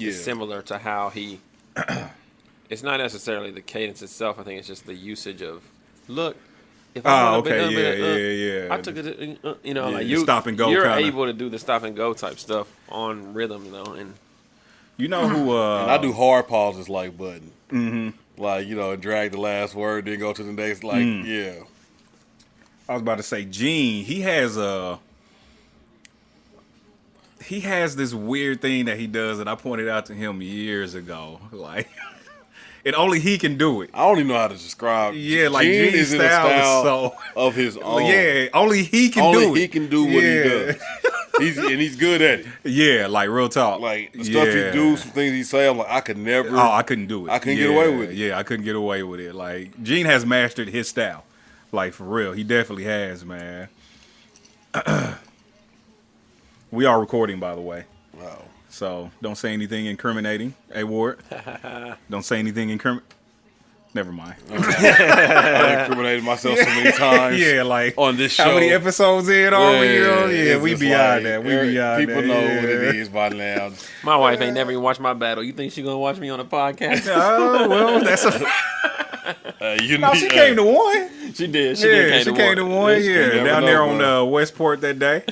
is similar to how he. It's not necessarily the cadence itself. I think it's just the usage of look. If I I took it. Like you stop and go. You're kinda. able to do the stop and go type stuff on rhythm, and you know who? And I do hard pauses like Button. Mm-hmm. Like drag the last word, then go to the next. Like I was about to say, Gene. He has this weird thing that he does, and I pointed out to him years ago. Like. And only he can do it. I don't even know how to describe. Yeah, like Gene's style is so of his own. Yeah, only he can do it. Only he can do what he does. He's good at it. Yeah, like real talk. Like the stuff he do, some things he say, I'm like, I could never. Oh, I couldn't do it. I couldn't get away with it. Yeah, I couldn't get away with it. Like Gene has mastered his style. Like for real, he definitely has, man. We are recording, by the way. Wow. So don't say anything incriminating, A.WARD. Don't say anything Never mind. I incriminated myself so many times. Yeah, like on this show. How many episodes in are we? Yeah, we beyond that. We beyond people that. People know what it is by now. My wife ain't never even watched my battle. You think she gonna watch me on a podcast? Oh well, that's a. She came to one. She did. She came to one. Yeah, down there on Westport that day.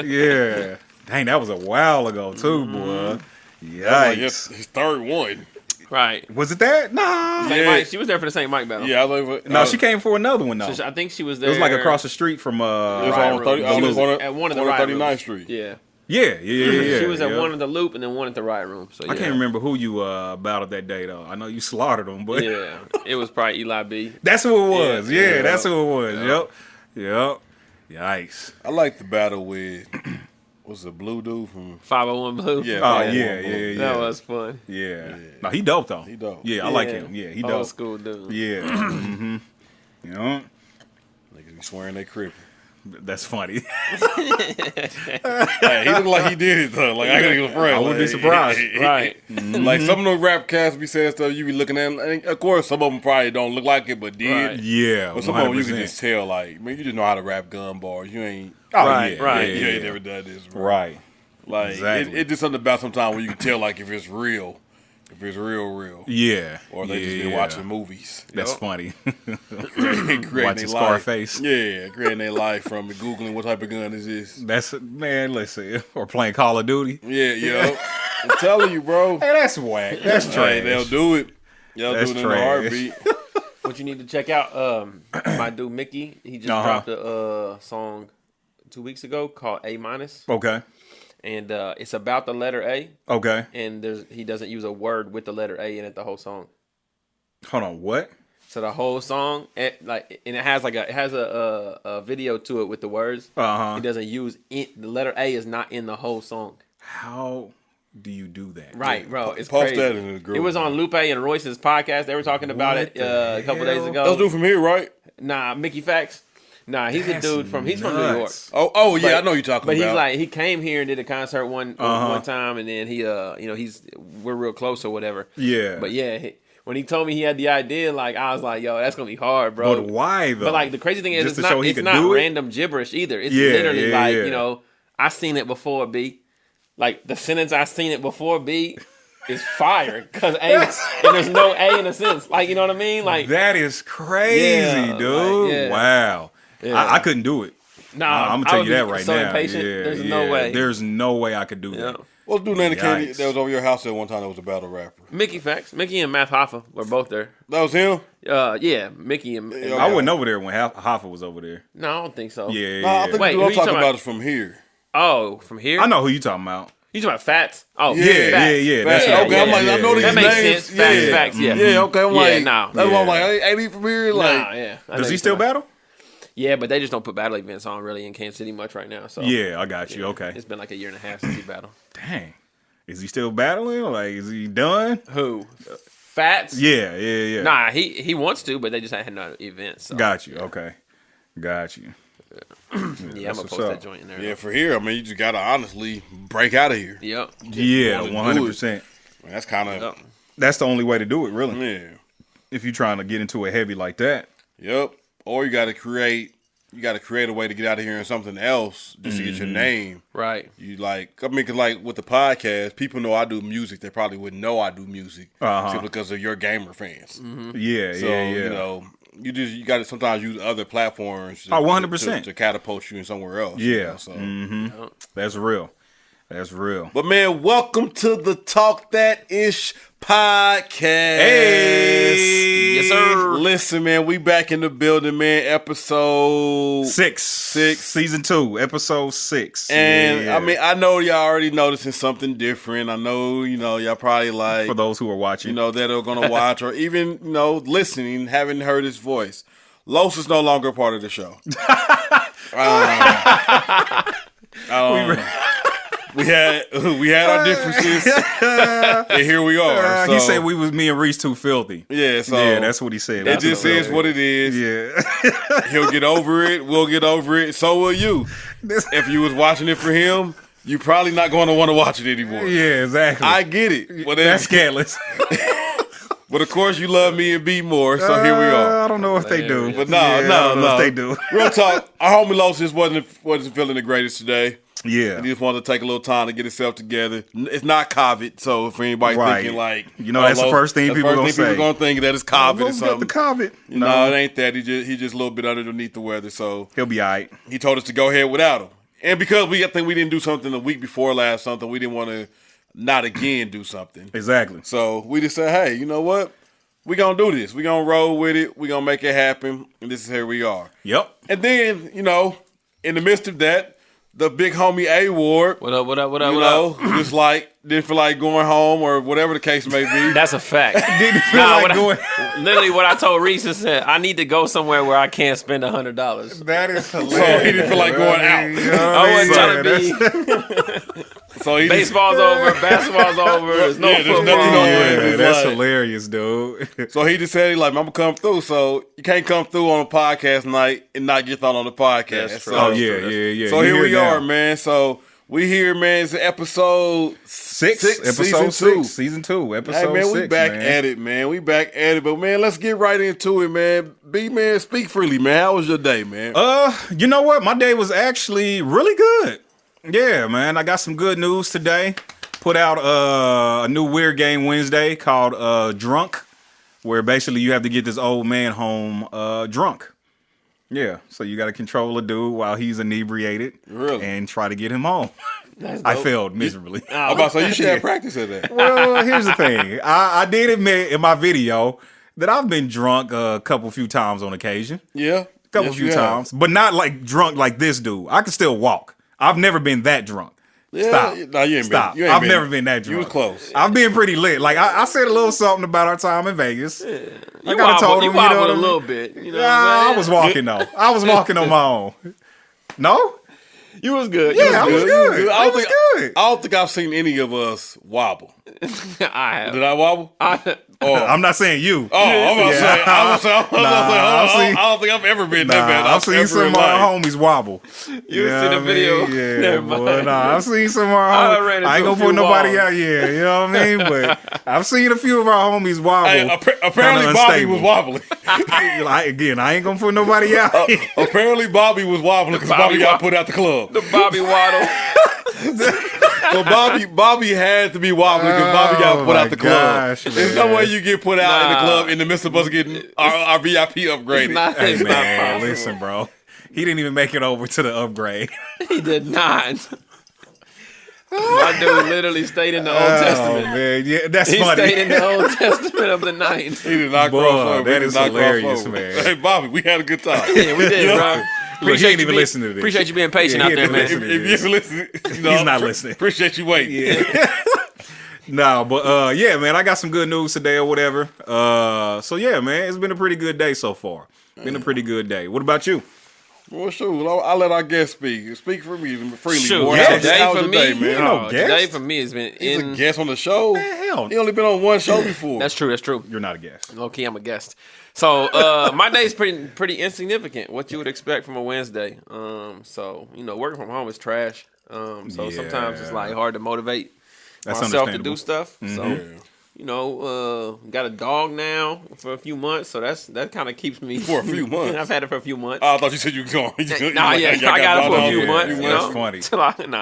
Yeah. Dang, that was a while ago too, boy. Yikes. His third one. Right. Was it that? Nah. Mike, she was there for the same mic battle. Yeah, no, she came for another one though. I think she was there. It was like across the street from it was on 30, at one of the Riot 39th rooms. Street. Yeah. Yeah. She was at one at the Loop and then one at the Riot Room. So I can't remember who you battled that day though. I know you slaughtered them, but it was probably Eli B. That's who it was. Yeah, that's who it was. Yep. Yikes. I like the battle with. Was the blue dude from 501 Blue? Yeah. Oh, yeah. That was fun. Yeah. No, he dope though. He dope. Yeah, I like him. Yeah, he dope. Old school dude. Yeah. Mm-hmm. You know? Niggas be swearing they crippin'. That's funny. Hey, he looked like he did it though. Like I gotta get afraid. I wouldn't be surprised. Right. Like some of those rap cats be saying stuff you be looking at. And of course, some of them probably don't look like it, but did. Right. Yeah. But some of them you can just tell. Like, man, you just know how to rap gun bars. You ain't. Oh, right. You ain't never done this. Bro. Right. Like Exactly. it's just something about sometimes when you can tell like if it's real. If it's real. Yeah. Or they just been watching movies. That's funny. Creating Watching Scarface. Yeah, creating their life from Googling what type of gun is this. That's, man, listen. Or playing Call of Duty. Yeah. I'm telling you, bro. Hey, that's whack. That's trash. Hey, they'll do it. They'll do it in a heartbeat. What you need to check out, my dude Mickey, he just dropped a song 2 weeks ago called A-. Okay. And it's about the letter A. Okay. And he doesn't use a word with the letter A in it the whole song. Hold on, what? So the whole song, and it has a video to it with the words. He doesn't use it. The letter A is not in the whole song. How do you do that? Right, bro. It's Post crazy. that in the group. It was on Lupe and Royce's podcast. They were talking about it a couple days ago. Those dude from here, right? Nah, Mickey Fax. Nah, he's a dude from New York. Oh yeah, I know you're talking about. But he came here and did a concert one time, and then we're real close or whatever. Yeah. But yeah, when he told me he had the idea, like I was like, yo, that's gonna be hard, bro. But why though? But like the crazy thing is, Just it's not random gibberish either. It's literally I seen it before, B. Like the sentence I seen it before, B. Is fire because and there's no A in a sentence. Like, you know what I mean? Like that is crazy, dude. Wow. Yeah. I couldn't do it. Nah, I'm gonna tell you that right so now. Impatient. There's no way. There's no way I could do that. What's dude named the kid that was over your house at one time that was a battle rapper? Mickey Fax. Mickey and Math Hoffa were both there. That was him? Yeah, Mickey and I wasn't over there when Hoffa was over there. No, I don't think so. Yeah. No, I think Wait, the dude I'm talking about is from here. Oh, from here? I know who you talking about. You talking about Fats? Oh, Yeah. That's okay. I'm like, I know these that names. makes sense. Facts, yeah. Yeah, okay. I'm like, no. That's why I'm like, ain't he from here? Like, yeah. Does he still battle? Yeah, but they just don't put battle events on really in Kansas City much right now. So yeah, I got you. Okay. It's been like a year and a half since he battled. Dang. Is he still battling? Like, is he done? Who? Fats? Yeah. Nah, he wants to, but they just had no events. So. Got you. Okay. Got you. Yeah, I'm gonna post that joint in there. Yeah, for here, I mean, you just gotta honestly break out of here. Yep. Yeah, 100%. That's kind of that's the only way to do it, really. Yeah. If you're trying to get into a heavy like that. Yep. Or you got to create you got to create a way to get out of here and something else just to get your name. Right. You like, I mean, cause like with the podcast, people know I do music. They probably wouldn't know I do music simply because of your gamer fans. Mm-hmm. Yeah, so, yeah. you know, you got to sometimes use other platforms. To, 100% to catapult you in somewhere else. Yeah. You know, so That's real. That's real. But man, welcome to the Talk That Ish podcast. Hey, yes sir. Listen, man, we back in the building, man. Episode 6, season 2, episode 6. And I mean, I know y'all already noticing something different. I know, y'all probably like, for those who are watching, that are gonna watch or even listening, haven't heard his voice. Los is no longer a part of the show. We had our differences, and here we are. He said me and Rece too filthy. Yeah, so yeah, that's what he said. It just is what it is. Yeah, he'll get over it. We'll get over it. So will you. If you was watching it for him, you're probably not going to want to watch it anymore. Yeah, exactly. I get it. But that's scandalous. But of course, you love me and B more, so here we are. I don't know if they do, but no, if they do. Real talk. Our homie Los just wasn't feeling the greatest today. Yeah, he just wanted to take a little time to get himself together. It's not COVID, so for anybody thinking like, that's the first thing people gonna say. People gonna think that it's COVID or something. The COVID. No, it ain't that. He just a little bit underneath the weather, so he'll be all right. He told us to go ahead without him, and because I think we didn't do something the week before last, something we didn't want to not again do something. Exactly. So we just said, hey, you know what? We gonna do this. We gonna roll with it. We gonna make it happen, and this is here we are. Yep. And then in the midst of that, the big homie A.WARD. What up? Just like didn't feel like going home or whatever the case may be. That's a fact. Didn't feel like going. Literally, what I told Rece is that I need to go somewhere where I can't spend $100. That is hilarious. So he didn't feel like going out. I wasn't trying to be. So baseball's over, basketball's over. There's no football. Nothing on. Yeah, that's hilarious, dude. So he just said, I'm gonna come through. So you can't come through on a podcast night and not get thought on the podcast. That's true. So, yeah. So here we are, man. So we here, man. It's episode 6, episode 6, season 2, episode 6. Hey, man, we back at it, man. We back at it. But, man, let's get right into it, man. B, man, speak freely, man. How was your day, man? You know what? My day was actually really good. Yeah, man. I got some good news today. Put out a new Weird Game Wednesday called Drunk, where basically you have to get this old man home drunk. Yeah, so you got to control a dude while he's inebriated and try to get him home. I failed miserably. I'm about to say, you should have practice at that. Well, here's the thing. I did admit in my video that I've been drunk a few times on occasion. Yeah. A few times. But not like drunk like this dude. I can still walk. I've never been that drunk. Yeah, Stop. No, you ain't Stop. Been, you ain't I've been, never been that drunk. You was close. I've been pretty lit. Like I said a little something about our time in Vegas. Yeah. I kind of told him, you know, a little bit. You know I was walking though. I was walking on my own. No? You was good. Yeah, I was good. I don't think I've seen any of us wobble. I have. Did I wobble? I'm not saying you. I'm about to say. I don't think I've ever been that bad. I've seen some of my homies wobble. You see the video? Yeah, boy. I've seen some of our homies. I ain't gonna put nobody out here. You know what I mean? But I've seen a few of our homies wobble. Hey, apparently, Bobby was wobbling. Again, I ain't gonna put nobody out. Apparently, Bobby was wobbling because Bobby got put out the club. The Bobby waddle. So Bobby had to be wobbling because Bobby got put out the club. There's no way you get put out in the club in the midst of us getting our VIP upgraded. Hey man, listen, bro. He didn't even make it over to the upgrade. He did not. My dude literally stayed in the Old Testament. Man, yeah, that's he funny. He stayed in the Old Testament of the night. He did not cross over. That is hilarious, man. Hey, Bobby, we had a good time. Yeah, we did, bro. Look, he ain't even listening to this. Appreciate you being patient out there, man. If you ever listen, he's not listening. Appreciate you waiting. Yeah. No, but yeah, man, I got some good news today or whatever. So yeah, man, it's been a pretty good day so far. Been a pretty good day. What about you? Well, shoot, I'll let our guest speak. Speak for me freely. Shoot, boy. today for me, man. today for me has been He's a guest on the show. Man, hell. He only been on one show before. That's true. You're not a guest. Okay, I'm a guest. So my day's pretty insignificant. What you would expect from a Wednesday. So working from home is trash. So sometimes it's like hard to motivate myself to do stuff. Mm-hmm. So got a dog now for a few months, so that kind of keeps me for a few months. I've had it for a few months. Oh, I thought you said you were going. I got it for a few months. That's funny.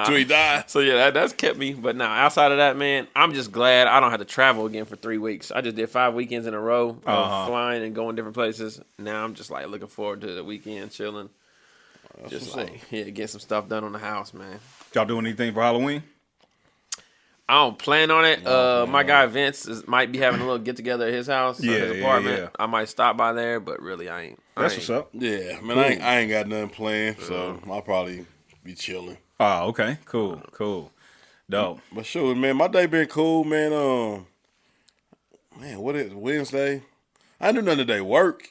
Till he died. So yeah, that's kept me. But now outside of that, man, I'm just glad I don't have to travel again for 3 weeks. I just did 5 weekends in a row, flying and going different places. Now I'm just like looking forward to the weekend, chilling. Just like get some stuff done on the house, man. Y'all doing anything for Halloween? I don't plan on it. My guy Vince might be having a little get together at his house, his apartment. Yeah. I might stop by there, but really I ain't. That's what's up. Yeah, man, I ain't got nothing planned, so I'll probably be chilling. Oh, okay, cool, dope. But sure, man, my day been cool, man. Man, what is Wednesday? I didn't do nothing today. Work.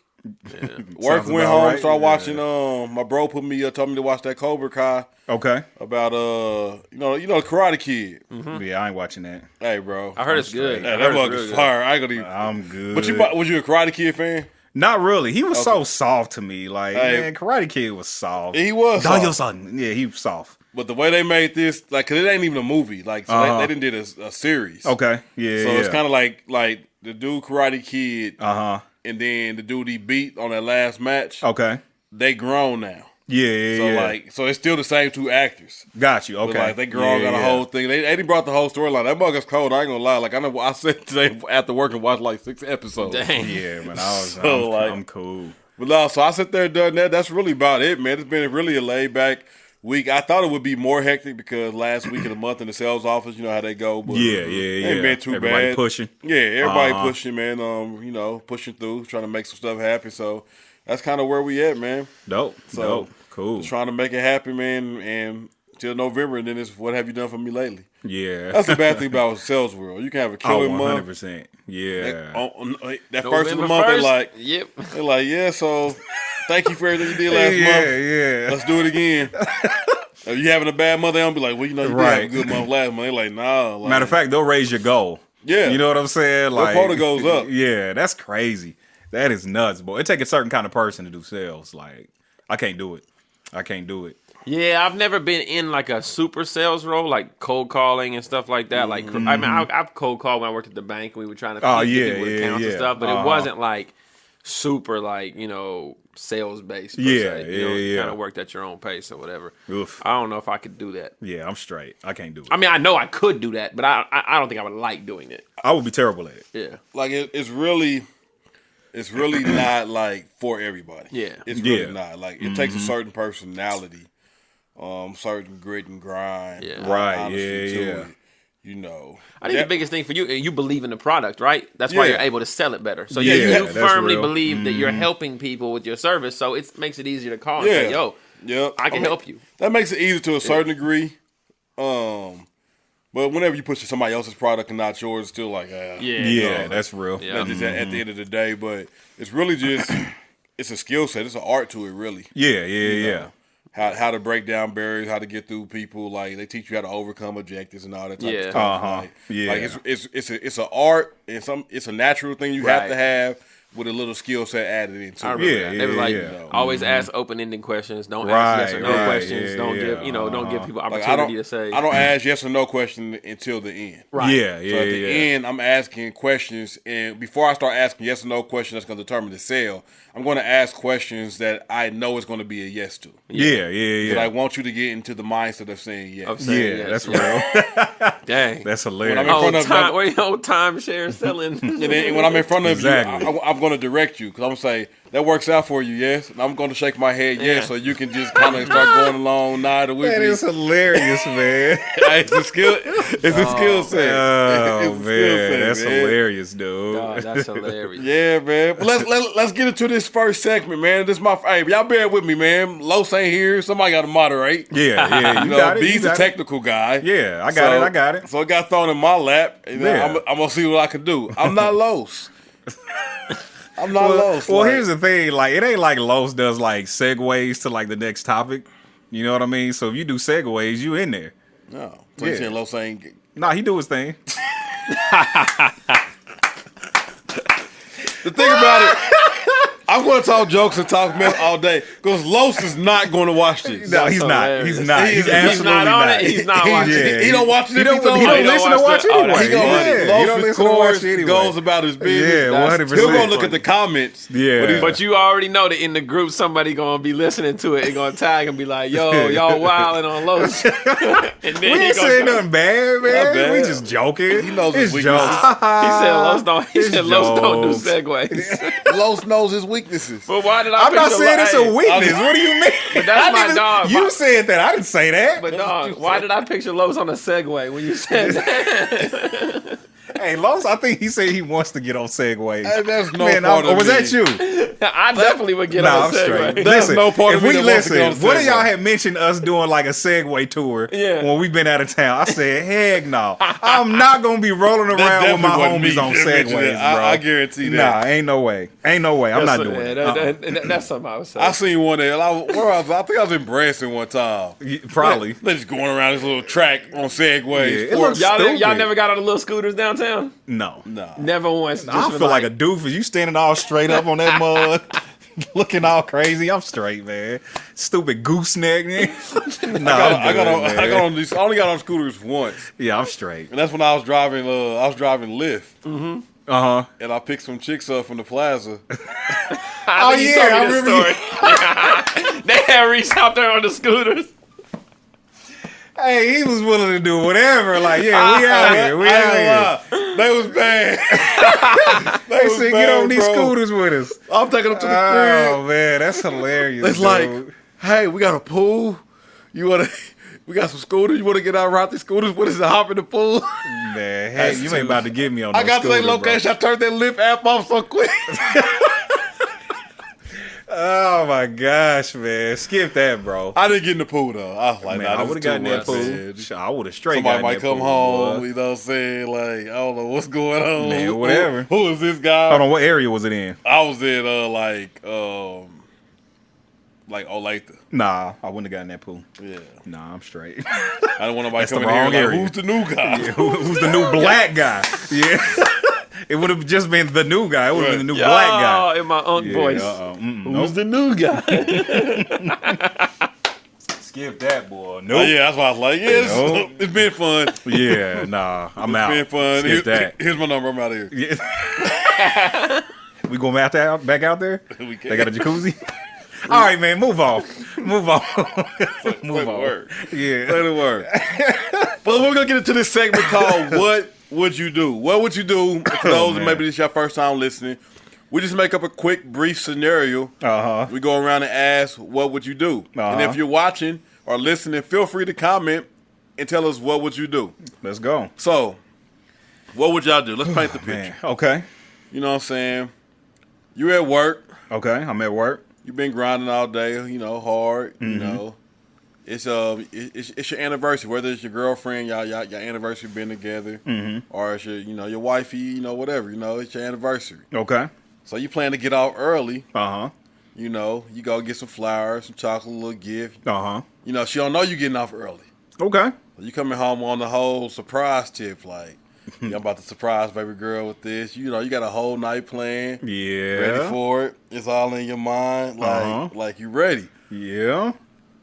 Yeah. Work, went home, right. Started watching. My bro told me to watch that Cobra Kai. Okay. About Karate Kid. Mm-hmm. Yeah, I ain't watching that. Hey, bro, I heard it's good. Hey, that mug is fire. I ain't gonna even. I'm good. But was you a Karate Kid fan? Not really. He was so soft to me. Like, man, Karate Kid was soft. He was soft. Son. Yeah, he was soft. But the way they made this, like, cause it ain't even a movie. Like, so they didn't did a series. Okay. Yeah. So it's kind of like the dude Karate Kid. And then the dude he beat on that last match. Okay. They grown now. Yeah. So it's still the same 2 actors. Got you. Okay. But like they grown, got a whole thing. They brought the whole storyline. That mug is cold. I ain't gonna lie. Like I said today after work and watched like 6 episodes. Dang. Yeah, man. I'm cool. But no, so I sit there and done that. That's really about it, man. It's been really a laid back week. I thought it would be more hectic because last week of the month in the sales office, you know how they go. But ain't been too everybody bad. Pushing. Yeah, everybody pushing, man. Pushing through, trying to make some stuff happen. So that's kind of where we at, man. Dope. Cool. Just trying to make it happen, man. And till November, and then it's what have you done for me lately? Yeah. That's the bad thing about sales world. You can have a killer month. 100%. Yeah. That first of the month, they're like, yeah, so thank you for everything you did last month. Yeah. Let's do it again. If you having a bad month, they don't be like, well, you did have a good month last month. They're like, nah. Like, matter of fact, they'll raise your goal. Yeah. You know what I'm saying? Like, the quota goes up. Yeah, that's crazy. That is nuts, boy. It takes a certain kind of person to do sales. Like, I can't do it. Yeah, I've never been in like a super sales role, like cold calling and stuff like that. Like, I mean, I've cold called when I worked at the bank and we were trying to get people with accounts and stuff, but it wasn't like super like, sales based. You kind of worked at your own pace or whatever. Oof. I don't know if I could do that. Yeah, I'm straight. I can't do it. I mean, I know I could do that, but I don't think I would like doing it. I would be terrible at it. Yeah. Like it's really not like for everybody. Yeah. It's really not. Like it takes a certain personality, certain grit and grind. Yeah. Right. Yeah. I think the biggest thing for you believe in the product, right? That's why you're able to sell it better. So you firmly believe that you're helping people with your service, so it makes it easier to call and say, yo, I can help you. That makes it easy to a certain degree. But whenever you push somebody else's product and not yours, it's still like, that's real. Yeah. That's just at the end of the day. But it's really just, it's a skill set. It's an art to it, really. Yeah. How to break down barriers, how to get through people. Like they teach you how to overcome objectives and all that type of stuff. Like it's an art and it's a natural thing you have to have with a little skill set added into it. They were like, always ask open-ended questions. Don't ask yes or no questions. Don't give people opportunity to say. I don't ask yes or no questions until the end. Right. So at the end, I'm asking questions, and before I start asking yes or no questions that's going to determine the sale, I'm going to ask questions that I know is going to be a yes to. But I want you to get into the mindset of saying yes. That's real. Dang. That's hilarious. When I'm in front of timeshare selling. And then when I'm in front of you, I'm going to direct you because I'm going to say, that works out for you, yes? And I'm going to shake my head, yes, so you can just kind of start going along, nod with me. That is hilarious, man. It's a skill set. Oh, man. That's hilarious, dude. God, that's hilarious. Yeah, man. But let's get into this first segment, man. This is my y'all bear with me, man. Los ain't here. Somebody got to moderate. Yeah. You got it. B's the technical guy. Yeah, I got it. So it got thrown in my lap. And I'm going to see what I can do. I'm not Los. I'm not Los. Well, here's the thing. Like, it ain't like Los does like segues to like the next topic. You know what I mean? So if you do segues, you in there. No. So you saying Los ain't... Nah, he do his thing. The thing about it, I'm going to talk jokes and talk mess all day because Los is not going to watch this. No, he's not. He's not. He's absolutely not on it. He's not watching it. He don't watch it. He don't listen to watch anyway. He don't listen to watch anyway. Goes about his business. Yeah, 100%. He'll go look at the comments. Yeah. But you already know that in the group, somebody going to be listening to it and going to tag and be like, yo, y'all wilding on Los. And then we ain't saying nothing bad, man. We just joking. He knows his it's weaknesses. jokes. He said Los don't do segues. Los knows his weaknesses. But why did I'm not saying it's a weakness. What do you mean? But that's my dog. You said that. I didn't say that. But dog, why did I picture Los on a Segway when you said that? Hey, Los, I think he said he wants to get on Segways. Hey, that's no part of or was me. that you? I definitely would get on a Segway. Listen, no part of me that wants to get on what if y'all Segway. had mentioned us doing like a Segway tour when we've been out of town? I said, heck no. I'm not going to be rolling around with my homies on Segways, bro. I guarantee that. Nah, ain't no way. Ain't no way. I'm not doing it. That's something I would say. I seen one there. I think I was in Branson one time. Probably. They just going around this little track on Segways. Yeah, it looks stupid. Y'all never got on the little scooters downtown? No. Never once. I feel like a doofus. You standing all straight up on that mud, looking all crazy. I'm straight, man. Stupid gooseneck. I only got on scooters once. Yeah, I'm straight. And that's when I was driving Lyft. Mm-hmm. And I picked some chicks up from the plaza. I remember. They had Rece out there on the scooters. Hey, he was willing to do whatever. Like, yeah, we out here. We out here. They was bad. They said, get on these scooters with us. I'm taking them to the crib. Oh, man, that's hilarious. It's like, hey, we got a pool. We got some scooters. You want to get out and ride these scooters with us and hop in the pool? Man, hey, you ain't about to get me on no I got to that location. I turned that Lyft app off so quick. Oh my gosh, man! Skip that, bro. I didn't get in the pool though. I was like, man, I would have gotten that pool. I would have straight. Somebody might come home. Boy. You know what I'm saying? Like, I don't know what's going on. Man, whatever. Who is this guy? Hold on, what area was it in? I was in like Olathe. Nah, I wouldn't have gotten that pool. Yeah. Nah, I'm straight. I don't want nobody coming here. Like, who's the new guy? Yeah, who's the new black guy? Yeah. It would have just been the new guy. It would have been the new black guy. Oh, in my own voice. Who's the new guy? Skip that, boy. Nope. Oh, yeah, that's why I was like, it's been fun. Yeah, nah, I'm out. It's been fun. Skip that. Here's my number. I'm out of here. Yeah. We going back out there? We can. They got a jacuzzi? All right, man, move on. Move on. Move on. Word. Yeah. Say the word. But we're going to get into this segment called What Would You Do? What would you do for those that maybe this is your first time listening? We just make up a quick, brief scenario. We go around and ask, what would you do? And if you're watching or listening, feel free to comment and tell us, what would you do? Let's go. So, what would y'all do? Let's paint the picture. Man. Okay. You know what I'm saying? You're at work. Okay, I'm at work. You've been grinding all day, hard, you know. It's your anniversary, whether it's your girlfriend, your anniversary being together, or it's your wifey, whatever, it's your anniversary. Okay. So you plan to get out early. You go get some flowers, some chocolate, a little gift. She don't know you getting off early. Okay. So you coming home on the whole surprise tip, like, I'm about to surprise baby girl with this. You got a whole night planned. Yeah. Ready for it. It's all in your mind. Like you ready. Yeah.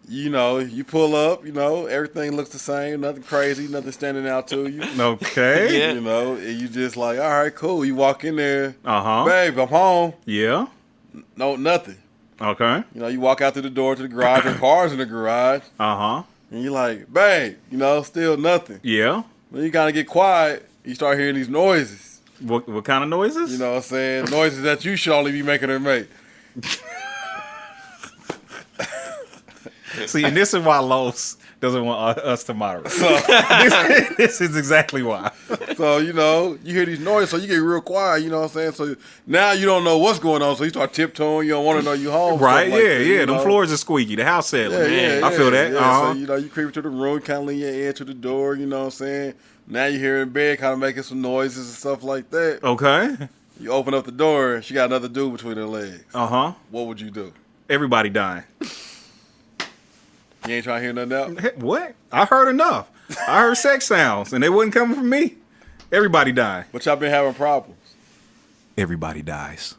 You pull up, everything looks the same, nothing crazy, nothing standing out to you. Okay. And you just like, all right, cool. You walk in there, babe, I'm home. Yeah. No, nothing. Okay. You walk out to the door to the garage, the car's in the garage. And you're like, babe, still nothing. Yeah. Then you kind of get quiet, you start hearing these noises. What kind of noises? You know what I'm saying? Noises that you should only be making her make. See, and this is why Los doesn't want us to moderate. So this is exactly why. So, you hear these noises, so you get real quiet, you know what I'm saying? So now you don't know what's going on, so you start tiptoeing, you don't want to know you home. Right, like that, them floors are squeaky, the house settling. Yeah, I feel that. Yeah. So, you creep to the room, kind of lean your ear to the door, you know what I'm saying? Now you're here in bed, kind of making some noises and stuff like that. Okay. You open up the door, she got another dude between her legs. What would you do? Everybody dying. You ain't trying to hear nothing else? What? I heard enough. I heard sex sounds, and they wasn't coming from me. Everybody died. But y'all been having problems. Everybody dies.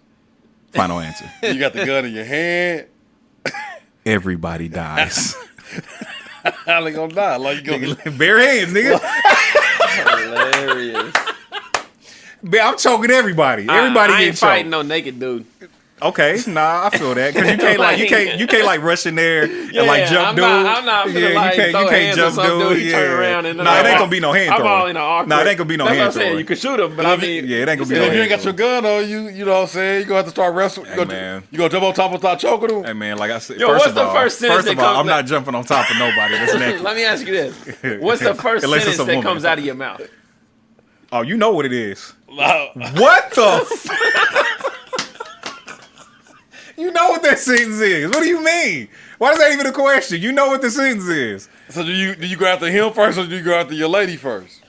Final answer. You got the gun in your hand. Everybody dies. How they gonna die? Like you Nigga, bare hands, nigga. Hilarious. I'm choking everybody. Everybody I getting ain't fighting choked. no naked dude. Okay, nah, I feel that because you can't like rush in there and like jump dude. I'm not finna like throw hands at some dude. He turn around and it ain't gonna be no hand throwing. I'm all in an awkward. Nah, it ain't gonna be no hand That's what I'm saying. throwing. You can shoot him, but I mean, it ain't gonna be no if hand you ain't got your throwing. gun on you, you know what I'm saying? You gonna have to start wrestling. You gonna jump on top and start choking them? Hey man, like I said, what's the first sentence that comes I'm not jumping on top of nobody. That's naked. let me ask you this: what's the first sentence that comes out of your mouth? Oh, you know what it is. What the? You know what that sentence is. What do you mean? Why is that even a question? You know what the sentence is. So do you go after him first or do you go after your lady first?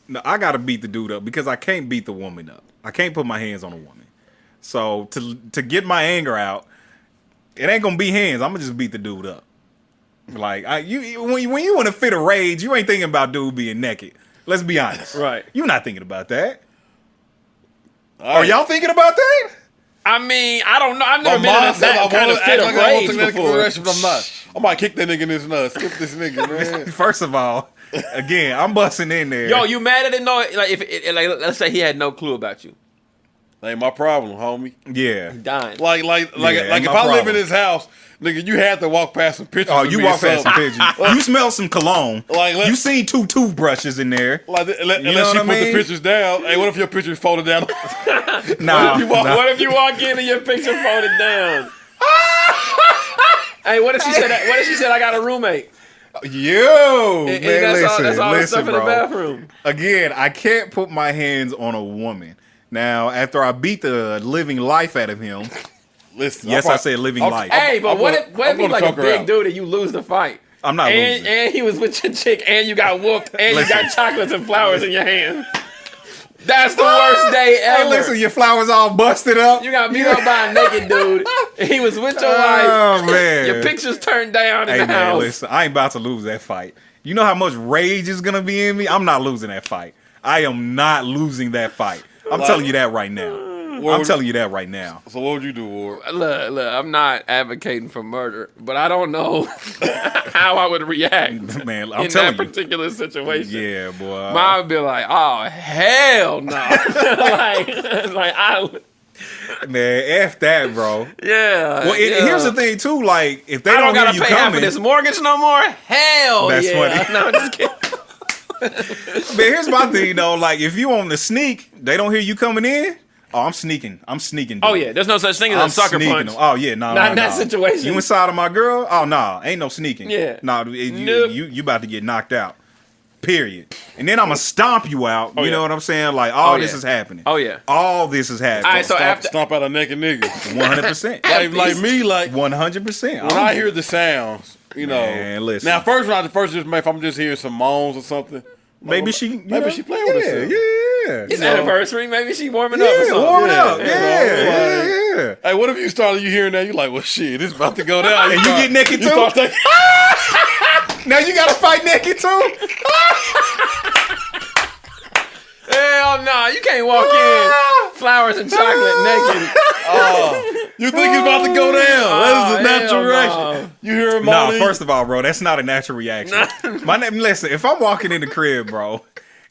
No, I gotta beat the dude up because I can't beat the woman up. I can't put my hands on a woman. So to get my anger out, it ain't gonna be hands. I'm gonna just beat the dude up. Like when you in a fit of rage, you ain't thinking about dude being naked. Let's be honest. Right. You're not thinking about that. All right. Are y'all thinking about that? I mean, I don't know. I've never been in that kind of fit of rage before. But I'm not. I might kick that nigga in his nuts. Skip this nigga, man. First of all, again, I'm busting in there. Yo, you mad at it? No, like let's say he had no clue about you. Ain't my problem, homie. Yeah. Dying. Like if I live in this house, nigga, you had to walk past some pictures. Oh, you walk past some pictures. You smell some cologne. You seen 2 toothbrushes in there. Like, unless you put the pictures down. Hey, what if your picture's folded down? Nah. What if you walk in and your picture folded down? Hey, what if she said? What if she said I got a roommate? Yo, man, that's all the stuff in the bro. bathroom. Again, I can't put my hands on a woman. Now, after I beat the living life out of him, listen. yes, I said living life. Hey, but what if he's like a big dude and you lose the fight? I'm not losing. And he was with your chick and you got whooped and you got chocolates and flowers in your hand. That's the worst day ever. Hey, listen, your flowers all busted up. You got beat up by a naked dude. He was with your wife. Oh, man. Your picture's turned down in the house. Listen, I ain't about to lose that fight. You know how much rage is going to be in me? I'm not losing that fight. I am not losing that fight. I'm telling you that right now. I'm telling you that right now. So what would you do, Ward? Look, I'm not advocating for murder, but I don't know how I would react man, in that particular situation. Yeah, boy. Mine would be like, oh, hell no. Man, F that, bro. Yeah. Well, here's the thing, too. Like, if they I don't gotta hear you pay half coming. of this mortgage no more? Hell That's yeah. funny. No, I'm just kidding. But here's my thing, though. Like, if you on the sneak, they don't hear you coming in. Oh, I'm sneaking. Dude. Oh, yeah. There's no such thing as a sucker punch. Oh, yeah. No, Not in that situation. You inside of my girl? Oh, no. Ain't no sneaking. Yeah. No, you about to get knocked out. Period. And then I'm going to stomp you out. You know what I'm saying? Like, all this is happening. Oh, yeah. All this is happening. All right, so stomp out a naked nigga. 100%. like me, like 100%. When I hear the sounds, you know. Man, listen. Now, if I'm just hearing some moans or something. Maybe she playing with herself. Yeah. It's anniversary. Maybe she warming up or something. Warming up. Yeah. Hey, what if you started hearing that? You like, well, shit, it's about to go down. And you get naked too? Now you got to fight naked too? Hell no. You can't walk in flowers and chocolate naked. You think it's about to go down. That is a natural reaction. You hear him moaning? No, first of all, bro, that's not a natural reaction. Listen, if I'm walking in the crib, bro,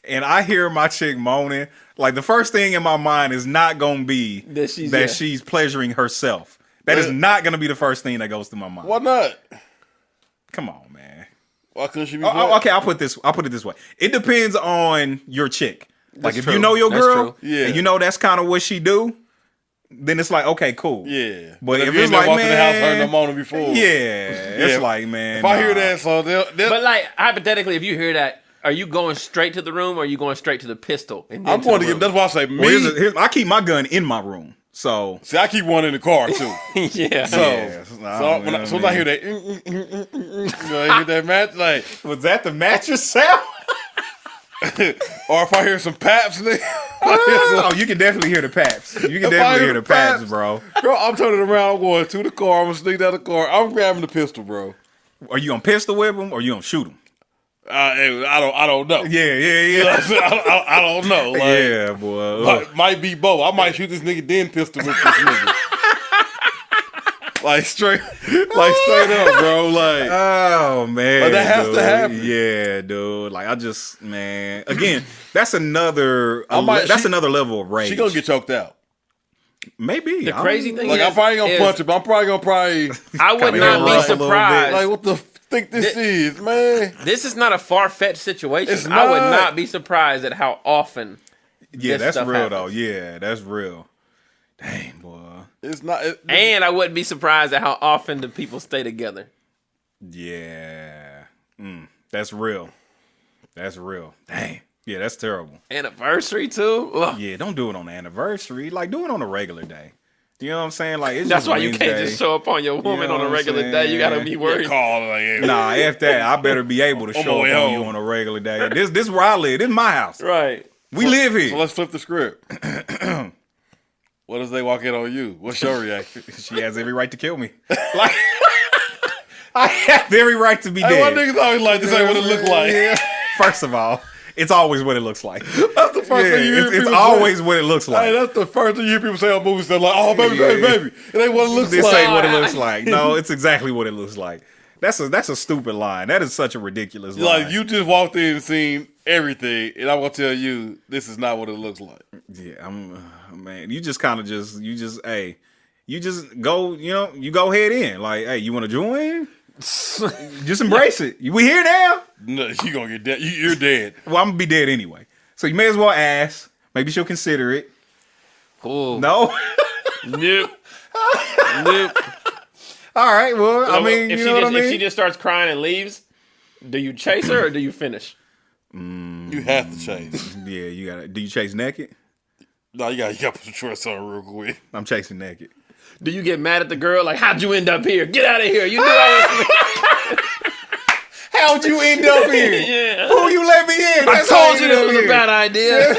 and I hear my chick moaning, like the first thing in my mind is not gonna be that she's pleasuring herself. That is not gonna be the first thing that goes through my mind. Why not? Come on, man. Why couldn't she be? Okay, I'll put it this way. It depends on your chick. Like if you know your girl, and you know that's kind of what she do, then it's like, okay, cool. Yeah. But if you it's like, walked in the house, heard them moaning before. It's like, man. If I hear that, so they'll. But like hypothetically, if you hear that, are you going straight to the room or are you going straight to the pistol? And then I'm going to get. That's why I say me. Well, I keep my gun in my room. So see, I keep one in the car too. Yeah. So when I hear that, I hear that match. Like, was that the mattress sound? Or if I hear some paps, nigga. Oh, you can definitely hear the paps. You can definitely hear the paps, bro. Bro, I'm turning around, I'm going to the car, I'm gonna sneak out the car, I'm grabbing the pistol, bro. Are you gonna pistol whip him or you gonna shoot him? I don't know. Yeah. You know what I'm saying? I don't know. Like, Yeah, boy. Might be both. I might shoot this nigga then pistol with this nigga. Like straight up, bro. Like, oh man, like that has dude. to happen. Yeah, dude. Like man. Again, that's another level of rage. She gonna get choked out. Maybe. The crazy thing like, is, I'm probably gonna punch her, but I'm probably gonna I would not be surprised. Like, what the think this is, man? This is not a far-fetched situation. It's not. I would not be surprised at how often. Yeah, that's real happens. though. Yeah, that's real. Dang, boy. It's not. And I wouldn't be surprised at how often the people stay together. Yeah. That's real. That's real. Dang. Yeah, that's terrible. Anniversary too? Ugh. Yeah, don't do it on the anniversary. Like, do it on a regular day. You know what I'm saying? Like, it's That's just why you Wednesday. can't just show up on your woman on a regular day. You gotta be worried. Call like, Nah, after that, I better be able to show up on you on a regular day. This is where I live. This is my house. Right. We live here. So let's flip the script. What if they walk in on you? What's your reaction? She has every right to kill me. Like, I have every right to be dead. My niggas always like, this ain't what it look like. Yeah. First of all, it's always what it looks like. That's the first thing you hear it's people always say. what it looks like. Hey, that's the first thing you hear people say on movies. They're like, oh, baby. It ain't what it looks This like. ain't what it looks like. No, it's exactly what it looks like. That's a stupid line. That is such a ridiculous line. Like, you just walked in and seen everything, and I'm going to tell you, this is not what it looks like. Yeah, man, you just kind of you just go, you go head in. Like, hey, you want to join? Just embrace it. We here now? No, you going to get dead. You're dead. Well, I'm going to be dead anyway. So you may as well ask. Maybe she'll consider it. Cool. No? Nope. All right, well, So I mean, if she just starts crying and leaves, do you chase her or do you finish? You have to chase. Yeah, you got to. Do you chase naked? No, you got to put your shorts on real quick. I'm chasing naked. Do you get mad at the girl? Like, how'd you end up here? Get out of here. You knew I was... How'd you end up here? Yeah. Who you let me in? I told you this was a bad idea.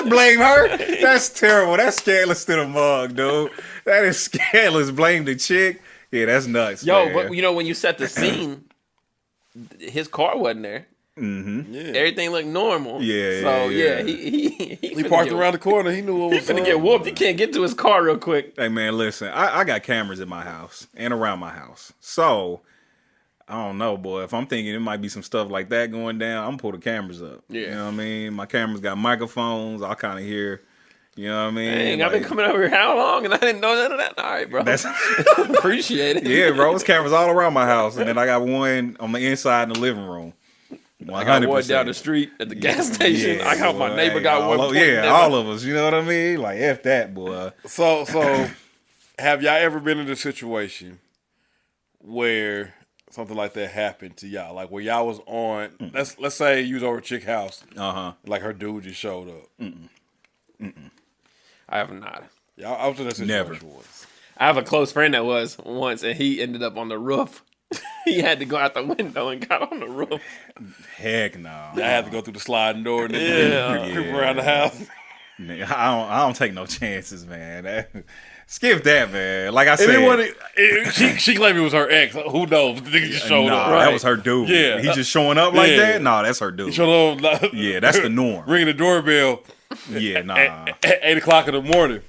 Blame her? That's terrible. That's scandalous to the mug, dude. That is scandalous. Blame the chick. Yeah, that's nuts. Yo, man. but when you set the scene, his car wasn't there. Mm-hmm. Yeah. Everything looked normal. Yeah. So yeah. he Parked around the corner. He knew what was finna get whooped. He can't get to his car real quick. Hey man, listen. I got cameras in my house and around my house. So I don't know, boy. If I'm thinking it might be some stuff like that going down, I'm gonna pull the cameras up. Yeah. You know what I mean? My cameras got microphones. I'll kind of hear. You know what I mean? Dang, I've been coming over here how long and I didn't know none of that. All right, bro. Appreciate it. Yeah, bro. There's cameras all around my house, and then I got one on the inside in the living room. 100%. I got one down the street at the gas station. Yeah, I got my neighbor got one. All of us. You know what I mean? Like, F that, boy. So have y'all ever been in a situation where something like that happened to y'all? Like where y'all was on, let's say you was over at chick house. Like her dude just showed up. I have not. Yeah, I was in that situation Never. once. I have a close friend that was once, and he ended up on the roof. He had to go out the window and got on the roof. Heck no. I had to go through the sliding door and then creep around the house. I don't take no chances, man. Skip that, man. Like I said, she claimed it was her ex. Who knows? The nigga just showed up. Right. That was her dude. Yeah, he just showing up like that. Nah, that's her dude. He showed up. Yeah, that's the norm. Ringing the doorbell. Yeah, nah. At 8:00 in the morning.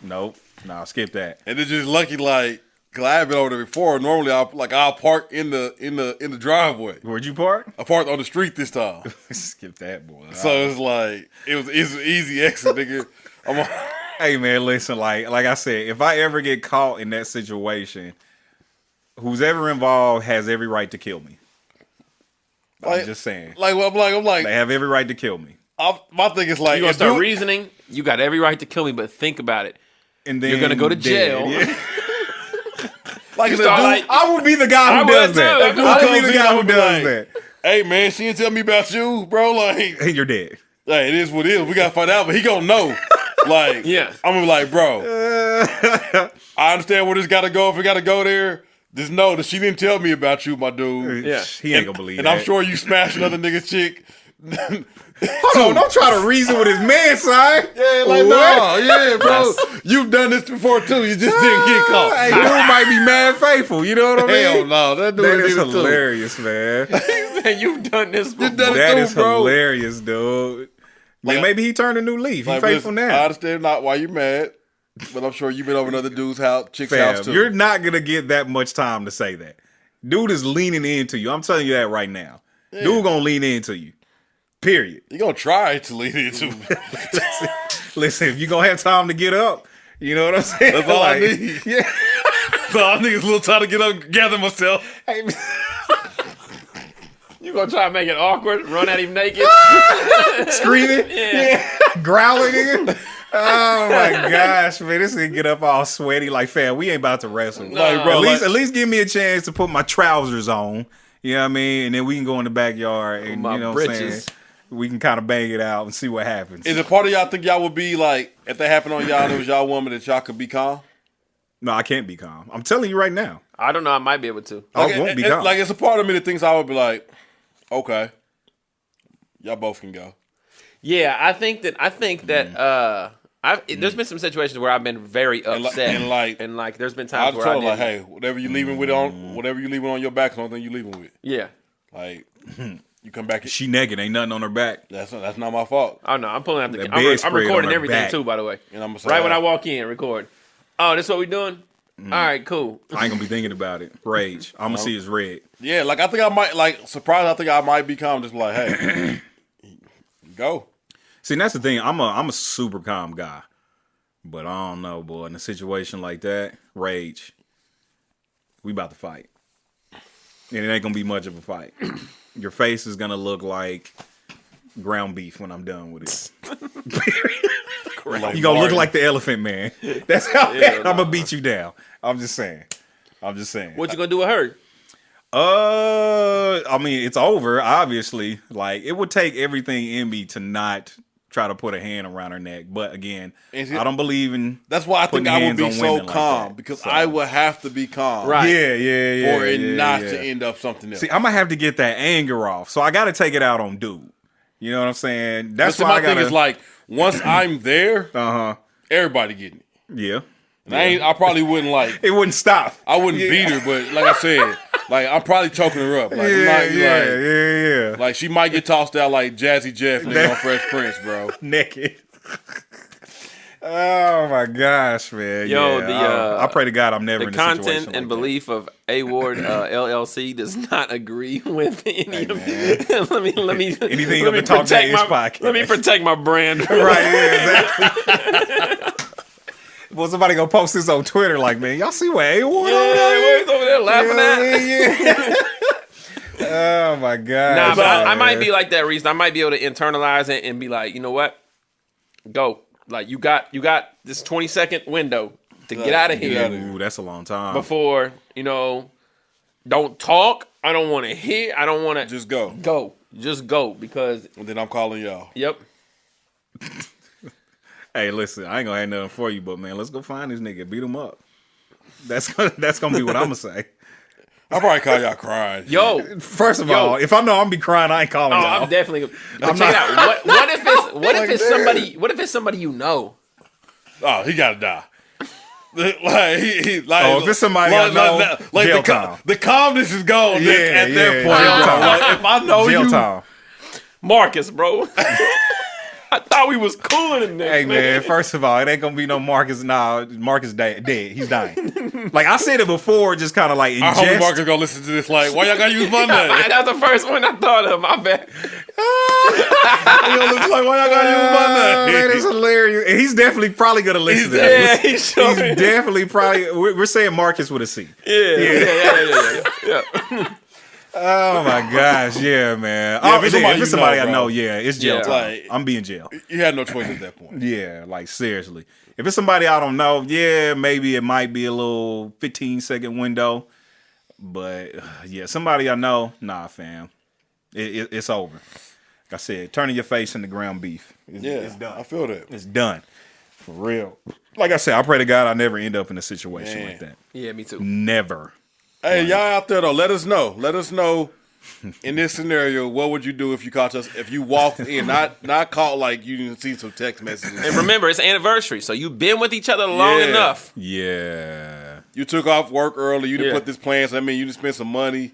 Nope. Nah, skip that. And it's just lucky, like, cause I had been over there before. Normally, I'll park in the driveway. Where'd you park? I parked on the street this time. Skip that, boy. So it's like it's an easy exit, nigga. Hey man, listen, like I said, if I ever get caught in that situation, who's ever involved has every right to kill me. I'm just saying. I'm like, they have every right to kill me. My thing is like, You're gonna start reasoning. You got every right to kill me, but think about it. And then you're gonna go to jail. Yeah. I would be the guy who does that. I would be the guy who does that. Hey man, she didn't tell me about you, bro. Like, hey, you're dead. Like, it is what it is. We gotta find out, but he gonna know. Like, yeah, I'm gonna be like, bro. I understand where this gotta go. If we gotta go there, just know that she didn't tell me about you, my dude. Yeah, he ain't gonna believe and that. I'm sure you smashed another nigga's chick. Hold on, don't try to reason with his man, son. Yeah, like, no, yeah, bro. You've done this before, too. You just didn't get caught. Hey, dude might be mad faithful. You know what I mean? Hell no. That dude is hilarious, man. You've done this before. That is hilarious, dude. Like, maybe he turned a new leaf. He's faithful now. I understand not why you're mad, but I'm sure you've been over another dude's house, chick's house, too. You're not going to get that much time to say that. Dude is leaning into you. I'm telling you that right now. Yeah. Dude going to lean into you. Period. You're going to try to lean into me. Listen, if you're going to have time to get up, you know what I'm saying? That's all I need. Yeah. So I think it's a little time to get up, gather myself. Hey, you going to try to make it awkward, run at him naked? Screaming? Yeah. Growling, nigga? Oh, my gosh, man. This nigga get up all sweaty like, fam, we ain't about to wrestle. No. Like, bro, at least give me a chance to put my trousers on. You know what I mean? And then we can go in the backyard and, you know what I'm saying? We can kind of bang it out and see what happens. Is it part of y'all think y'all would be like, if that happened on y'all and it was y'all woman, that y'all could be calm? No, I can't be calm. I'm telling you right now. I don't know. I might be able to. I won't be calm. Like, it's a part of me that thinks I would be like, okay, y'all both can go. Yeah, I think that there's been some situations where I've been very upset, and like there's been times where I like, hey, whatever you leaving on your back is the only thing you leaving with. Yeah, like you come back. She naked, ain't nothing on her back. That's not my fault. Oh no, I'm pulling out the. I'm recording everything too, by the way. And I'm right when I walk in, record. Oh, this what we doing? All right, cool. I ain't gonna be thinking about it. Rage. I'm gonna see it's red. Yeah, like I think I might surprised. I think I might be calm. Just like, hey, go. See, and that's the thing. I'm a super calm guy. But I don't know, boy. In a situation like that, rage. We about to fight. And it ain't going to be much of a fight. Your face is going to look like ground beef when I'm done with it. You're going to look like the elephant man. That's how I'm going to beat you down. I'm just saying. What you going to do with her? I mean, it's over, obviously. Like, it would take everything in me to not try to put a hand around her neck, but again, I don't believe in. That's why I think I would be so calm because I would have to be calm, right? Yeah. For it not to end up something else. See, I'm gonna have to get that anger off, so I got to take it out on dude. You know what I'm saying? That's why my thing is like once I'm there, everybody getting it. Yeah, and I probably wouldn't like. It wouldn't stop. I wouldn't beat her, but like I said. Like, I'm probably choking her up. Like, yeah. Like, she might get tossed out like Jazzy Jeff nigga on Fresh Prince, bro. Naked. Oh, my gosh, man. Yo, I pray to God I'm never in a situation the content and belief of A.WARD LLC does not agree with any of it. let me anything on the Talk That Ish podcast. Let me protect my brand. Right, exactly. Well, somebody gonna post this on Twitter like, man, y'all see what A.WARD he's over there laughing at? Oh, my God. Nah, but I might be like that, Rece. I might be able to internalize it and be like, you know what? Go. Like, you got this 20-second window to get out of here. Ooh, that's a long time. Before, don't talk. I don't want to hear. I don't want to. Just go. Go. Just go because. And then I'm calling y'all. Yep. Hey, listen, I ain't gonna have nothing for you, but man, let's go find this nigga, beat him up. That's gonna be what I'm gonna say. I'll probably call y'all crying. Yo, first of all, if I know I'm be crying, I ain't calling y'all. I'm definitely. Check it out. What if it's somebody? What if it's somebody you know? Oh, he gotta die. If it's somebody I know, jail time. The calmness is gone at that point. If I know jail time. Marcus, bro. I thought we was cooler than this. Hey, man, first of all, it ain't gonna be no Marcus. Nah, Marcus dead. He's dying. Like, I said it before, just kind of like in I hope jest. Marcus gonna listen to this. Like, why y'all gotta use my name? That's the first one I thought of. My bad. He gonna listen like, why y'all gotta use my name? That is hilarious. And he's definitely probably gonna listen to that. Yeah, he's definitely probably. We're saying Marcus with a C. Yeah. Oh my gosh, yeah, man. Yeah, if it's somebody I know, it's jail time. Like, I'm being jail. You had no choice at that point. Yeah, like seriously. If it's somebody I don't know, maybe it might be a little 15-second window. But somebody I know, nah, fam. It's over. Like I said, turning your face into ground beef. It's done. I feel that. It's done. For real. Like I said, I pray to God I never end up in a situation like that. Yeah, me too. Never. Hey, y'all out there, though, let us know. Let us know in this scenario, what would you do if you caught us? If you walked in, not caught like you didn't see some text messages. And remember, it's anniversary, so you've been with each other long enough. Yeah. You took off work early. You didn't put this plan. So I mean, you just spent some money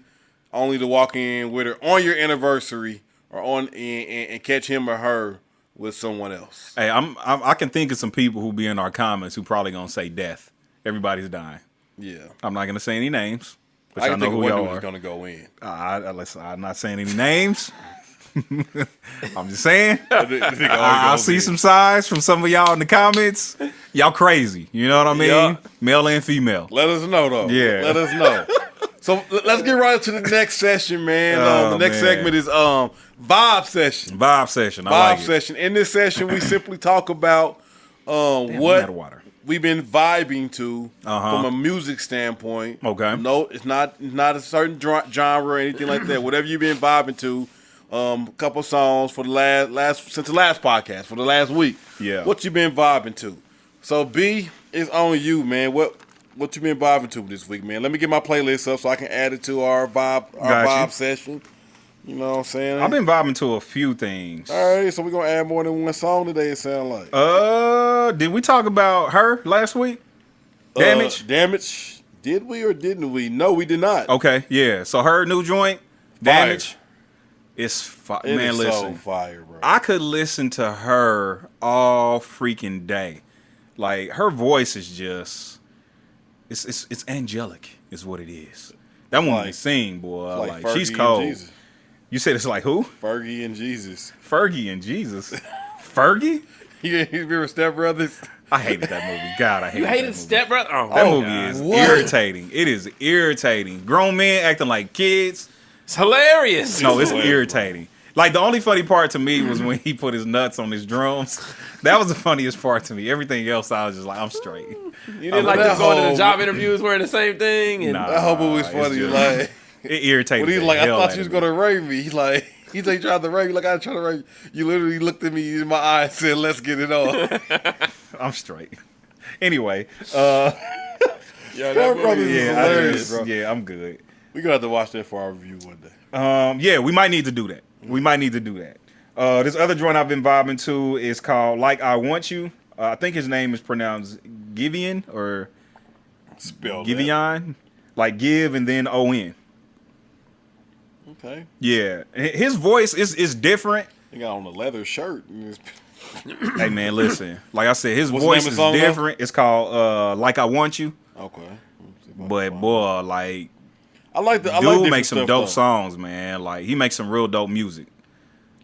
only to walk in with her on your anniversary or on and catch him or her with someone else. Hey, I can think of some people who be in our comments who probably gonna say death. Everybody's dying. Yeah. I'm not gonna say any names. I can think of one who's gonna go in. I'm not saying any names. I'm just saying. I see some sides from some of y'all in the comments. Y'all crazy. You know what I mean? Yeah. Male and female. Let us know, though. Yeah. Let us know. So let's get right into the next session, man. The next segment is vibe session. Vibe session. Vibe session. In this session, we simply talk about what we've been vibing to from a music standpoint. Okay. No, it's not a certain genre or anything like that. Whatever you've been vibing to. A couple songs for the since the last podcast for the last week. Yeah. What you been vibing to? So B, it's on you, man. What you been vibing to this week, man? Let me get my playlist up so I can add it to our vibe session. You know what I'm saying? I've been vibing to a few things. All right, so we're gonna add more than one song today. It sound like. Did we talk about her last week? Damage. Damage. Did we or didn't we? No, we did not. Okay, yeah. So her new joint, Damage. It's man, listen. So fire, bro. I could listen to her all freaking day. Like her voice is just, it's angelic, is what it is. That woman can sing, boy. Like she's cold. You said it's like who? Fergie and Jesus. Fergie and Jesus. Fergie? You remember Step Brothers? I hated that movie. God, I hated that movie. You hated Step Brothers? That movie is irritating. It is irritating. Grown men acting like kids. It's hilarious. No, it's irritating. Like, the only funny part to me was when he put his nuts on his drums. That was the funniest part to me. Everything else, I was just like, I'm straight. You didn't like just going to the job interviews wearing the same thing? And that whole movie was funny. Like, it irritated me. He's like, I thought you was going to rape me. He's like, he tried to rape me. Like, I tried to rape you. You literally looked at me in my eyes and said, let's get it on. I'm straight. Anyway. That movie is hilarious, bro. Yeah, I'm good. We're going to have to watch that for our review one day. Yeah, we might need to do that. This other joint I've been vibing to is called Like I Want You. I think his name is pronounced Giveon or Giveon. Like give and then O-N. Okay. Yeah. His voice is different. He got on a leather shirt. Hey, man, listen. Like I said, his voice is different. It's called Like I Want You. Okay. But, boy, like... Dude makes some dope songs, man. Like he makes some real dope music.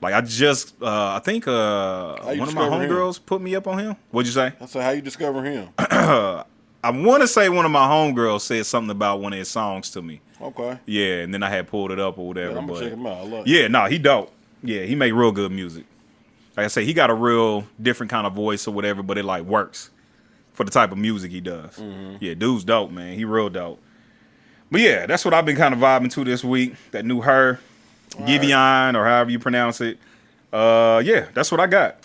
Like I just, I think one of my homegirls put me up on him. What'd you say? I said, how you discover him? I want to say one of my homegirls said something about one of his songs to me. Okay. Yeah, and then I had pulled it up or whatever. Yeah, I'm gonna check him out. I love it. Yeah, no, he dope. Yeah, he make real good music. Like I say, he got a real different kind of voice or whatever, but it like works for the type of music he does. Mm-hmm. Yeah, dude's dope, man. He real dope. But yeah, that's what I've been kind of vibing to this week. That new her, Giveon, or however you pronounce it. Yeah, that's what I got.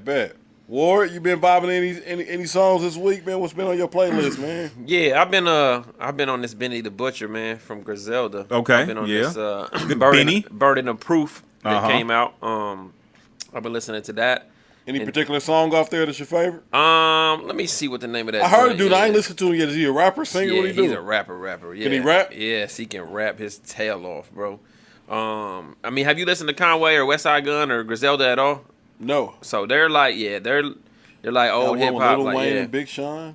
Bet. Ward, you been vibing any songs this week, man? What's been on your playlist, man? Yeah, I've been on this Benny the Butcher, man, from Griselda. Okay, I've been on this Burden of Proof that came out. I've been listening to that. Any particular song off there that's your favorite? Let me see what the name of that. I heard a dude. I ain't listened to him yet. Is he a rapper, singer? Yeah, what he do? He's a rapper. Yeah. Can he rap? Yes, he can rap his tail off, bro. I mean, have you listened to Conway or West Side Gun or Griselda at all? No. So they're like, they're like old hip hop, Lil like Wayne and Big Sean.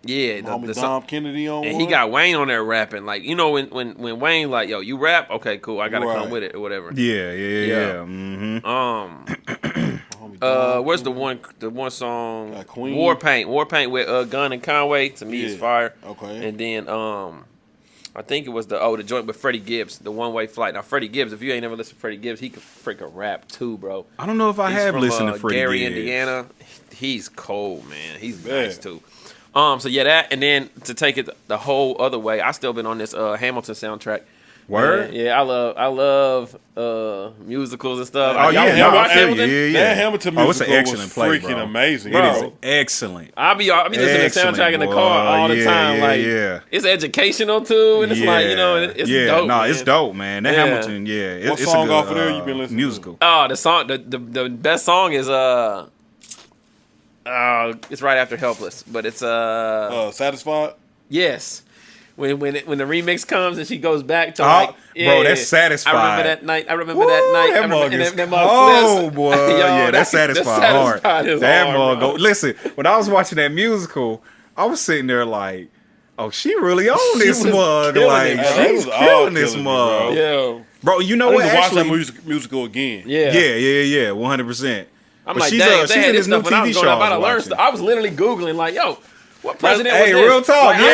Yeah, the Dom Kennedy on and one. he got Wayne on there rapping. Like, you know, when Wayne like, yo, you rap? Okay, cool. I gotta come with it or whatever. Yeah. Mm-hmm. Where's the one song? War Paint with Gunn and Conway. To me, is fire. Okay. And then I think it was the joint with Freddie Gibbs, the One Way Flight. Now Freddie Gibbs, if you ain't never listened to Freddie Gibbs, he could freaking rap too, bro. I don't know if I have listened to Freddie Gary, Gibbs. Indiana. He's cold, man. He's nice too. So yeah, that, and then to take it the whole other way, I still been on this Hamilton soundtrack Word? Yeah, I love musicals and stuff. Oh, Y'all yeah. watch Hamilton? That Hamilton musical it's an excellent play, freaking bro. amazing. It bro. is excellent. I be listening to the soundtrack in the car all the time. It's educational too, and it's it's dope. No, it's dope, man. That Hamilton, what it's song a good, off of there you been listening musical. to? Oh, the song, the best song is it's right after Helpless, but it's Satisfied. Yes. When the remix comes and she goes back to bro, that's Satisfied. I remember that night. That mug is cold, boy. Yeah, that's Satisfied hard. That mug. Listen, when I was watching that musical, I was sitting there like, oh, she really on this mug. Like, she's killing this mug. Yeah. Bro, you know what? I need to watch that musical again. Yeah. 100%. I'm like, dang, they had this stuff when I was growing up. I learned stuff. I was literally Googling, like, yo, what president was this? Hey, real talk. Like, I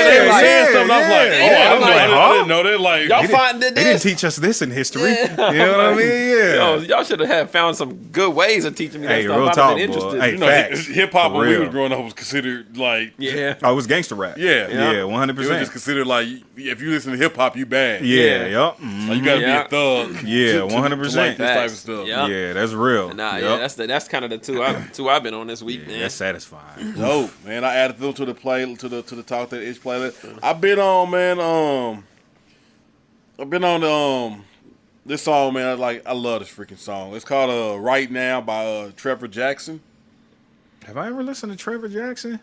didn't know that. Like, y'all find this? They didn't teach us this in history. You know what I mean? Yeah. Yo, y'all should have found some good ways of teaching me that stuff. Real I've talk, been interested. Hey, facts. Hip hop when we were growing up was considered like it was gangster rap. Yeah, 100%. It was just considered like if you listen to hip hop, you bad. Yeah, yup. Mm-hmm. Like, you gotta be a thug. Yeah, 100%. Like this type of stuff. Yeah, that's real. That's kind of the two I've been on this week, man. That's Satisfying. Dope, man. I added them to the to the Talk That Itch playlist. I've been on, man. I've been on this song, man. I love this freaking song. It's called "Right Now" by Trevor Jackson. Have I ever listened to Trevor Jackson?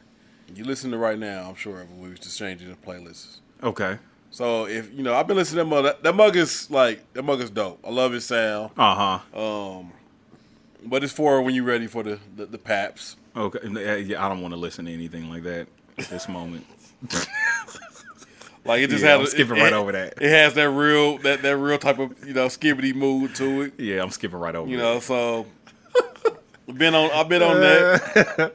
You listen to "Right Now," I'm sure we was just changing the playlists. Okay. So if I've been listening to that mug. That mug is dope. I love his sound. But it's for when you're ready for the paps. Okay. Yeah, I don't want to listen to anything like that at this moment. Like, it just I'm skipping right over that. It has that real type of skibbity mood to it. Yeah, I'm skipping right over it. So I've been on that.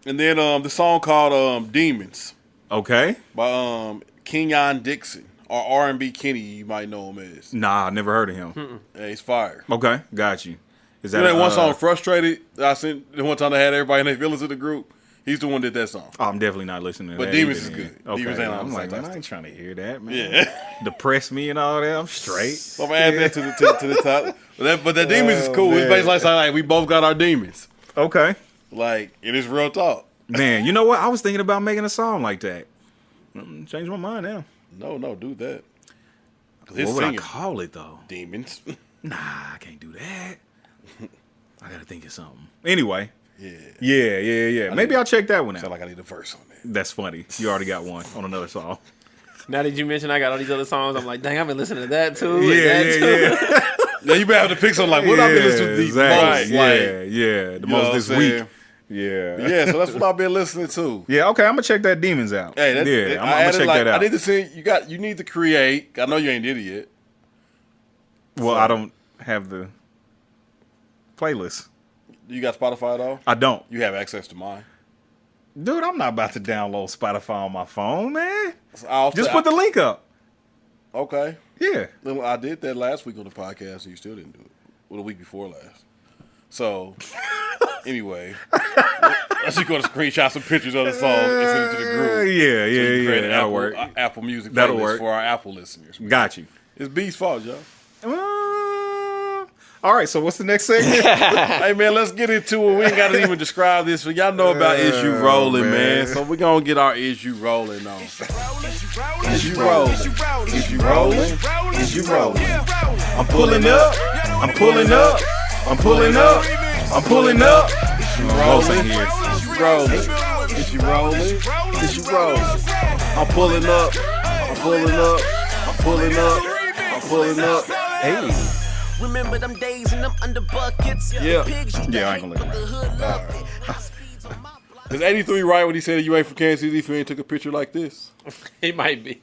And then the song called "Demons." Okay. By Kenyon Dixon, or R&B Kenny, you might know him as. Nah, I never heard of him. Yeah, he's fire. Okay, got you. Is that one song, "Frustrated"? I sent the one time I had everybody in their feelings in the group. He's the one that did that song. Oh, I'm definitely not listening to that. But Demons is then. good. Okay. Demons ain't I'm like, man, I ain't trying to hear that, man. Yeah. Depress me and all that. I'm straight. So I'm gonna add that to the top. But that Demons is cool. Man. It's basically like we both got our demons. Okay. Like, it is real talk. Man, you know what? I was thinking about making a song like that. Change my mind now. No, do that. What would I call it, though? Demons. Nah, I can't do that. I gotta think of something. Anyway. Yeah. Maybe I'll check that one out. Sound like I need a verse on that. That's funny. You already got one on another song. Now that you mentioned I got all these other songs, I'm like, dang, I've been listening to that too. Yeah. Yeah, you better have to pick something like, what I've been listening to the most. The most this week. Yeah, so that's what I've been listening to. Yeah, okay, I'm gonna check that Demons out. Hey, I'm gonna check that out. I need to see you need to create. I know you ain't did it yet. Well, I don't have the playlist. You got Spotify though? I don't. You have access to mine. Dude, I'm not about to download Spotify on my phone, man. Just put the link up. Okay. Yeah. I did that last week on the podcast, and you still didn't do it. Well, the week before last. So, anyway, let's just go to screenshot some pictures of the song and send it to the group. Yeah. That'll work. Apple Music That'll playlist work for our Apple listeners. Got you. It's B's fault, y'all. All right, so what's the next segment? Hey, man, let's get into it. We ain't got to even describe this, but y'all know about Is You Rolling, man. So we're going to get our Is You Rolling on. Is you rolling? Is you rolling? Is you rolling? I'm pulling up. I'm pulling up. I'm pulling up. I'm pulling up. Is you rolling? Is you rolling? Is you rolling? Is you rolling? I'm pulling up. I'm pulling up. I'm pulling up. I'm pulling up. Hey. Remember them days and them under buckets. Yeah, I ain't gonna look at that. Is 83 right when he said you ain't from Kansas City if you ain't took a picture like this? He might be.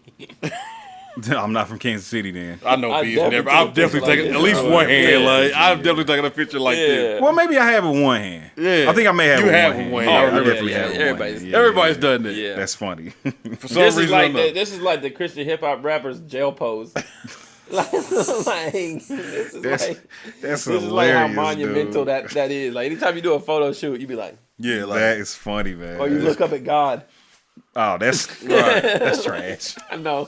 I'm not from Kansas City then. I know B's never. I've definitely taken at least one hand. Like, I've definitely taken a picture like this. Well, maybe I have it with one hand. Yeah. I think I may have You it with have one hand. one Yeah, hand. I definitely have it with one hand. Everybody's done that. Yeah. That's funny. For some reason, this is like the Christian hip hop rappers jail pose. This is like how monumental dude. that is. Like anytime you do a photo shoot, you be like, yeah, like that is funny, man. or you look up at God. Oh, that's right. That's trash. I know.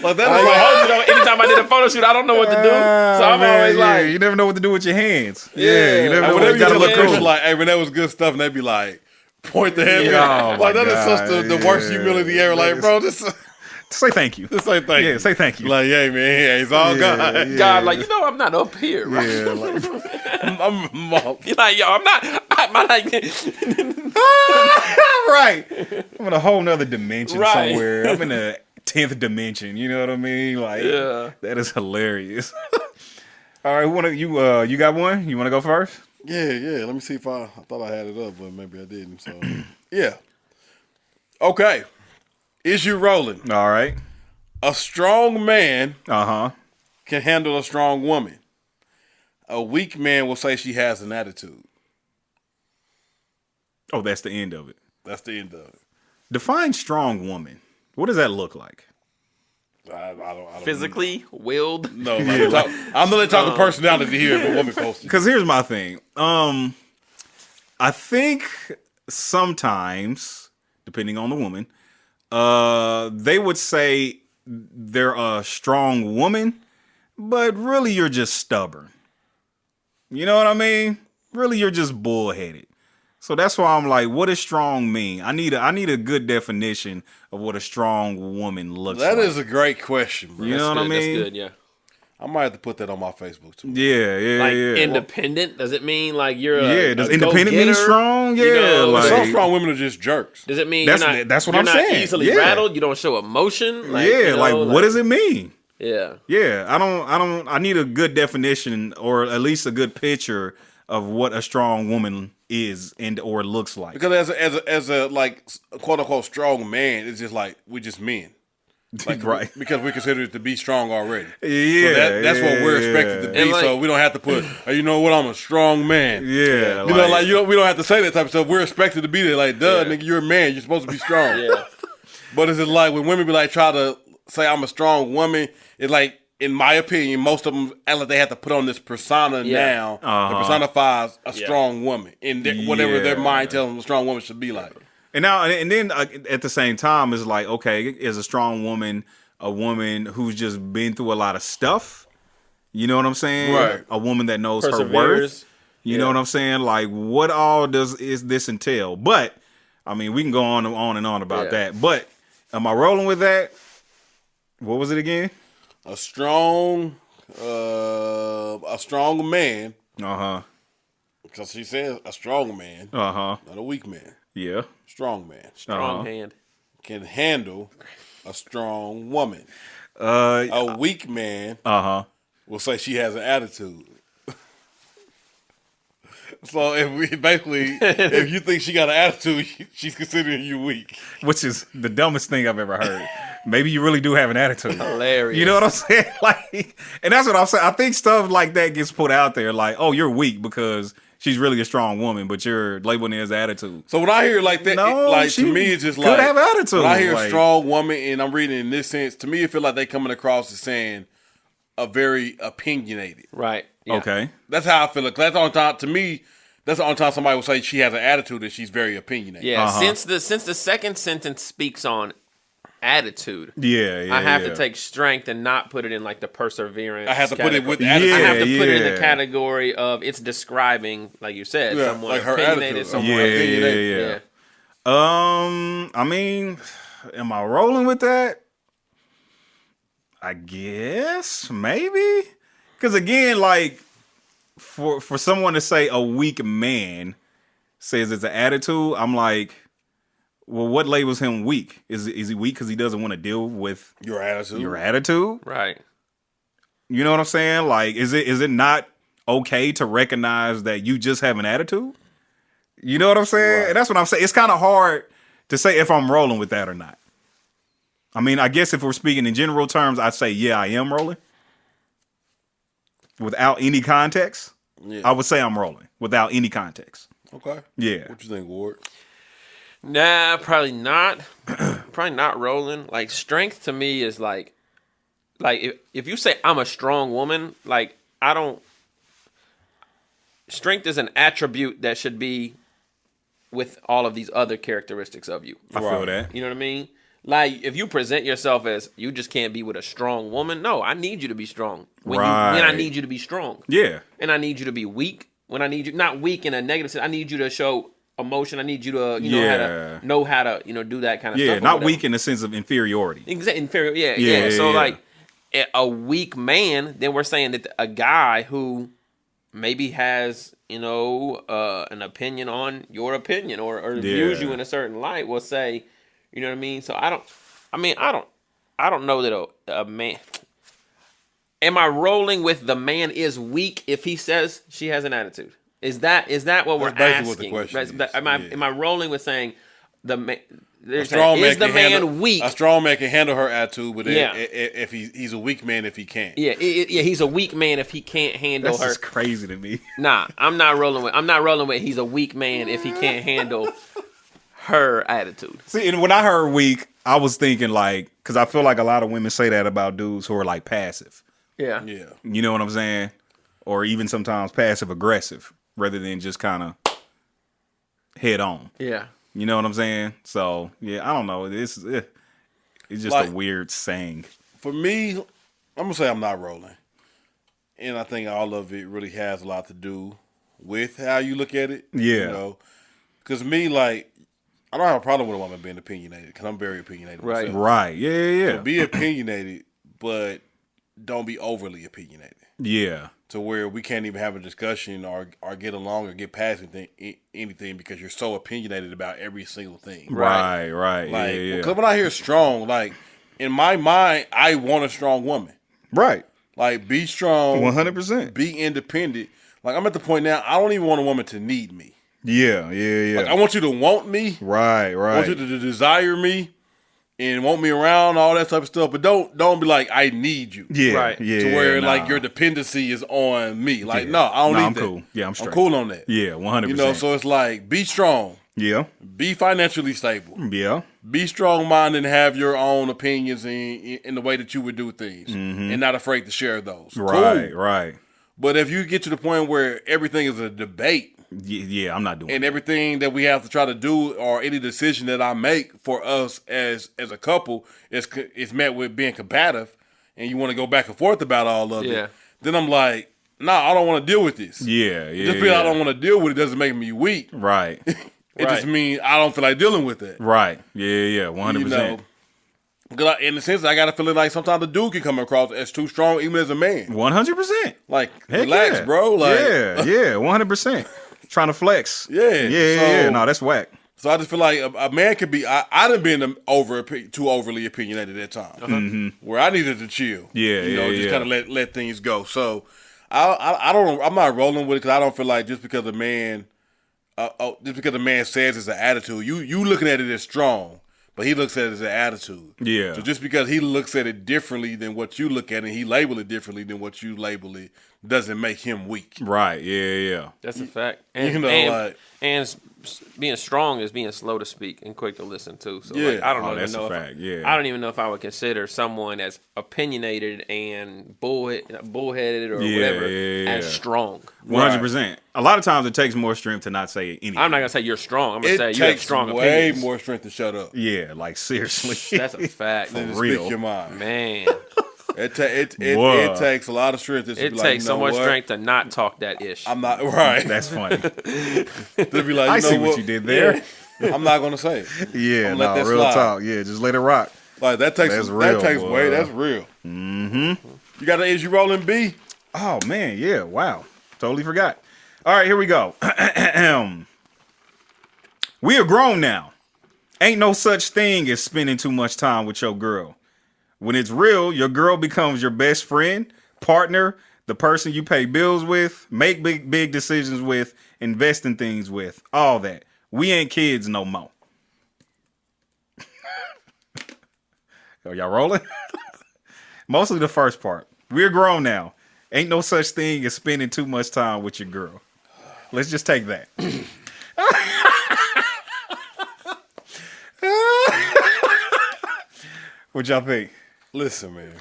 Like that Anytime I did a photo shoot, I don't know what to do. So I'm always like, you never know what to do with your hands. Yeah. You never know. whenever You gotta you look look cool. like, hey, man, that was good stuff, and they be like, point to heaven. Oh, like that is God. such the worst humility ever. Like, bro, just Say thank you. say thank you. Yeah, say thank you. Like, hey, man, hey, it's all God. Yeah. God, like, you know, I'm not up here, right? Yeah, like, You're like, yo, I'm not. right. I'm in a whole nother dimension Right. somewhere. I'm in the 10th dimension. You know what I mean? Like, Yeah. that is hilarious. All right, you got one? You want to go first? Yeah. Let me see if I thought I had it up, but maybe I didn't. So, yeah. Okay. Is you rolling? All right. A strong man Uh-huh. can handle a strong woman. A weak man will say she has an attitude. Oh, that's the end of it. That's the end of it. Define strong woman. What does that look like? I don't Physically willed. No, like, I'm not talking personality here if a woman posted. Because here's my thing. I think sometimes, depending on the woman, they would say they're a strong woman, but really you're just stubborn. You know what I mean? Really, you're just bullheaded. So that's why I'm like, what does strong mean? I need a good definition of what a strong woman looks like. That is a great question, bro. You know what I mean? That's good, yeah. I might have to put that on my Facebook too. Yeah. Like independent, does it mean like you're does a independent mean go-getter? strong? Yeah, You know, like, Some strong women are just jerks. does it mean That's what you're I'm not saying. easily Yeah. rattled? You don't show emotion? Like, yeah, you know, like what does it mean? Yeah. Yeah, I need a good definition or at least a good picture of what a strong woman is and or looks like. Because as a like quote unquote strong man, it's just like we're just men. Like, right. Because we're considered to be strong already. Yeah. So that's what we're expected to be. And, like, so we don't have to put, hey, you know what, I'm a strong man. Yeah. You know, like we don't have to say that type of stuff. We're expected to be there. Like, duh, nigga, you're a man. You're supposed to be strong. Yeah. But is it like when women be like try to say I'm a strong woman? It's like, in my opinion, most of them act like they have to put on this persona now that personifies a strong woman in whatever their mind tells them a strong woman should be like. And then at the same time, it's like, okay, is a strong woman a woman who's just been through a lot of stuff? You know what I'm saying? Right. A woman that knows her Perseveres. worth. You know what I'm saying? Like, what all is this entail? But I mean, we can go on and on about that. But am I rolling with that? What was it again? A strong man. Because she says a strong man. Not a weak man. Yeah. Strong man. Strong hand. Can handle a strong woman. A A weak man will say she has an attitude. So if you think she got an attitude, she's considering you weak. Which is the dumbest thing I've ever heard. Maybe you really do have an attitude. Hilarious. You know what I'm saying? Like, and that's what I'm saying. I think stuff like that gets put out there, like, oh, you're weak because she's really a strong woman, but you're labeling it as attitude. So when I hear like that, to me, it's just like could have attitude. When I hear like, a strong woman, and I'm reading in this sense, to me, it feel like they coming across as saying a very opinionated. Right. Yeah. Okay. That's how I feel. Like that's on time. To me, that's the only time somebody will say she has an attitude and she's very opinionated. Yeah. Since the second sentence speaks on attitude. Yeah. I have to take strength and not put it in like the perseverance. I have to category. put it with attitude. I have to put it in the category of it's describing, like you said, someone like her opinionated, attitude. someone opinionated. Yeah. I mean, am I rolling with that? I guess maybe, because again, like for someone to say a weak man says it's an attitude, I'm like, well, what labels him weak? Is he weak because he doesn't want to deal with your attitude? Your attitude, right? You know what I'm saying? Like, is it not okay to recognize that you just have an attitude? You know what I'm saying? Right. And that's what I'm saying. It's kind of hard to say if I'm rolling with that or not. I mean, I guess if we're speaking in general terms, I'd say, yeah, I am rolling. Without any context, I would say I'm rolling without any context. Okay. Yeah. What you think, Ward? Nah, probably not. Probably not rolling. Like, strength to me is like if you say I'm a strong woman, like I don't. Strength is an attribute that should be with all of these other characteristics of you. I feel that. You know what I mean? Like, if you present yourself as you just can't be with a strong woman, no, I need you to be strong. When I need you to be strong. Yeah. And I need you to be weak. When I need you, not weak in a negative sense, I need you to show emotion. I need you to, know how to, do that kind of stuff. Yeah, not weak in the sense of inferiority. Exactly, inferior. Yeah. So, like, a weak man, then we're saying that a guy who maybe has, an opinion on your opinion or views you in a certain light will say, you know what I mean? So I don't know that a man. Am I rolling with the man is weak if he says she has an attitude? Is that what we're asking? What the question is. Am I rolling with saying the man? Is the man weak? A strong man can handle her attitude, but if he's a weak man if he can't. Yeah, he's a weak man if he can't handle her. That's just crazy to me. Nah, I'm not rolling with he's a weak man if he can't handle her attitude. See, and when I heard weak, I was thinking like, because I feel like a lot of women say that about dudes who are like passive. Yeah. You know what I'm saying? Or even sometimes passive aggressive, rather than just kind of head on. Yeah. You know what I'm saying? So yeah, I don't know. It's just like, a weird saying. For me, I'm gonna say I'm not rolling, and I think all of it really has a lot to do with how you look at it. Yeah. Because me, like, I don't have a problem with a woman being opinionated because I'm very opinionated. Right. Myself. Right. Yeah. So be opinionated, but don't be overly opinionated. Yeah. To where we can't even have a discussion or get along or get past anything because you're so opinionated about every single thing. Right. Like, because when I hear strong, like, in my mind, I want a strong woman. Right. Like, be strong. 100%. Be independent. Like, I'm at the point now, I don't even want a woman to need me. Yeah. Like, I want you to want me. Right. I want you to desire me and want me around, all that type of stuff. But don't be like, I need you. Yeah. Right. Yeah. To where, like, your dependency is on me. Like, no, I don't need I'm that. cool. Yeah, I'm straight. I'm cool on that. Yeah, 100%. So it's like, be strong. Yeah. Be financially stable. Yeah. Be strong-minded and have your own opinions in the way that you would do things. Mm-hmm. And not afraid to share those. Right, cool. right. But if you get to the point where everything is a debate, yeah, I'm not doing and that. everything that we have to try to do or any decision that I make for us as a couple is met with being combative, and you want to go back and forth about all of it, then I'm like, nah, I don't want to deal with this. Yeah. Just because I don't want to deal with it doesn't make me weak. Right. It just means I don't feel like dealing with it. Right. Yeah, 100%. In the sense, I got to feel like sometimes the dude can come across as too strong, even as a man. 100%. Like, relax, bro. Like, yeah, 100%. Trying to flex. Yeah. No, that's whack. So I just feel like a man could be. I done been too overly opinionated at times, where I needed to chill. Just kind of let things go. So I don't. I'm not rolling with it because I don't feel like just because a man says it's an attitude, you looking at it as strong, but he looks at it as an attitude. Yeah. So just because he looks at it differently than what you look at it, and he label it differently than what you label it, doesn't make him weak. Right. Yeah. That's a fact. And, and being strong is being slow to speak and quick to listen too. So I don't know. That's a fact. I don't even know if I would consider someone as opinionated and bullheaded or whatever as strong. 100%. A lot of times it takes more strength to not say anything. I'm not gonna say you're strong. I'm gonna say you have strong opinions. It takes way more strength to shut up. Yeah, like seriously. That's a fact. For real. Speak your mind, man. It takes a lot of strength. It takes so much strength to not talk that ish. I'm not right. That's funny. To be like, I see what you did there. Yeah. I'm not gonna say it. Yeah, no, real talk. Yeah, just let it rock. Like that's real. That's real. Mm-hmm. You got an issue rolling B? Oh man, yeah. Wow, totally forgot. All right, here we go. We are grown now. Ain't no such thing as spending too much time with your girl. When it's real, your girl becomes your best friend, partner, the person you pay bills with, make big decisions with, invest in things with, all that. We ain't kids no more. Are y'all rolling? Mostly the first part. We're grown now. Ain't no such thing as spending too much time with your girl. Let's just take that. What y'all think? Listen, man.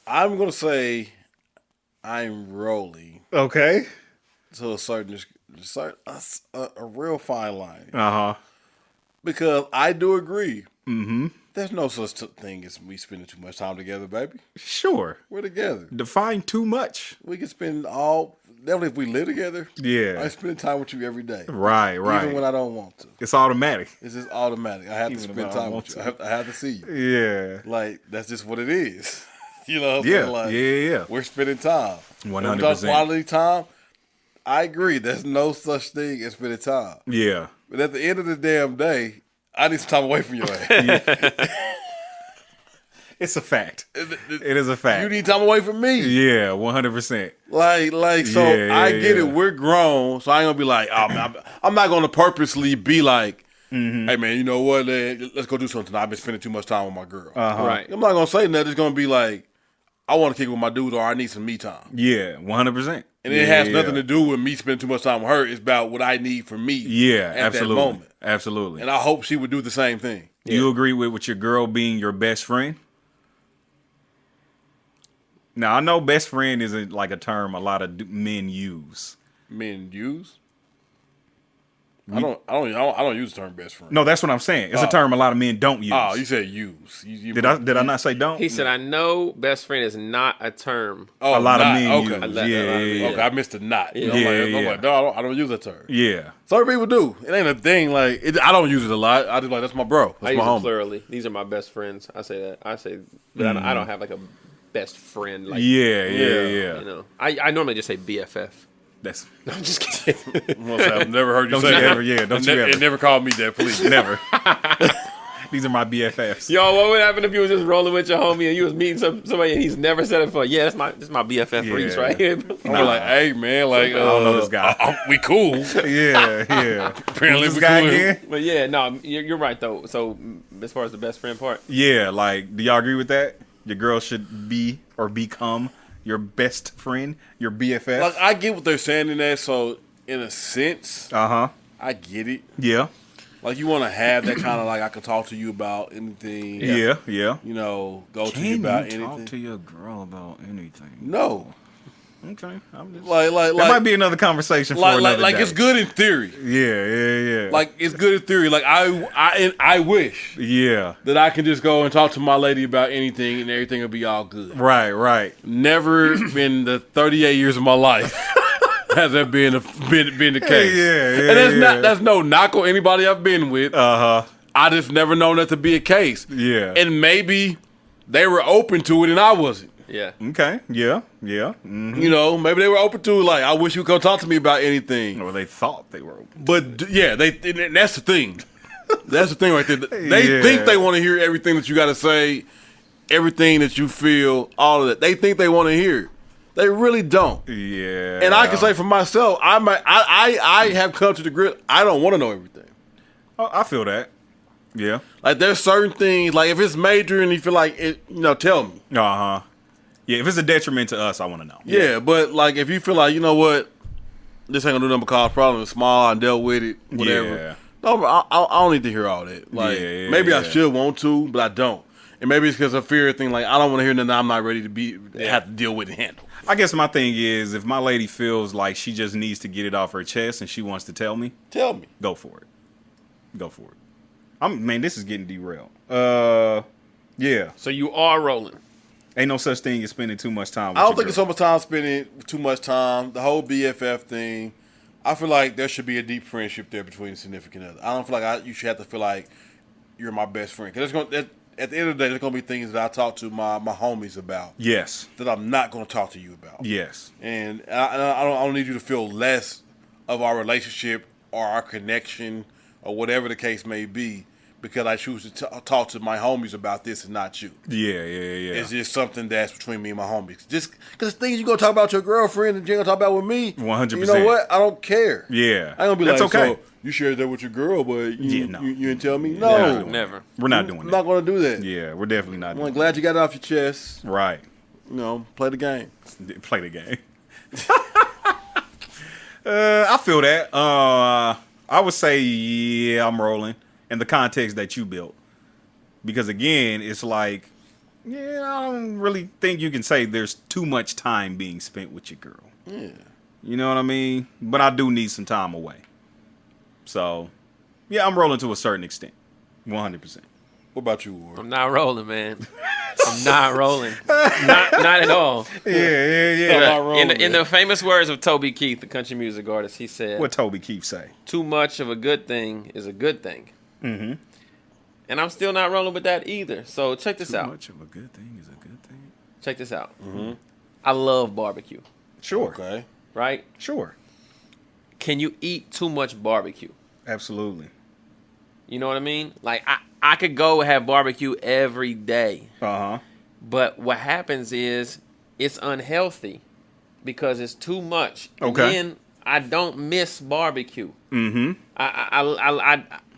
I'm gonna say I'm rolling. Okay. To a certain a real fine line. Uh-huh. Because I do agree. Mm-hmm. There's no such thing as we spending too much time together, baby. Sure. We're together. Define too much. We can spend definitely if we live together. Yeah. I spend time with you every day. Right. Even when I don't want to. It's automatic. It's just automatic. I have to spend time with you. I have to see you. Yeah. Like, that's just what it is. You know what I'm Yeah. saying? Like, Yeah. we're spending time. 100%. Quality time, I agree. There's no such thing as spending time. Yeah. But at the end of the damn day, I need some time away from your ass. It's a fact. It is a fact. You need time away from me. Yeah, 100%. Like, so I get it. We're grown, so I ain't gonna be like, oh, man, I'm not gonna purposely be like, hey man, you know what? Let's go do something tonight. I've been spending too much time with my girl. Right. I'm not gonna say that. It's gonna be like, I want to kick it with my dude, or I need some me time. Yeah, 100%. And it has nothing to do with me spending too much time with her. It's about what I need from me. Yeah, at absolutely. that moment. Absolutely. And I hope she would do the same thing. You agree with your girl being your best friend? Now, I know best friend isn't like a term a lot of men use. Men use? I don't use the term best friend. No, that's what I'm saying. It's a term a lot of men don't use. Oh, you said use. Did I not say don't? He said, I know best friend is not a term. Oh, a lot of not, men okay. use. Yeah. Okay, I missed the not. Yeah. I'm like, no, I don't use that term. Yeah. Some people do. It ain't a thing. Like, I don't use it a lot. I just like, that's my bro. That's I my use it homie. plurally. These are my best friends. I say that. But I don't have like a best friend. Like, Yeah. You know, I normally just say BFF. That's No, I'm just kidding. I've never heard you Don't say you that. ever, yeah, don't you ever. And never called me that, please. Never. These are my BFFs. Yo, what would happen if you was just rolling with your homie and you was meeting somebody and he's never said it before? Yeah, this is my BFF Yeah. Rece right here. I'm like, hey, man, like, I don't know this guy. we cool. Yeah. Apparently Who's we this guy cool. again? But yeah, no, you're right though. So as far as the best friend part, Yeah, like, do y'all agree with that? Your girl should be or become your best friend, your BFF? Like, I get what they're saying in that. So, in a sense, I get it. Yeah. Like, you want to have that kind of like, I can talk to you about anything. Yeah. You know, go to you about anything. talk to your girl about anything? No. Okay. I'm just... Like, that might be another conversation for another day. it's good in theory. Yeah. Like, it's good in theory. Like, I wish Yeah. that I can just go and talk to my lady about anything and everything will be all good. Right. Never in the 38 years of my life has that been the case. Yeah. And that's no knock on anybody I've been with. I just never known that to be a case. Yeah. And maybe they were open to it and I wasn't. yeah. Okay. Yeah. Mm-hmm. You know, maybe they were open to it. Like, I wish you could come talk to me about anything. Or they thought they were. But yeah, and that's the thing. That's the thing right there. They think they want to hear everything that you got to say, everything that you feel, all of that. They think they want to hear. They really don't. Yeah. And I can say for myself, I have come to the grip. I don't want to know everything. Oh, I feel that. Yeah. Like, there's certain things, like, if it's major and you feel like it, tell me. Yeah, if it's a detriment to us, I want to know. Yeah, but, like, if you feel like, you know what, this ain't gonna do nothing but cause problems, it's small, I dealt with it, whatever. Yeah. No, I don't need to hear all that. Like, maybe I should want to, but I don't. And maybe it's because of fear thing, like, I don't want to hear nothing I'm not ready to have to deal with and handle. I guess my thing is, if my lady feels like she just needs to get it off her chest and she wants to tell me, go for it. Man, this is getting derailed. Yeah. So you are rolling. Ain't no such thing as spending too much time with I don't your think girl. it's so much time spending too much time. The whole BFF thing, I feel like there should be a deep friendship there between the significant other. I don't feel like you should have to feel like you're my best friend. Because at the end of the day, there's going to be things that I talk to my homies about. Yes. That I'm not going to talk to you about. Yes. And I don't need you to feel less of our relationship or our connection or whatever the case may be because I choose to talk to my homies about this and not you. Yeah. It's just something that's between me and my homies. Just because things you're going to talk about your girlfriend and you're going to talk about with me. 100%. You know what? I don't care. Yeah. I ain't going to be That's like, okay. so you shared that with your girl, but you didn't tell me? No. No. Never. We're not doing I'm that. not going to do that. Yeah, we're definitely not doing I'm glad you got it off your chest. that. Right. Play the game. Play the game. I feel that. I would say, yeah, I'm rolling in the context that you built. Because, again, it's like, I don't really think you can say there's too much time being spent with your girl. Yeah. You know what I mean? But I do need some time away. So, yeah, I'm rolling to a certain extent. 100%. What about you, Ward? I'm not rolling, man. I'm not rolling. Not at all. Yeah. I'm not rolling, In the famous words of Toby Keith, the country music artist, he said, What Toby Keith say? too much of a good thing is a good thing. Mm-hmm. And I'm still not rolling with that either. So check this out. Too much of a good thing is a good thing. Check this out. Mm-hmm. I love barbecue. Sure. Okay. Right? Sure. Can you eat too much barbecue? Absolutely. You know what I mean? Like, I could go have barbecue every day. Uh-huh. But what happens is it's unhealthy because it's too much. Okay. And then I don't miss barbecue. Mm-hmm.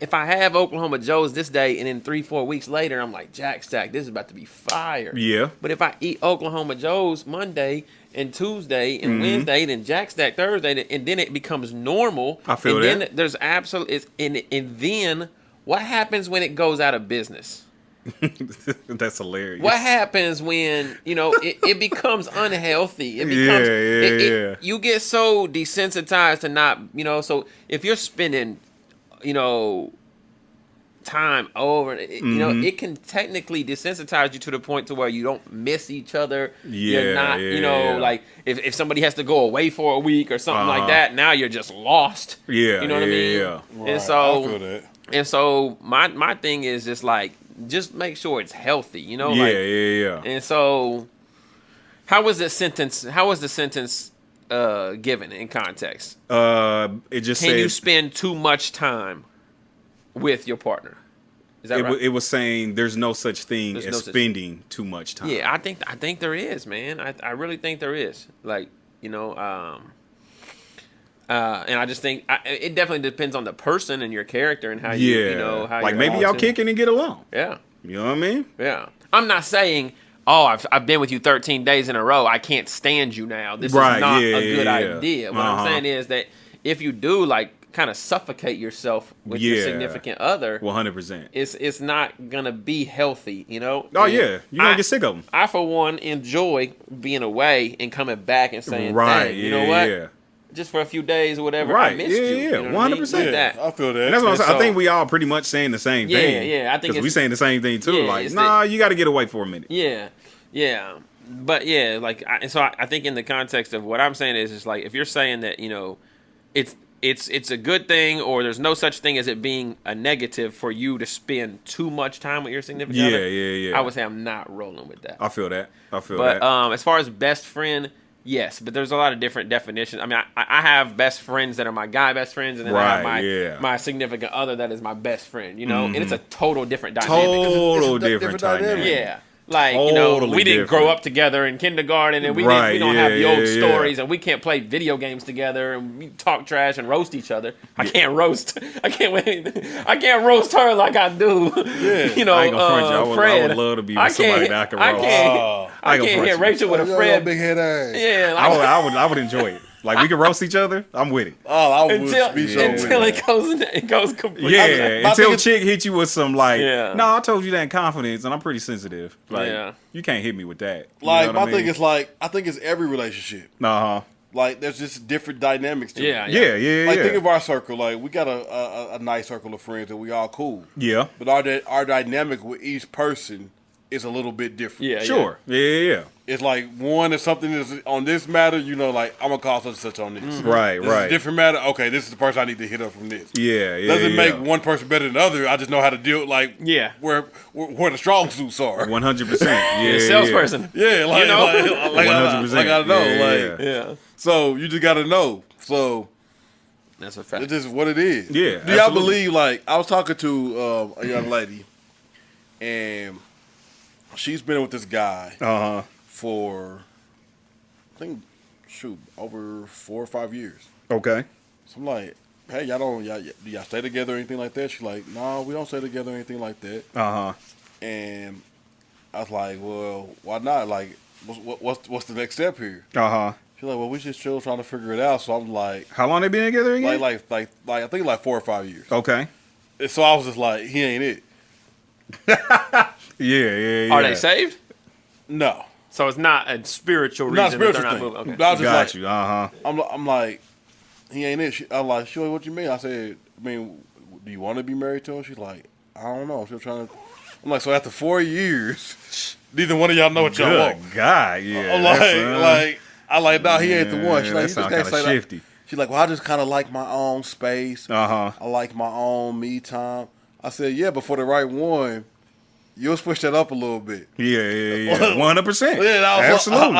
If I have Oklahoma Joe's this day and then 3-4 weeks later, I'm like, Jack Stack, this is about to be fire. Yeah. But if I eat Oklahoma Joe's Monday and Tuesday and Wednesday, then Jack Stack Thursday, and then it becomes normal. I feel and that. Then there's and then what happens when it goes out of business? That's hilarious. What happens when, it becomes unhealthy? It becomes you get so desensitized to not, so if you're spending, time over, it can technically desensitize you to the point to where you don't miss each other. You're not, like if somebody has to go away for a week or something like that, now you're just lost. Yeah. You know what I mean? Yeah. Right. And so I feel that. And so my thing is just like, just make sure it's healthy, Yeah. And so, how was the sentence given in context? It just Can you says spend too much time with your partner? Is that right? it was saying there's no such thing There's as no such spending too much time. Yeah, I think there is, man. I really think there is. Like, and I just think it definitely depends on the person and your character and how how like you're maybe y'all into- kicking and get along. Yeah. You know what I mean? Yeah. I'm not saying, I've been with you 13 days in a row. I can't stand you now. This Right, is not yeah, a good yeah. idea. What I'm saying is that if you do kind of suffocate yourself with your significant other, 100%. it's not gonna be healthy, Oh yeah, you're gonna get sick of them. I for one enjoy being away and coming back and saying, Right? "Dang, you know what? Yeah. Just for a few days or whatever, Right, I missed you." yeah, You know what I mean? 100%. Like Yeah, that. I feel that. And that's what I'm saying. so- I think we all pretty much saying the same thing. Yeah, I think because we saying the same thing too. Yeah, Like, it's nah, you got to get away for a minute. Yeah. But yeah, like, I think in the context of what I'm saying is just like, if you're saying that, it's a good thing, or there's no such thing as it being a negative for you to spend too much time with your significant other. Yeah. I would say I'm not rolling with that. I feel that. But as far as best friend, yes, but there's a lot of different definitions. I mean, I have best friends that are my guy best friends, and then I have my significant other that is my best friend, and it's a total different dynamic. Total It's a different dynamic. dynamic. Yeah. Like, Totally we didn't grow different. up together in kindergarten, and we don't have the old stories, and we can't play video games together, and we talk trash and roast each other. I can't roast her like I do. Yeah. I ain't gonna front you. Fred. I would love to be with somebody that I can roast. I can't hit Rachel with a Fred. Big head ass. Yeah, like, I would enjoy it. Like, we can roast each other. I'm with it. Oh, I would until be so with it goes completely. Yeah, my until thing a is- chick hit you with some like, Yeah. no, I told you that in confidence, and I'm pretty sensitive. Like, Yeah. you can't hit me with that. You Like, know my what I mean? thing is like, I think it's every relationship. Uh-huh. Like, there's just different dynamics to it. Yeah. Like, think of our circle. Like, we got a nice circle of friends and we all cool. Yeah. But our dynamic with each person is a little bit different. Yeah. Sure. Yeah. It's like, one, if something is on this matter, like, I'm going to call such and such on this. Right, This is right. a different matter. Okay, this is the person I need to hit up from this. Yeah. Doesn't make one person better than the other. I just know how to deal, like, Yeah. where the strong suits are. 100%. Yeah. Salesperson. Yeah, like, like 100%. I gotta know. Yeah. So you just gotta know. So That's a fact. it's just what it is. Yeah, Do y'all absolutely. believe? Like, I was talking to a young lady, and she's been with this guy Uh-huh. for, I think, over 4 or 5 years. Okay. So I'm like, hey, do y'all stay together or anything like that? She's like, no, we don't stay together or anything like that. Uh-huh. And I was like, well, why not? Like, what's the next step here? Uh-huh. She's like, well, we just still trying to figure it out. So I'm like, How long they been together again? like I think like 4 or 5 years. Okay. And so I was just like, he ain't it. Yeah. Are they saved? No. So it's not a spiritual reason Not a spiritual that they're thing. not moving. Okay. I was just Got like, you. I'm like, he ain't it. I'm like, sure, what you mean? I said, I mean, do you want to be married to him? She's like, I don't know. I'm still trying to. I'm like, so after 4 years, neither one of y'all know what y'all want. Good God, yeah. I'm like, nah, he ain't the one. She's like, that you just sounds can't kind of say shifty. that. She's like, well, I just kind of like my own space. I like my own me time. I said, yeah, but for the right one, you'll switch that up a little bit. Yeah. 100%. Yeah, Absolutely.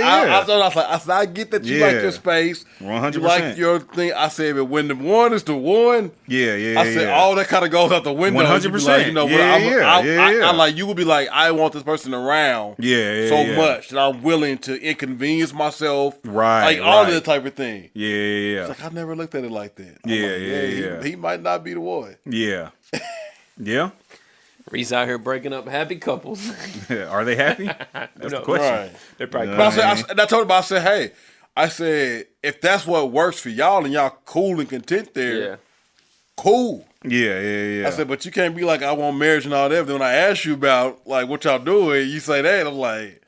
I said, I get that you like your space. 100%. You like your thing. I said, but when the one is the one, yeah. I said, all that kind of goes out the window. 100%. Like, you know, Yeah. I like, you would be like, I want this person around so much that I'm willing to inconvenience myself. Right. Like, all of that type of thing. Yeah. It's like, I never looked at it like that. I'm like, he might not be the one. Yeah. Yeah. Reese out here breaking up happy couples. Are they happy? That's the question. Right. They're probably. But I told him, I said, hey, if that's what works for y'all and y'all cool and content there, cool. Yeah. I said, but you can't be like, I want marriage and all that. Then when I ask you about like what y'all doing, you say that. I'm like,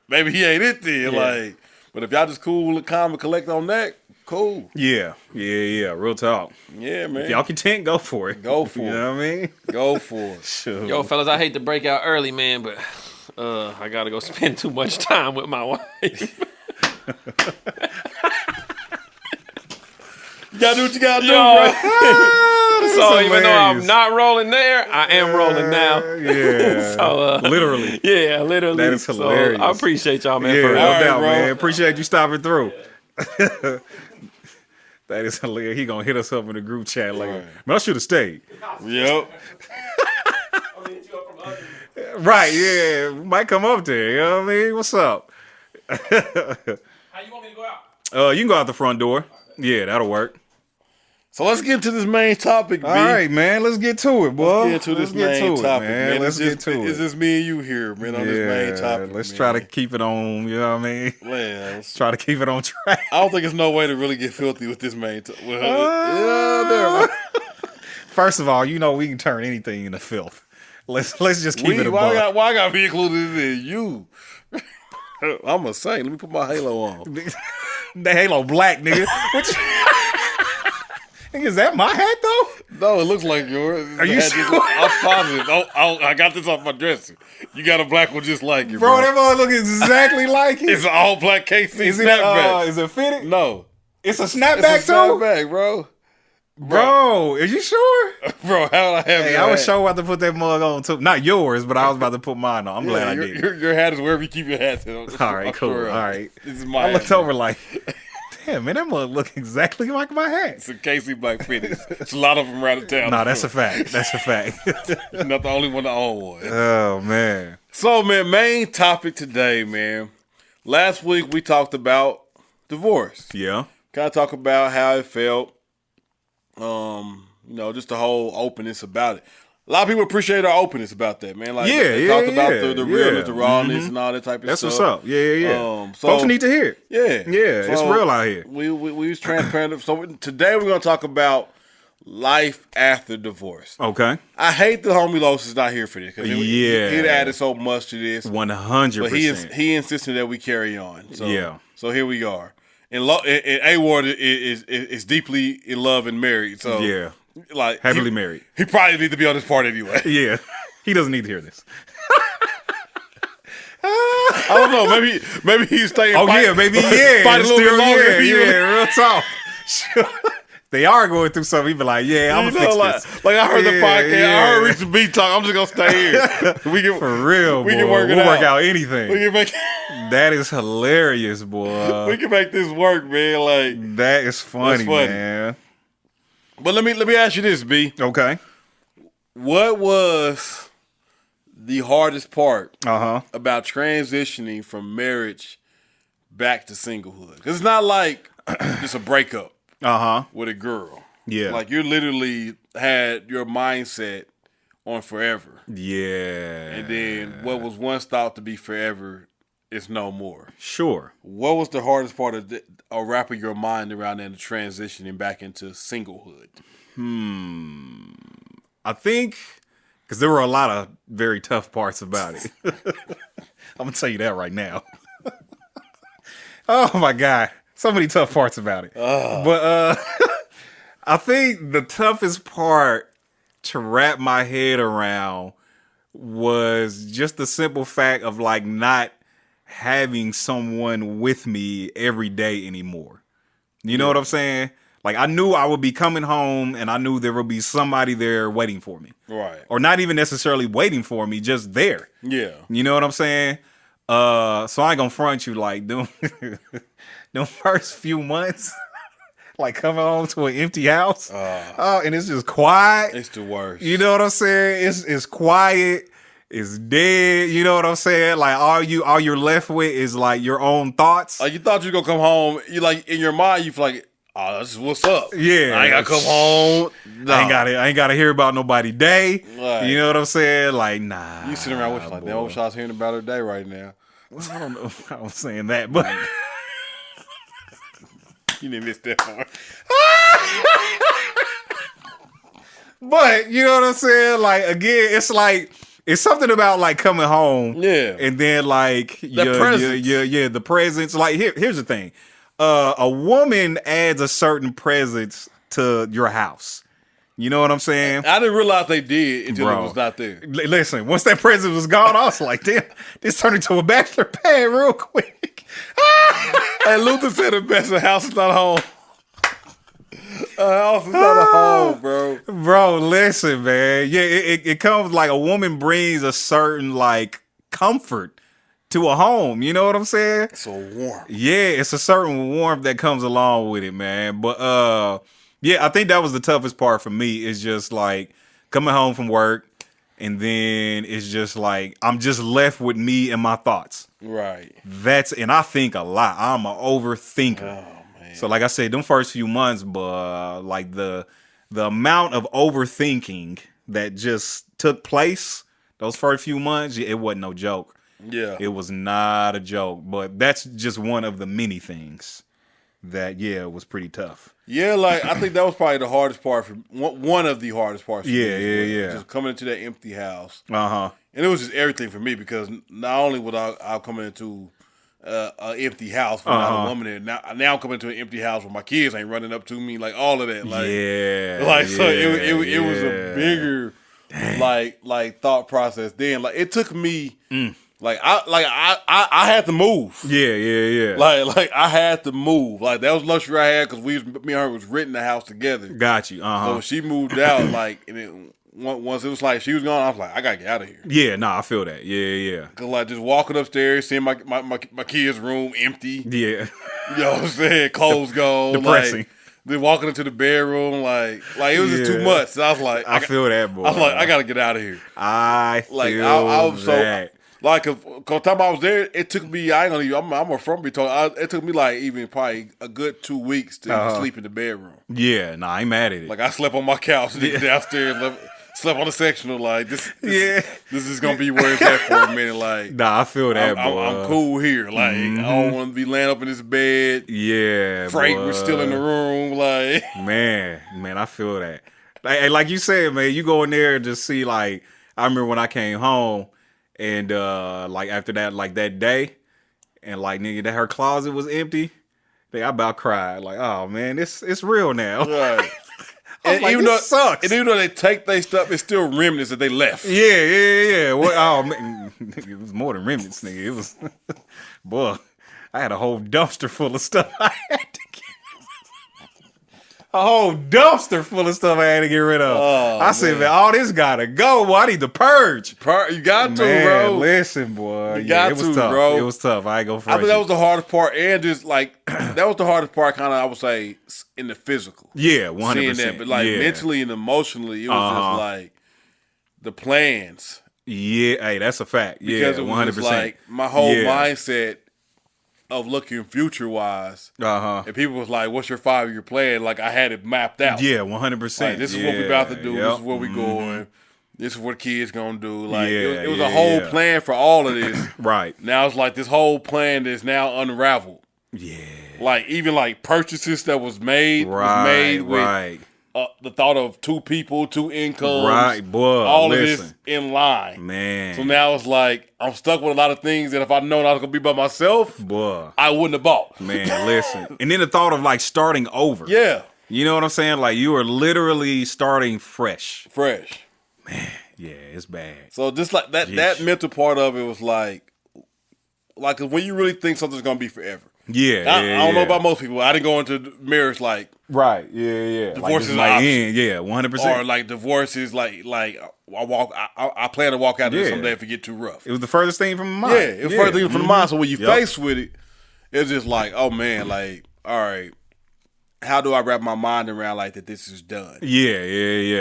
maybe he ain't it then. Yeah. Like, but if y'all just cool and calm and collect on that, cool. Yeah. Real talk. Yeah, man. If y'all content, go for it. Go for it. You know what I mean? Go for it. Sure. Yo, fellas, I hate to break out early, man, but I gotta go spend too much time with my wife. You gotta do what you gotta do, bro. So even though I'm not rolling there, I am rolling now. Yeah. So literally. Yeah, literally. That is hilarious. So I appreciate y'all, man. Yeah, For real. no doubt, bro. man. Appreciate you stopping through. That is hilarious. He gonna hit us up in the group chat later. Right. Man, I should have stayed. Yep. Right, yeah. Might come up there. You know what I mean? What's up? How you want me to go out? You can go out the front door. Yeah, that'll work. So let's get into this main topic, B. All right, man. Let's get to it, boy. Let's get into this main topic, man. Let's get to it. It's just me and you here, man, on this main topic. Let's man. try to keep it on, you know what I mean? Man, Let's try to keep it on track. I don't think there's no way to really get filthy with this main topic. Yeah, First of all, you know we can turn anything into filth. Let's just keep it a buck. why I gotta be included in you? I'm a saint. Let me put my halo on. The halo black, nigga. Is that my hat though? No, it looks like yours. Are you sure? I'm positive. I got this off my dresser. You got a black one just like it, Bro, bro. that mother look exactly like it. It's an all black KC Is it snapback. is it fitted? No, It's a it's a snapback too? snapback, bro. Bro, is you sure? Bro, how would I have? Hey, your I was hat? sure about to put that mug on too. Not yours, but I was about to put mine on. I'm glad I did. Your hat is wherever you keep your hats. All right, cool. All right. This is my I looked hat. over like, damn, man, that mug look exactly like my hat. It's a KC Black Fitness. It's a lot of them around the town. No, that's a fact. That's a fact. You're not the only one that own one. Oh, man. So, man, main topic today, man. Last week we talked about divorce. Yeah. Kind of talk about how it felt. Just the whole openness about it. A lot of people appreciate our openness about that, man. Like, they talked about the realness, the rawness, and all that type of That's stuff. what's up. Yeah. So, Folks need to hear it. Yeah. Yeah, it's real out here. We was transparent. So today we're going to talk about life after divorce. Okay. I hate the homie Los is not here for this. Cause He added so much to this. 100%. But he insisted that we carry on. So, Yeah. So here we are. And A.WARD is deeply in love and married. So Yeah. like Heavily married. He probably needs to be on this part anyway. Yeah. He doesn't need to hear this. I don't know. Maybe he's staying. Oh, yeah. Maybe, yeah. Fight a little bit longer. Yeah, real talk. They are going through something. He be like, yeah, I'm going to fix this. Like I heard the podcast. Yeah. I heard Rece B talk. I'm just going to stay here. We can, For real, we boy. can work it we'll out. work out anything. We can make That is hilarious, boy. we can make this work, man. Like, That is funny, funny. man. but let me ask you this, B. Okay. What was the hardest part Uh-huh. about transitioning from marriage back to singlehood? 'Cause it's not like just a breakup Uh-huh. with a girl. Yeah. Like you literally had your mindset on forever. Yeah. And then what was once thought to be forever is no more. Sure. What was the hardest part of wrapping your mind around that and transitioning back into singlehood? I think because there were a lot of very tough parts about it. I'm gonna tell you that right now. Oh my God, so many tough parts about it. But I think the toughest part to wrap my head around was just the simple fact of like not having someone with me every day anymore. You know what I'm saying? Like I knew I would be coming home and I knew there would be somebody there waiting for me. Right. Or not even necessarily waiting for me, just there. Yeah. You know what I'm saying? So I ain't gonna front you like them first few months, like coming home to an empty house. And it's just quiet. It's the worst. You know what I'm saying? It's quiet. It's dead. You know what I'm saying? Like all you're left with is like your own thoughts. Like you thought you were gonna come home. You like in your mind you feel like, oh, this is what's up. Yeah. I ain't gotta come home. No. I ain't gotta hear about nobody day. Right. You know what I'm saying? Like, nah. You sitting around wishing like, damn, I wish I was hearing about her day right now. Well, I don't know if I was saying that, but you didn't miss that part. But you know what I'm saying? Like again, it's something about like coming home. Yeah. And then like the presence. The presence. Like here's the thing. A woman adds a certain presence to your house. You know what I'm saying? I didn't realize they did until it was not there. Listen, once that presence was gone, I was like, damn, this turned into a bachelor pad real quick. And Luther said the best, the house is not home. House is not a home, bro. Bro, listen, man. Yeah, it comes like a woman brings a certain like comfort to a home. You know what I'm saying? It's so warm. Yeah, it's a certain warmth that comes along with it, man. But yeah, I think that was the toughest part for me. Is just like coming home from work, and then it's just like I'm just left with me and my thoughts. Right. And I think a lot. I'm an overthinker. Oh man. So like I said, them first few months, but like the amount of overthinking that just took place those first few months, it wasn't no joke. Yeah. It was not a joke. But that's just one of the many things that was pretty tough. Yeah, like I think that was probably the hardest part one of the hardest parts. For me, Yeah. Just coming into that empty house. Uh-huh. And it was just everything for me because not only was I coming into an empty house with not a woman there, now I'm coming into an empty house where my kids ain't running up to me, like all of that. Like, so it was a bigger like thought process then. Like it took me Like I had to move. Yeah. Like I had to move. Like that was luxury I had because me and her was renting the house together. Got you. So when she moved out, like, and then once it was like she was gone, I was like, I gotta get out of here. Yeah, I feel that. Yeah. Cause like just walking upstairs, seeing my kids' room empty. Yeah. You know what I'm saying? Clothes gone. Depressing. Like, then walking into the bedroom, like it was just too much. So I was like, I feel that, boy. I was like, I gotta get out of here. I was that. Like, cause time I was there, it took me. I ain't gonna even. I'm a front be told. It took me like even probably a good 2 weeks to sleep in the bedroom. Yeah, I ain't mad at it. Like I slept on my couch downstairs, slept on the sectional. Like this is gonna be where it's at for a minute. Like I feel that. boy. I'm cool here. Like I don't want to be laying up in this bed. Yeah, Frank was still in the room. Like man, I feel that. Like you said, man, you go in there and just see. Like I remember when I came home. And like after that, like that day, and like nigga, that her closet was empty. I about cried. Like, oh man, it's real now. Right. And like, even though sucks. And even though they take their stuff, it's still remnants that they left. Yeah. Oh man, it was more than remnants, nigga. It was, boy, I had a whole dumpster full of stuff I had to get. A whole dumpster full of stuff I had to get rid of. I said, man, all this gotta go. Boy, I need to purge. You got to, man, bro. Listen, boy. It was tough, bro. It was tough. I ain't gonna front I think that was the hardest part, and just like that was the hardest part, kind of I would say in the physical. Yeah, 100%. Seeing that, but like mentally and emotionally, it was just like the plans. Yeah, hey, that's a fact. Because it was 100%. Just like my whole mindset of looking future wise, and people was like, "What's your 5-year plan?" Like I had it mapped out. Yeah, 100%. Like, this is what we about to do. Yep. This is where we going. This is what kids gonna do. Like it was a whole yeah. plan for all of this. Right now, it's like this whole plan is now unraveled. Yeah, like even like purchases that was made with the thought of two people, two incomes, right, boy, all of this in line, man. So now it's like I'm stuck with a lot of things that if I'd known I was gonna be by myself, boy, I wouldn't have bought. Man, listen, and then the thought of like starting over, yeah, you know what I'm saying? Like you are literally starting fresh, man. Yeah, it's bad. So just like that mental part of it was like when you really think something's gonna be forever. Yeah, I don't know about most people. I didn't go into marriage like right. Yeah. Divorce is like option. Yeah, 100%. Or like divorce is like I plan to walk out of this someday if it get too rough. It was the furthest thing from my mind. Yeah, it was the furthest thing from the mind. So when you faced with it, it's just like, oh man, like all right, how do I wrap my mind around like that? This is done. Yeah.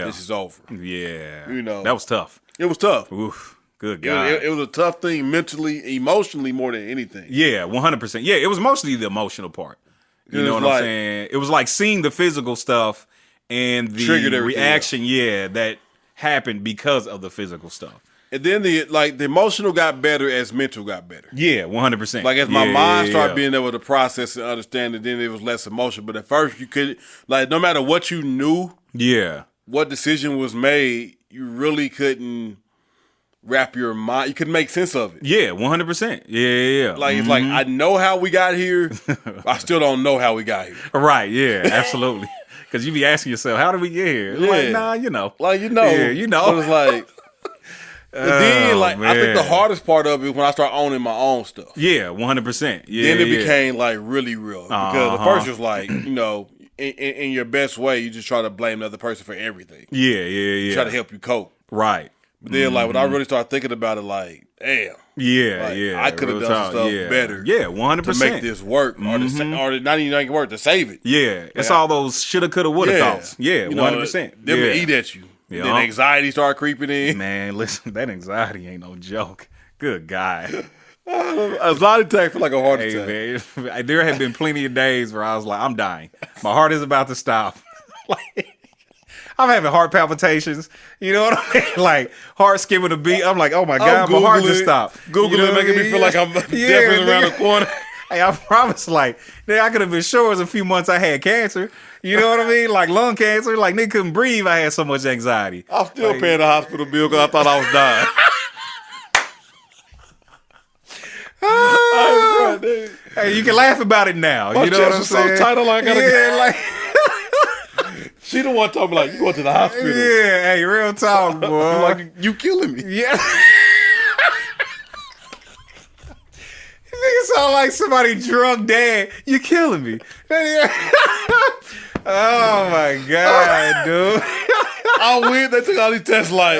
This is over. Yeah, that was tough. It was tough. Oof. Good God. It was a tough thing mentally, emotionally more than anything. Yeah, 100%. Yeah, it was mostly the emotional part. You know what I'm saying? It was like seeing the physical stuff and the reaction, that happened because of the physical stuff. And then the emotional got better as mental got better. Yeah, 100%. Like as my mind started being able to process and understand it, then it was less emotional. But at first you could, like, no matter what you knew, what decision was made, you really couldn't wrap your mind. You couldn't make sense of it. Yeah, 100%. Yeah. Like it's like I know how we got here. I still don't know how we got here. Right. Yeah. Absolutely. Because you be asking yourself, how did we get here? Yeah. Like, nah, you know. Like you know. Yeah, you know. But it's like. And then, like, I think the hardest part of it is when I start owning my own stuff. Yeah, 100%. Yeah. Then it became like really real because the first was like, you know, in your best way, you just try to blame the other person for everything. Yeah. Try to help you cope. Right. But then, like, when I really started thinking about it, like, damn. I could have done some stuff better. Yeah, 100%. To make this work, or not even make it work, to save it. Yeah, it's all those shoulda, coulda, woulda thoughts. Yeah, 100%. Them would eat at you. Yeah. Then anxiety started creeping in. Man, listen, that anxiety ain't no joke. Good God. Anxiety attack feel like a heart attack. Man, there have been plenty of days where I was like, I'm dying. My heart is about to stop. Like, I'm having heart palpitations. You know what I mean? Like, heart skipping a beat. I'm like, oh my God, my heart just stopped. Google it, making me feel like I'm definitely around the corner. Hey, I promise, like, I could have been sure it was a few months I had cancer. You know what I mean? Like lung cancer. Like, nigga couldn't breathe. I had so much anxiety. I'm still paying the hospital bill because I thought I was dying. Hey, you can laugh about it now. You know what I'm saying? So tight, like, I gotta she the one talking like, you going to the hospital. Yeah, hey, real talk, boy. Like, you killing me. Yeah. Nigga sound like somebody drunk dad. You killing me. Oh my God, dude. I went. They took all these tests like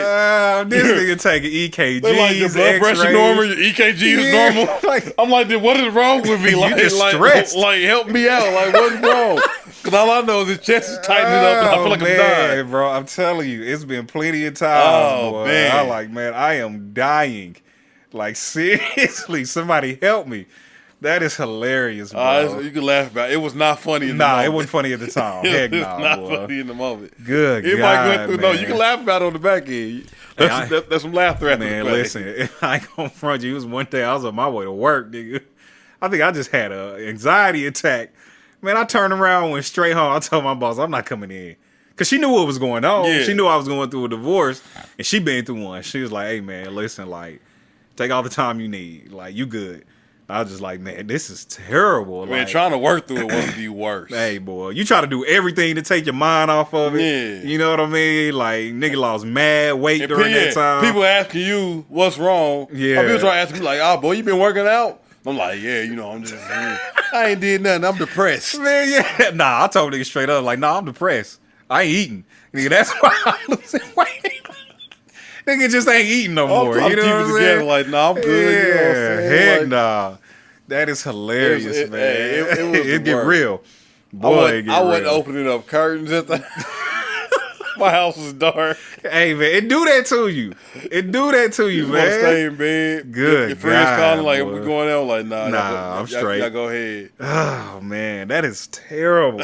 this nigga taking EKGs. They like your blood pressure normal, your EKG is normal. Like, I'm like, then what is wrong with me? Like, you just stressed. Like, help me out. Like, what's wrong? Because all I know is his chest is tightening up and I feel like I'm dying. Bro, I'm telling you, it's been plenty of times, boy. Man. I am dying. Like, seriously, somebody help me. That is hilarious, bro. You can laugh about it. It was not funny in the moment. It wasn't funny at the time. Heck no, not funny in the moment. Good God, man. No, you can laugh about it on the back end. That's some laughter at the back. Man, listen, I ain't gonna front you. It was one day I was on my way to work, nigga. I think I just had an anxiety attack. Man, I turned around, went straight home. I told my boss, I'm not coming in. Because she knew what was going on. Yeah. She knew I was going through a divorce, and she been through one. She was like, hey, man, listen, like, take all the time you need. Like, you good. I was just like, man, this is terrible. Man, like, trying to work through it was the worst. Hey, boy, you try to do everything to take your mind off of it. Yeah. You know what I mean? Like, nigga lost mad weight during that time. People asking you what's wrong. Yeah. People try to ask me, like, oh, boy, you been working out? I'm like, yeah, you know, I'm just, I ain't did nothing. I'm depressed. Man, yeah. Nah, I told nigga straight up, like, nah, I'm depressed. I ain't eating. Nigga, that's why I'm losing weight. Nigga just ain't eating no more. You know what I'm saying? Like, nah, I'm good. Yeah, you know what I'm saying? Heck like, nah. That is hilarious, man. It get real. Boy, I wasn't opening up curtains at the my house was dark. Hey, man, it do that to you. It do that to you, man. Want to stay in bed. Good. Your friends calling like, we going out? Like, nah, I'm straight. Y'all go ahead. Oh, man, that is terrible.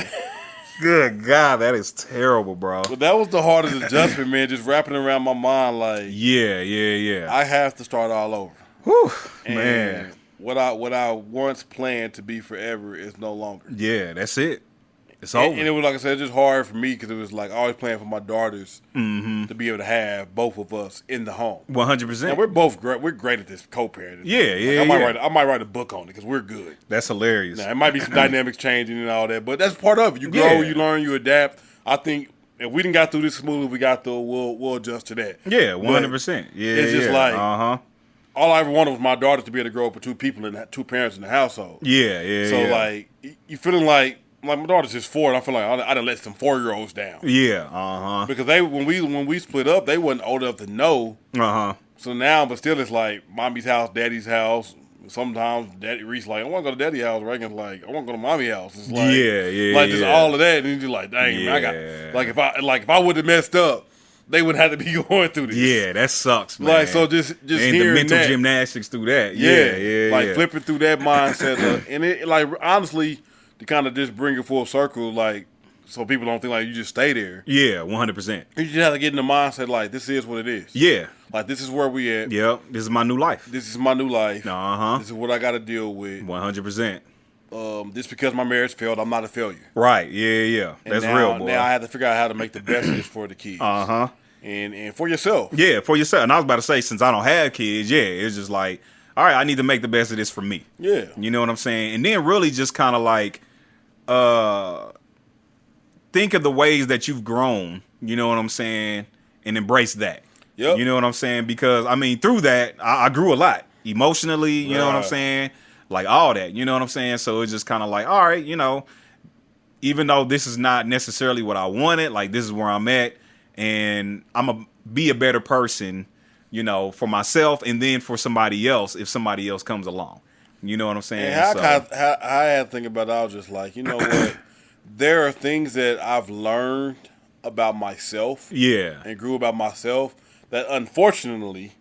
Good God, that is terrible, bro. But that was the hardest adjustment, man, just wrapping around my mind like, yeah. I have to start all over. Whew, and man. What I once planned to be forever is no longer. Yeah, that's it. It's over. And it was, like I said, just hard for me because it was like I always playing for my daughters to be able to have both of us in the home. 100%. And we're both great. We're great at this co-parenting. Yeah, I might write a book on it because we're good. That's hilarious. Now, it might be some dynamics changing and all that, but that's part of it. You grow, you learn, you adapt. I think if we didn't got through this smoothly, we got through, we'll adjust to that. Yeah, 100%. Yeah, it's just like all I ever wanted was my daughter to be able to grow up with two parents in the household. Yeah. So like you feeling like my daughter's just 4, and I feel like I done let some 4-year-olds down. Yeah, Because when we split up, they wasn't old enough to know. So now, but still, it's like mommy's house, daddy's house. Sometimes Daddy Rece like, I want to go to daddy's house. Reagan's like, I want to go to mommy's house. It's like, like just all of that, and you're like, dang, man, I got if I would have messed up, they wouldn't have to be going through this. Yeah, that sucks, man. Like, so just and hearing the mental that, gymnastics through that. Yeah. Flipping through that mindset, and it like honestly to kind of just bring it full circle, like so people don't think like you just stay there. Yeah, 100%. You just have to get in the mindset like this is what it is. Yeah. Like this is where we at. Yep. This is my new life. This is my new life. This is what I got to deal with. 100%. Just because my marriage failed, I'm not a failure. Right. Yeah. That's real, boy. Now I have to figure out how to make the best of this for the kids. And for yourself. Yeah, for yourself. And I was about to say, since I don't have kids, it's just like, all right, I need to make the best of this for me. Yeah. You know what I'm saying? And then really just kind of like think of the ways that you've grown, you know what I'm saying, and embrace that. Yep. You know what I'm saying? Because, I mean, through that, I grew a lot. Emotionally, you know what I'm saying? Like, all that, you know what I'm saying? So it's just kind of like, all right, you know, even though this is not necessarily what I wanted, like, this is where I'm at, and I'm going to be a better person, you know, for myself and then for somebody else if somebody else comes along. You know what I'm saying? And I had to think about it. I was just like, you know what? There are things that I've learned about myself and grew about myself that unfortunately,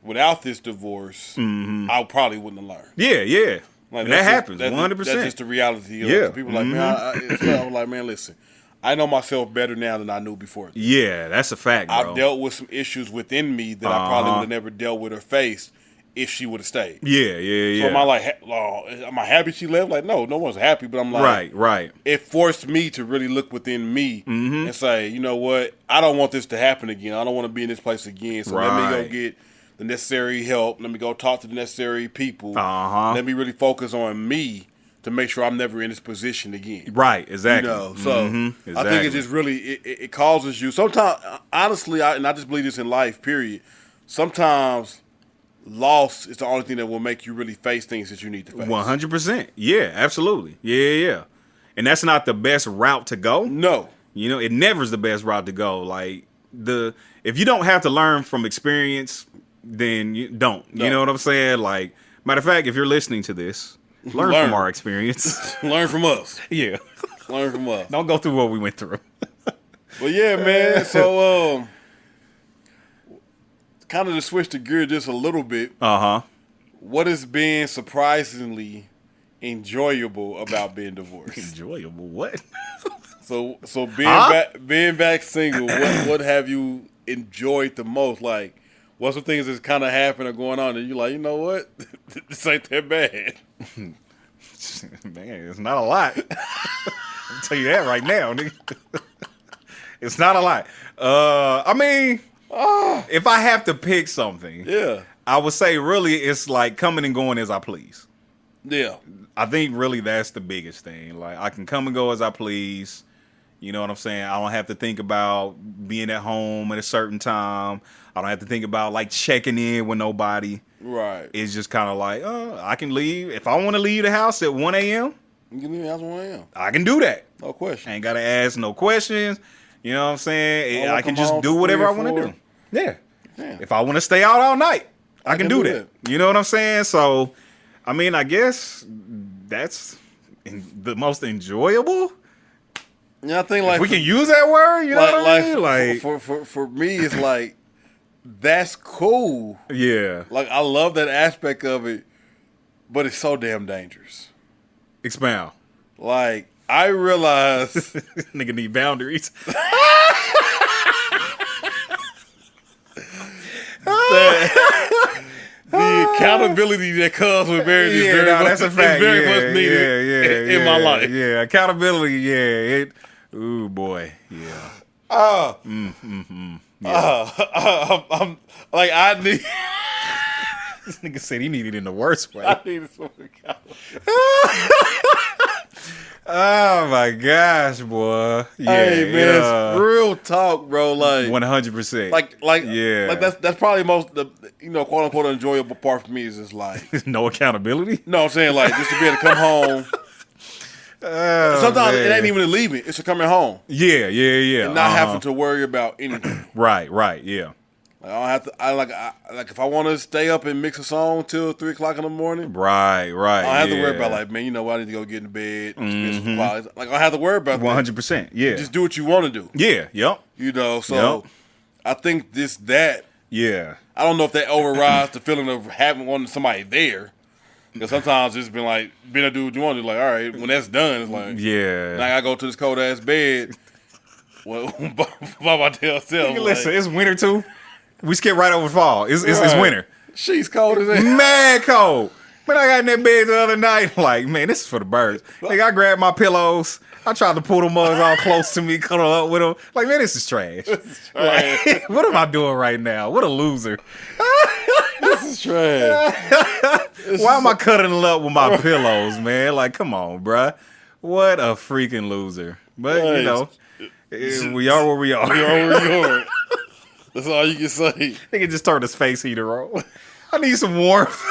without this divorce, I probably wouldn't have learned. Yeah. Like, that happens, 100%. That's just the reality of it. People like, man, I was like, man, listen, I know myself better now than I knew before. Yeah, that's a fact, bro. I've dealt with some issues within me that I probably would have never dealt with or faced if she would have stayed. Yeah. So am I like, am I happy she left? Like, no one's happy, but I'm like, right. It forced me to really look within me and say, you know what? I don't want this to happen again. I don't want to be in this place again. So let me go get the necessary help. Let me go talk to the necessary people. Let me really focus on me to make sure I'm never in this position again. Right, exactly. You know, so exactly. I think it just really, it causes you, sometimes, honestly, and I just believe this in life, period, sometimes loss is the only thing that will make you really face things that you need to face. 100%. Yeah, absolutely. Yeah. And that's not the best route to go. No. You know, it never is the best route to go. Like, if you don't have to learn from experience, then you don't. You know what I'm saying? Like, matter of fact, if you're listening to this, learn from our experience. Learn from us. Yeah. Learn from us. Don't go through what we went through. But yeah, man. So, kind of to switch the gear just a little bit. What has been surprisingly enjoyable about being divorced? Enjoyable? What? So being back single, what have you enjoyed the most? Like, what's some things that's kind of happened or going on and you're like, you know what? This ain't that bad. Man, it's not a lot. I'll tell you that right now, nigga. It's not a lot. I mean, if I have to pick something, I would say really it's like coming and going as I please. Yeah. I think really that's the biggest thing. Like, I can come and go as I please. You know what I'm saying? I don't have to think about being at home at a certain time. I don't have to think about, like, checking in with nobody. Right. It's just kind of like, I can leave. If I want to leave the house at 1 a.m., you can leave the house at 1 a.m. I can do that. No question. I ain't got to ask no questions. You know what I'm saying? I can just do whatever I want to do. Yeah. If I want to stay out all night, I can do that. You know what I'm saying? So, I mean, I guess that's the most enjoyable. Yeah, I think like if we can use that word, you know what I mean? Like for me, it's like that's cool. Yeah. Like I love that aspect of it, but it's so damn dangerous. Expound. Like I realize nigga need boundaries. The accountability that comes with marriage is very much, that's a fact. Very much needed in my life. Yeah, accountability. Yeah, ooh boy. Yeah. I'm like I need. This nigga said he needed it in the worst way. I needed some accountability. Oh my gosh, boy. Yeah, hey man, it's real talk, bro. Like 100%. Like that's probably the quote unquote enjoyable part for me is just like no accountability. No, I'm saying like just to be able to come home. Sometimes it ain't even leaving; it's a coming home. Yeah. And not having to worry about anything. Right. Yeah. Like, I don't have to. I if I want to stay up and mix a song till 3 o'clock in the morning. Right. I don't have to worry about like, man, you know what? I need to go get in bed. Like I don't have to worry about 100%. Yeah. You just do what you want to do. Yeah. Yep. You know. So I think that. Yeah. I don't know if that overrides the feeling of wanting somebody there. Because sometimes it's been like, being a dude you want to do, like, all right, when that's done, it's like, now I gotta go to this cold ass bed. Well, by my damn self. Listen, it's winter too. We skip right over fall. It's winter. She's cold as hell. Mad cold. Man, I got in that bed the other night. Like, man, this is for the birds. Like, I grabbed my pillows. I tried to pull the mugs all close to me, cuddle up with them. Like, man, this is trash. Like, what am I doing right now? What a loser. This is trash. Why am I cuddling up with my pillows, man? Like, come on, bruh. What a freaking loser. But, you know, we are where we are. We are where we are. That's all you can say. Nigga just turned his face heater on. I need some warmth.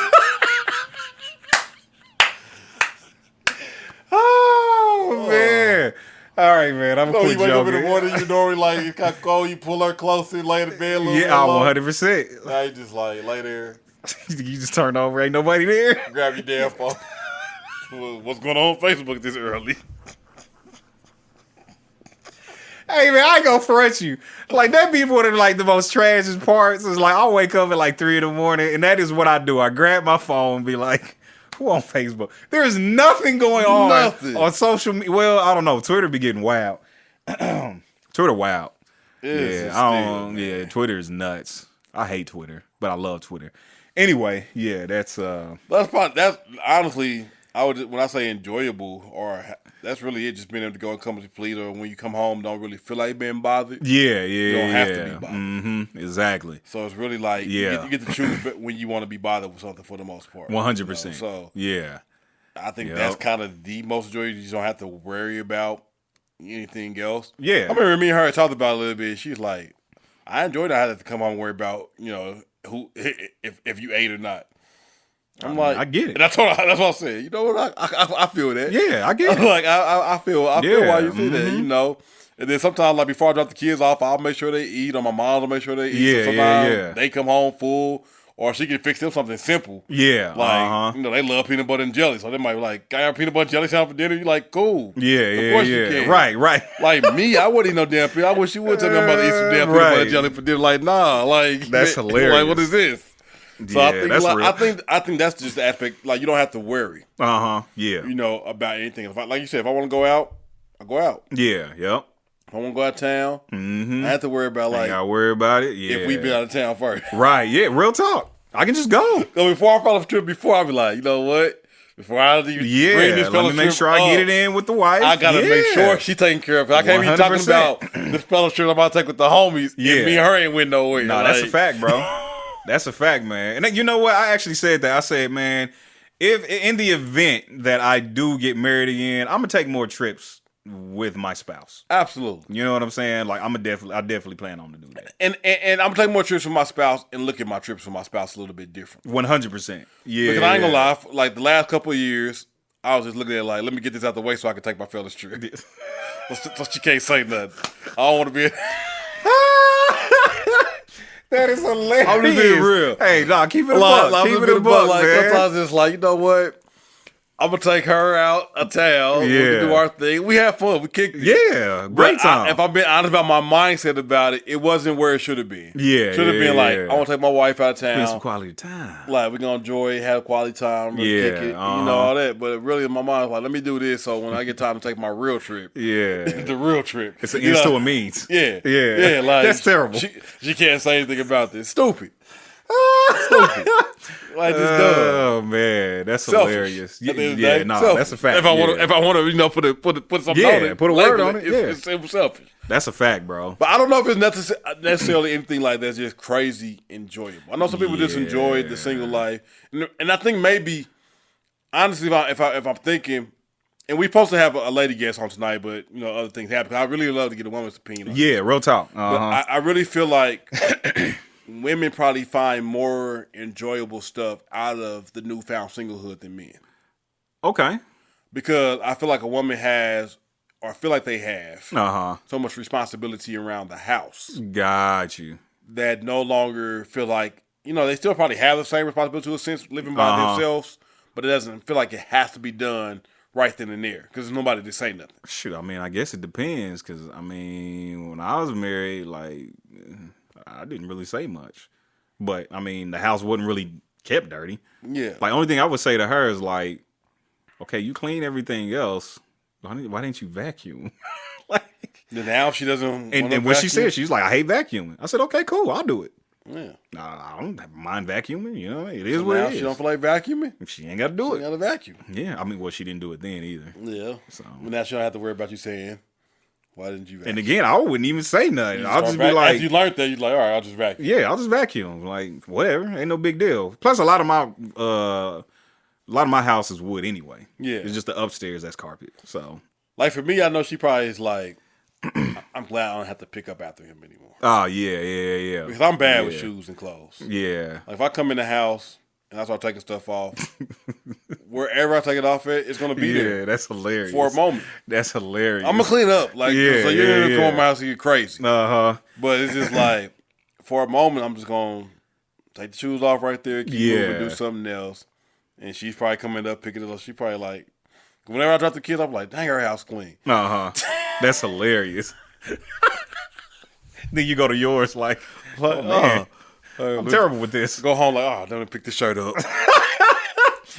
Oh, man. All right, man. I'm gonna quit you wake up in joking. the morning, you know, like it's kind of cold. You pull her closer, lay in the bed a little bit. Yeah, 100%. Now you just like lay there. You just turn over, ain't nobody there. Grab your damn phone. What's going on Facebook this early? Hey man, I ain't gonna front you. Like that be one of like the most tragiest parts. Is like I'll wake up at like 3 a.m, and that is what I do. I grab my phone and be like, who on Facebook? There is nothing going on social media. Well, I don't know. Twitter be getting wild. Twitter wild. Twitter is nuts. I hate Twitter, but I love Twitter. Anyway, yeah, that's honestly, when I say enjoyable, or that's really it. Just being able to go and come complete, or when you come home, don't really feel like being bothered. Yeah, you don't have to be bothered. Mm-hmm, exactly. So it's really like you get to choose when you want to be bothered with something for the most part. 100%. So yeah, I think that's kind of the most enjoyable. You just don't have to worry about anything else. Yeah, I remember me and her talked about it a little bit. She's like, I enjoyed it. I had to come home and worry about who if you ate or not. I'm like, I get it. And I told her, that's what I said. You know what? I feel that. Yeah, I get it. Like I feel why you say that. You know. And then sometimes, like before I drop the kids off, I'll make sure they eat, or my mom will make sure they eat. Yeah, so sometimes they come home full, or she can fix them something simple. Yeah, like they love peanut butter and jelly, so they might be like, "Can I have peanut butter and jelly sandwich for dinner?" You like, cool. Yeah, of course you can. Right. Like me, I wouldn't eat no damn peanut. I wish you would tell me I'm about to eat some damn peanut butter and jelly for dinner. Like, nah, like that's hilarious. Like, what is this? So yeah, I think that's real. I think that's just the aspect. Like, you don't have to worry. Yeah. About anything. Like you said, if I want to go out, I go out. Yeah. Yep. If I want to go out of town, I have to worry about I gotta worry about it. Yeah. If we been out of town first. Right. Yeah. Real talk. I can just go. So before I follow the trip, I'll be like, you know what? Before I even bring this let me make sure I get it in with the wife. I gotta make sure she's taking care of it. I can't be talking about this fellowship I'm about to take with the homies. Yeah. If me and her ain't win nowhere. No, that's a fact, bro. That's a fact, man. And you know what? I actually said that. I said, man, if in the event that I do get married again, I'm gonna take more trips with my spouse. Absolutely. You know what I'm saying? Like I definitely plan on to do that. And I'm gonna take more trips with my spouse and look at my trips with my spouse a little bit different. 100%. Yeah. Because I ain't gonna lie, like the last couple of years, I was just looking at it like, let me get this out the way so I can take my fellas trip. So she can't say nothing. I don't want to be. That is hilarious. I'm just being real. Hey, nah, keep it a buck. Keep it a buck, like, man. sometimes it's like, you know what? I'm going to take her out of town. Yeah. We can do our thing. We have fun. We kicked it. Yeah. Great time. If I'm being honest about my mindset about it, it wasn't where it should have been. Yeah. Should have been like, I want to take my wife out of town. Spend some quality time. Like, we're going to enjoy, have quality time. Kick it, all that. But really in my mind, like, let me do this so when I get time to take my real trip. Yeah. The real trip. It's an ends to a means. Yeah. Yeah. Like, that's terrible. She can't say anything about this. Stupid. Stupid. Like this dumb. Oh man, that's Selfish. hilarious. Selfish. That's a fact. If I want to, put something on it, put a word on it. It's selfish. That's a fact, bro. But I don't know if it's necessarily anything like that's just crazy enjoyable. I know some people just enjoy the single life, and I think maybe honestly, if I'm thinking. And we're supposed to have a lady guest on tonight, but other things happen. I really love to get a woman's opinion on this. Real talk. But I really feel like women probably find more enjoyable stuff out of the newfound singlehood than men. Okay. Because I feel like a woman has, or I feel like they have, so much responsibility around the house. Got you. That no longer feel like, they still probably have the same responsibility to a sense, living by themselves, but it doesn't feel like it has to be done right then and there, because there's nobody to say nothing. Shoot, I mean, I guess it depends, because, I mean, when I was married, like, I didn't really say much. But, I mean, the house wasn't really kept dirty. Yeah. Like, only thing I would say to her is, like, okay, you clean everything else, why didn't you vacuum? Like, now she doesn't and what she said, she's like, I hate vacuuming. I said, okay, cool, I'll do it. Yeah. I don't mind vacuuming, it is So what now it is. She don't feel like vacuuming? She ain't got to do it. She got to vacuum. Yeah, I mean, well, she didn't do it then either. Yeah. So but now she don't have to worry about you saying, why didn't you vacuum? And again, I wouldn't even say nothing. I'll just be like, as you learned that, you're like, all right, I'll just vacuum. Yeah, I'll just vacuum. Like, whatever, ain't no big deal. Plus, a lot of my house is wood anyway. Yeah, it's just the upstairs that's carpet. So, like for me, I know she probably is like, I'm glad I don't have to pick up after him anymore. Oh yeah. Because I'm bad with shoes and clothes. Yeah. Like if I come in the house and I start taking stuff off, wherever I take it off at, it's gonna be there. Yeah, that's hilarious. For a moment. That's hilarious. I'm gonna clean up. Like so you're gonna come to my house and get crazy. But it's just like for a moment I'm just gonna take the shoes off right there, keep moving, do something else. And she's probably coming up, picking it up. She probably like whenever I drop the kids, I'm like, dang, her house clean. That's hilarious. Then you go to yours like oh, man, I'm terrible with this. Go home like, oh, let me pick this shirt up.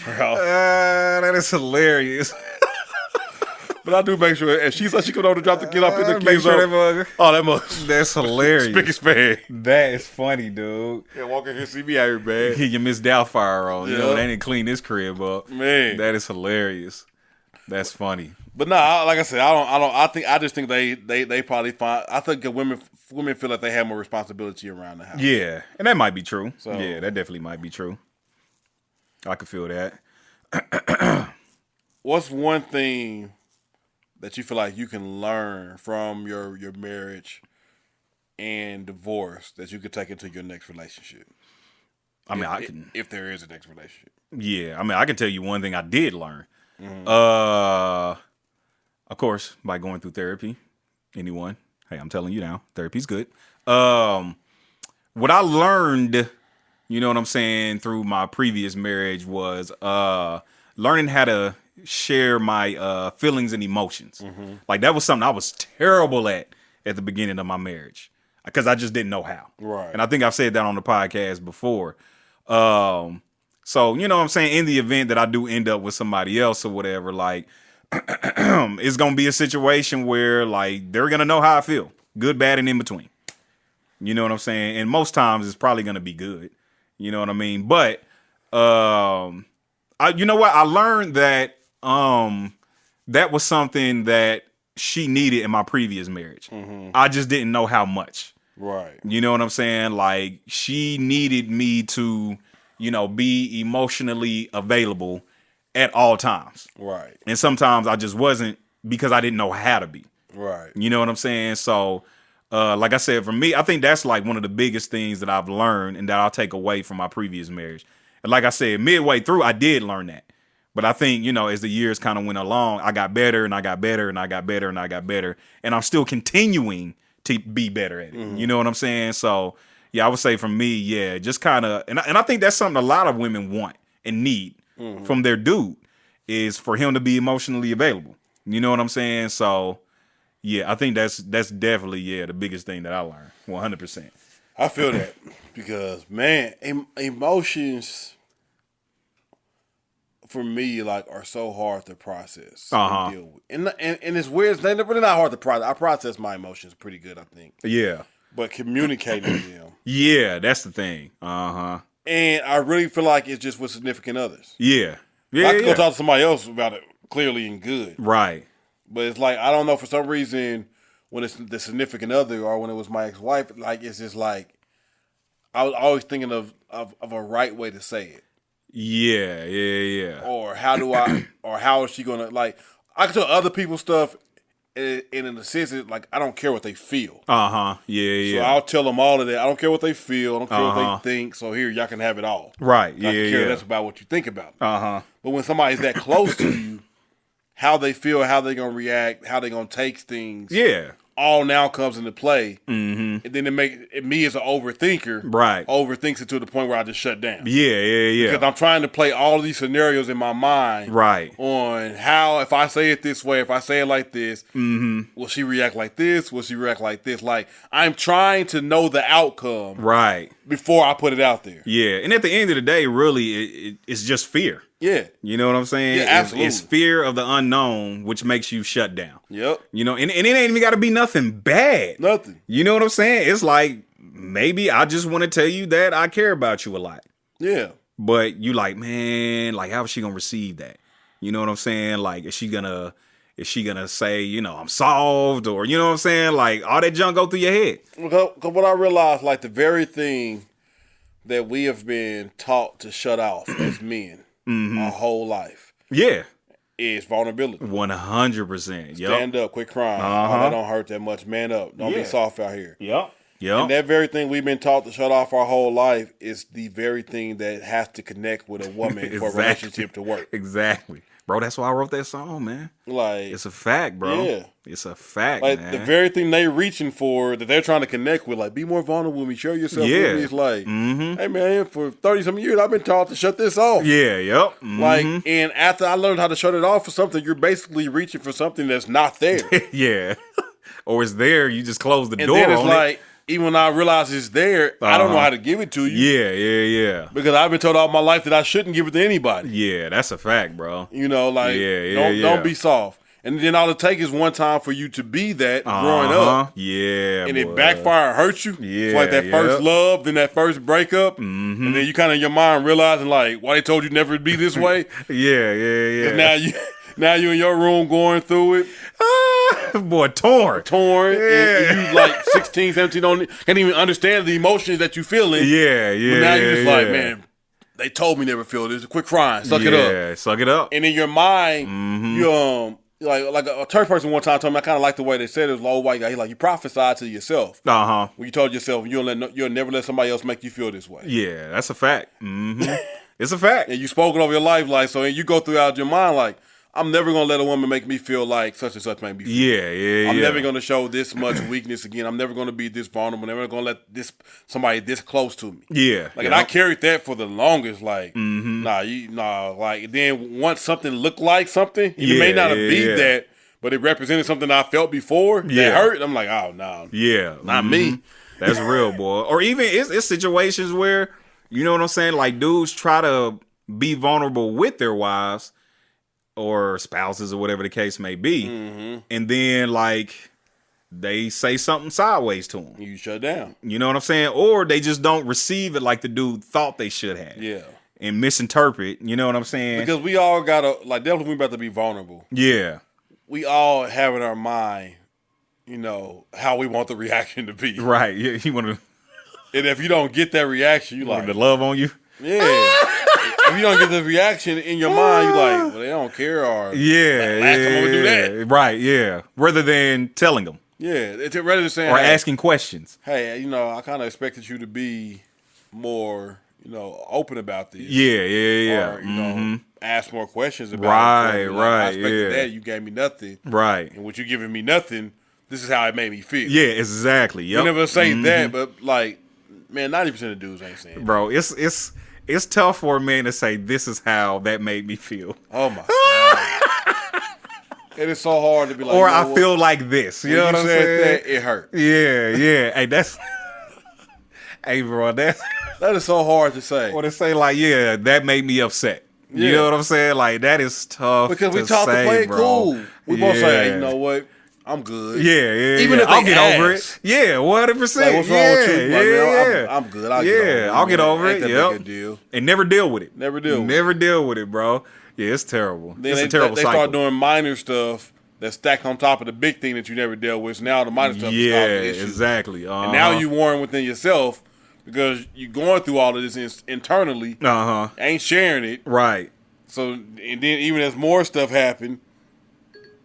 That is hilarious. But I do make sure, if she's like she come over to drop the kid off, pick the kids up. Oh, that must. That's hilarious. Spick and span. That is funny, dude. Yeah, walk in here, see me out here, man. You Miss Doubtfire on. They didn't clean this crib up. Man, that is hilarious. That's funny. But nah, like I said, I just think they probably find. I think that women feel like they have more responsibility around the house. Yeah, and that might be true. So, yeah, that definitely might be true. I could feel that. What's one thing that you feel like you can learn from your marriage and divorce that you could take into your next relationship? I mean, if there is a next relationship. Yeah, I mean, I can tell you one thing I did learn. Mm-hmm. Of course, by going through therapy. Anyone? Hey, I'm telling you now, therapy's good. What I learned, you know what I'm saying, through my previous marriage was learning how to share my feelings and emotions. Mm-hmm. Like that was something I was terrible at the beginning of my marriage because I just didn't know how. Right. And I think I've said that on the podcast before. So, you know what I'm saying, in the event that I do end up with somebody else or whatever, like, it's going to be a situation where, like, they're going to know how I feel. Good, bad, and in between. You know what I'm saying? And most times it's probably going to be good. You know what I mean? But, you know what? I learned that that was something that she needed in my previous marriage. Mm-hmm. I just didn't know how much. Right. You know what I'm saying? Like, she needed me to, be emotionally available at all times. Right. And sometimes I just wasn't because I didn't know how to be. Right. You know what I'm saying? So, like I said, for me, I think that's like one of the biggest things that I've learned and that I'll take away from my previous marriage. And like I said, midway through, I did learn that. But I think, as the years kind of went along, I got better and I got better and I got better and I got better. And I'm still continuing to be better at it. Mm-hmm. You know what I'm saying? So, yeah, I would say for me, yeah, just kind of, and I think that's something a lot of women want and need from their dude is for him to be emotionally available. You know what I'm saying? So, yeah, I think that's definitely, the biggest thing that I learned, 100%. I feel that because, man, emotions for me, like, are so hard to process and deal with. And it's weird. They're really not hard to process. I process my emotions pretty good, I think. Yeah. but communicating them. Yeah, that's the thing. And I really feel like it's just with significant others. Yeah. I could go talk to somebody else about it clearly and good. Right. But it's like, I don't know, for some reason, when it's the significant other or when it was my ex-wife, like, it's just like, I was always thinking of a right way to say it. Yeah. Or how is she going to, like, I can tell other people's stuff, and in a sense, like, I don't care what they feel. Yeah. So I'll tell them all of that. I don't care what they feel. I don't care what they think. So here, y'all can have it all. Right. I don't care less about what you think about it. But when somebody's that close to you, how they feel, how they going to react, how they going to take things. Yeah. All now comes into play, and then me as an overthinker, overthinks it to the point where I just shut down. Yeah. Because I'm trying to play all of these scenarios in my mind, on how, if I say it this way, if I say it like this, will she react like this? Will she react like this? Like, I'm trying to know the outcome, before I put it out there. Yeah, and at the end of the day, really, it's just fear. Yeah. You know what I'm saying? Yeah, absolutely. It's fear of the unknown, which makes you shut down. Yep. You know, and it ain't even got to be nothing bad. Nothing. You know what I'm saying? It's like, maybe I just want to tell you that I care about you a lot. Yeah. But you like, man, like, how is she going to receive that? You know what I'm saying? Like, is she going to say, you know, I'm solved, or, you know what I'm saying? Like, all that junk go through your head. Because what I realized, like, the very thing that we have been taught to shut off as men our whole life. Yeah. Is vulnerability. 100%. Stand up, quit crying. Oh, that don't hurt that much. Man up. Don't be soft out here. Yep. And that very thing we've been taught to shut off our whole life is the very thing that has to connect with a woman for a relationship to work. Exactly. Bro, that's why I wrote that song, man. Like, it's a fact, bro. Yeah. It's a fact, like, man. the very thing they reaching for, that they're trying to connect with, like, be more vulnerable with me, share yourself with me. It's like, hey, man, for 30-some years, I've been taught to shut this off. Yeah, yep. Like, and after I learned how to shut it off for something, you're basically reaching for something that's not there. Yeah. Or it's there, you just close the door And then it's on like, even when I realize it's there, I don't know how to give it to you. Yeah. Because I've been told all my life that I shouldn't give it to anybody. Yeah, that's a fact, bro. You know, like, don't be soft. And then all it takes is one time for you to be that growing up. Yeah, and it backfire and hurt you. Yeah, it's like that first love, then that first breakup. And then you kind of in your mind realizing, like, why they told you never to be this way. Yeah. And now you in your room going through it. Boy, torn. And you like 16, 17, can't even understand the emotions that you feeling. Yeah. But now you're just like, man, they told me never feel this. Quit crying. Suck it up. Yeah, suck it up. And in your mind, you like a church person one time told me, I kind of like the way they said it. It was an old white guy. He like, you prophesy to yourself. When you told yourself you'll never let somebody else make you feel this way. Yeah, that's a fact. It's a fact. And you spoke it over your life, like, so, and you go throughout your mind like, I'm never going to let a woman make me feel like such and such make me feel. Yeah. I'm never going to show this much weakness again. I'm never going to be this vulnerable. I'm never going to let somebody this close to me. Yeah. Like, and I carried that for the longest. Like, like, then once something looked like something, it may not have been that, but it represented something I felt before that hurt. I'm like, oh, no. Yeah. Not me. That's real, boy. Or even it's situations where, you know what I'm saying? Like, dudes try to be vulnerable with their wives or spouses or whatever the case may be. And then, like, they say something sideways to them. You shut down. You know what I'm saying? Or they just don't receive it like the dude thought they should have. Yeah. And misinterpret. You know what I'm saying? Because we all got to, like, definitely we about to be vulnerable. Yeah. We all have in our mind, you know, how we want the reaction to be. Right. Yeah. You want to. And if you don't get that reaction, you like. The love on you? Yeah. If you don't get the reaction in your mind, you like, well, they don't care, or last time I'm gonna do that. Right, yeah. Rather than telling them. Yeah, rather than saying, or asking questions. Hey, you know, I kind of expected you to be more, you know, open about this. Yeah. Or, you know, ask more questions about it. Right. I expected that. You gave me nothing. Right. And with you giving me nothing, this is how it made me feel. Yeah, exactly. Yep. You never say that, but like, man, 90% of dudes ain't saying that. Bro, it's tough for a man to say, this is how that made me feel. Oh, my God. It is so hard to be like, or I feel like this. You know what I'm saying? That, it hurt. Yeah. Hey, that's... hey, bro, that is so hard to say. Or to say, like, yeah, that made me upset. Yeah. You know what I'm saying? Like, that is tough because we taught to play it cool. We both say, hey, you know what? I'm good. Yeah. Even if I'll they get over it. ask. Yeah, 100%. Like, what's wrong with you? Like, man, I'm good. I'll get over it. I'll get over Ain't it. that big a deal. And never deal with it. Never deal with it, bro. Yeah, it's terrible. Then it's a terrible cycle. They start doing minor stuff that's stacked on top of the big thing that you never dealt with. So now the minor stuff is causing issues. Exactly. And now you warring within yourself because you're going through all of this internally. Ain't sharing it. Right. So, and then even as more stuff happen,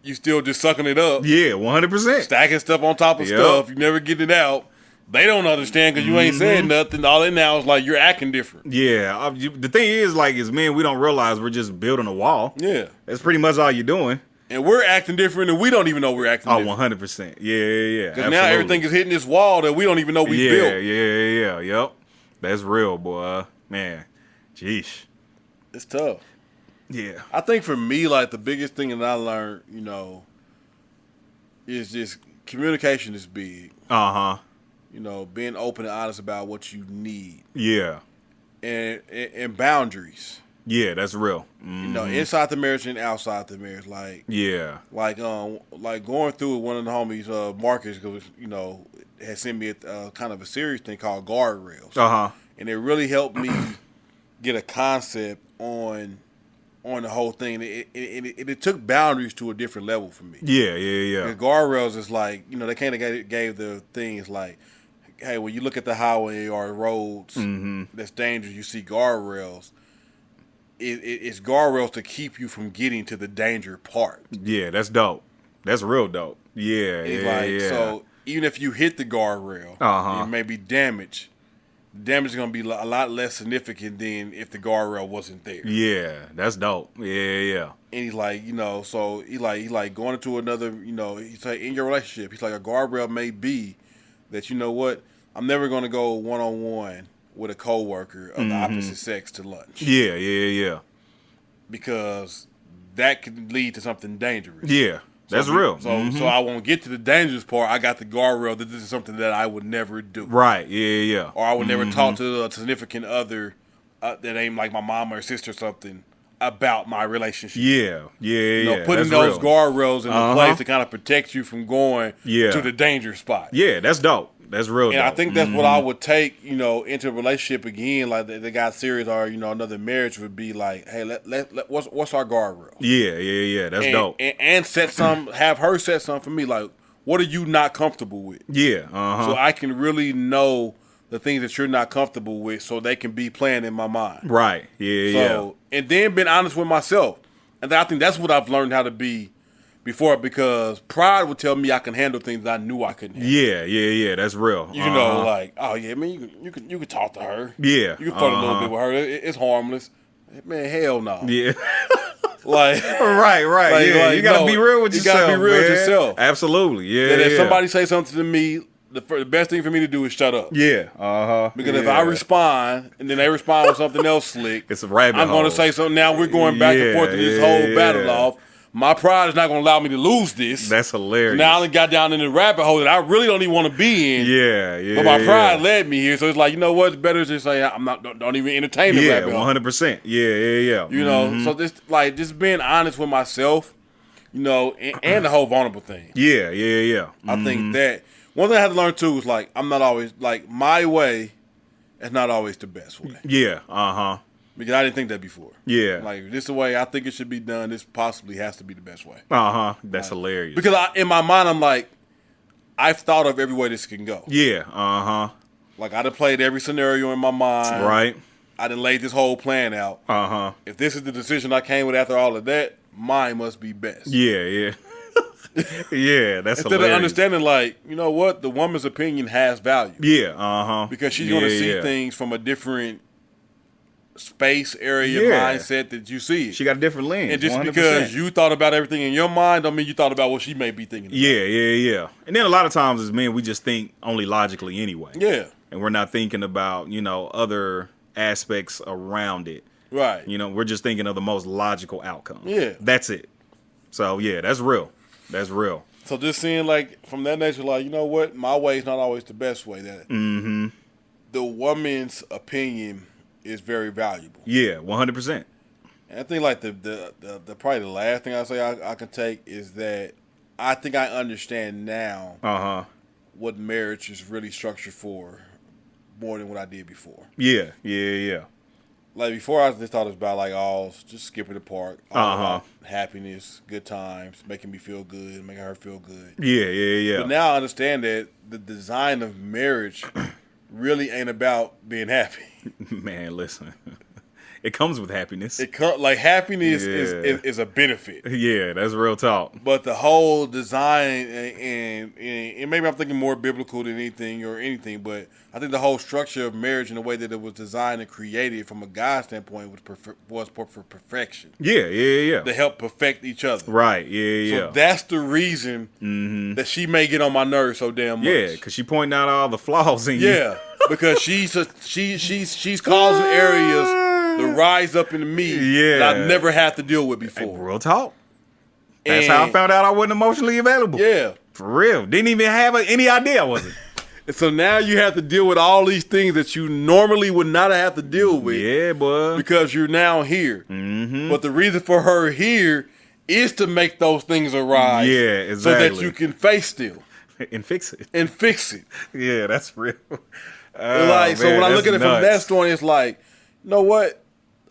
you still just sucking it up. Yeah, 100%. Stacking stuff on top of stuff. You never get it out. They don't understand because you ain't saying nothing. All they now is like you're acting different. Yeah. The thing is, like, as men, we don't realize we're just building a wall. Yeah. That's pretty much all you're doing. And we're acting different, and we don't even know we're acting different. 100%. Yeah. Because now everything is hitting this wall that we don't even know we built. Yeah. Yep. That's real, boy. Man. Jeez. It's tough. Yeah. I think for me, like, the biggest thing that I learned, is just communication is big. Being open and honest about what you need. Yeah. And boundaries. Yeah, that's real. Inside the marriage and outside the marriage. Like, yeah. Like going through with one of the homies, Marcus, had sent me a kind of a serious thing called guardrails. And it really helped me get a concept on the whole thing. It took boundaries to a different level for me. Yeah. The guardrails is like, they kind of gave the things like, hey, when you look at the highway or roads that's dangerous, you see guardrails. It's guardrails to keep you from getting to the danger part. Yeah, that's dope. That's real dope. Yeah, So even if you hit the guardrail, it may be damaged. Damage is going to be a lot less significant than if the guardrail wasn't there. Yeah, that's dope. Yeah. And he's like, so he like going into another, he's like, in your relationship, he's like, a guardrail may be that, you know what, I'm never going to go one-on-one with a coworker of the opposite sex to lunch. Yeah. Because that could lead to something dangerous. Yeah. That's real. So I won't get to the dangerous part. I got the guardrail that this is something that I would never do. Right. Yeah. Or I would never talk to a significant other that ain't like my mom or sister or something about my relationship. Yeah. Putting those guardrails in place to kind of protect you from going to the danger spot. Yeah, that's dope. That's real dope. And I think that's what I would take, into a relationship again, like they got serious or, another marriage would be like, hey, what's our guardrail? Yeah. That's dope. And have her set some for me, like, what are you not comfortable with? Yeah. So I can really know the things that you're not comfortable with so they can be playing in my mind. Right. Yeah. And then being honest with myself. And I think that's what I've learned how to be before, because pride would tell me I can handle things that I knew I couldn't handle. Yeah, that's real. Like, oh yeah, man, you can talk to her. Yeah. You can flirt a little bit with her. It's harmless. Man, hell no. Yeah. Like right. Like, you gotta be real with yourself. You gotta be real with yourself. Absolutely. Yeah. And if somebody say something to me, the best thing for me to do is shut up. Yeah. Because if I respond and then they respond with something else slick, it's a rabbit hole. I'm gonna say something. Now we're going back and forth to this whole battle off. My pride is not going to allow me to lose this. That's hilarious. Now I got down in the rabbit hole that I really don't even want to be in. Yeah. But my pride led me here, so it's like, you know what? It's better to say don't even entertain the rabbit hole. 100%. Yeah. So just being honest with myself, and the whole vulnerable thing. Yeah. I think that one thing I had to learn too is like I'm not always like my way is not always the best way. Yeah. Because I didn't think that before. Yeah. Like, this is the way I think it should be done. This possibly has to be the best way. That's hilarious. Because in my mind, I'm like, I've thought of every way this can go. Yeah. Like, I done played every scenario in my mind. Right. I done laid this whole plan out. If this is the decision I came with after all of that, mine must be best. Yeah. Yeah, that's Instead of understanding, like, you know what? The woman's opinion has value. Yeah. Because she's going to see things from a different space area mindset that you see it. She got a different lens. And just 100%. because you thought about everything in your mind don't mean you thought about what she may be thinking about. Yeah. And then a lot of times as men, we just think only logically anyway. Yeah. And we're not thinking about, other aspects around it. Right. We're just thinking of the most logical outcome. Yeah. That's it. So, yeah, that's real. That's real. So just seeing, like, from that nature, like, you know what? My way is not always the best way. That the woman's opinion is very valuable. Yeah, 100%. And I think like the probably the last thing I say I can take is that I think I understand now what marriage is really structured for more than what I did before. Yeah. Like before, I just thought it was about like just skipping the park, all about happiness, good times, making me feel good, making her feel good. Yeah. But now I understand that the design of marriage really ain't about being happy. Man, listen. It comes with happiness. Like happiness is a benefit. Yeah, that's real talk. But the whole design and maybe I'm thinking more biblical than anything, but I think the whole structure of marriage and the way that it was designed and created from a God standpoint was for perfection. Yeah. To help perfect each other. Right. Yeah. So that's the reason that she may get on my nerves so damn much. Yeah, because she pointing out all the flaws in you. Yeah, because she's causing areas to rise up into me that I never had to deal with before. Real talk. That's how I found out I wasn't emotionally available. Yeah. For real. Didn't even have any idea I wasn't. And so now you have to deal with all these things that you normally would not have to deal with. Yeah, boy. Because you're now here. Mm-hmm. But the reason for her here is to make those things arise. Yeah, exactly. So that you can face them. And fix it. Yeah, that's real. So when I look at it from that standpoint, it's like, you know what?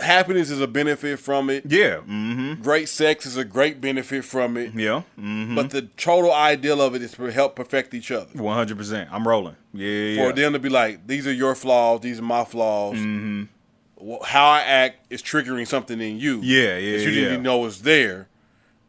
Happiness is a benefit from it. Yeah. Mm-hmm. Great sex is a great benefit from it. Yeah. Mm-hmm. But the total ideal of it is to help perfect each other. 100%. I'm rolling. Yeah. For them to be like, these are your flaws, these are my flaws. Mm-hmm. How I act is triggering something in you. Yeah. That you didn't even know was there.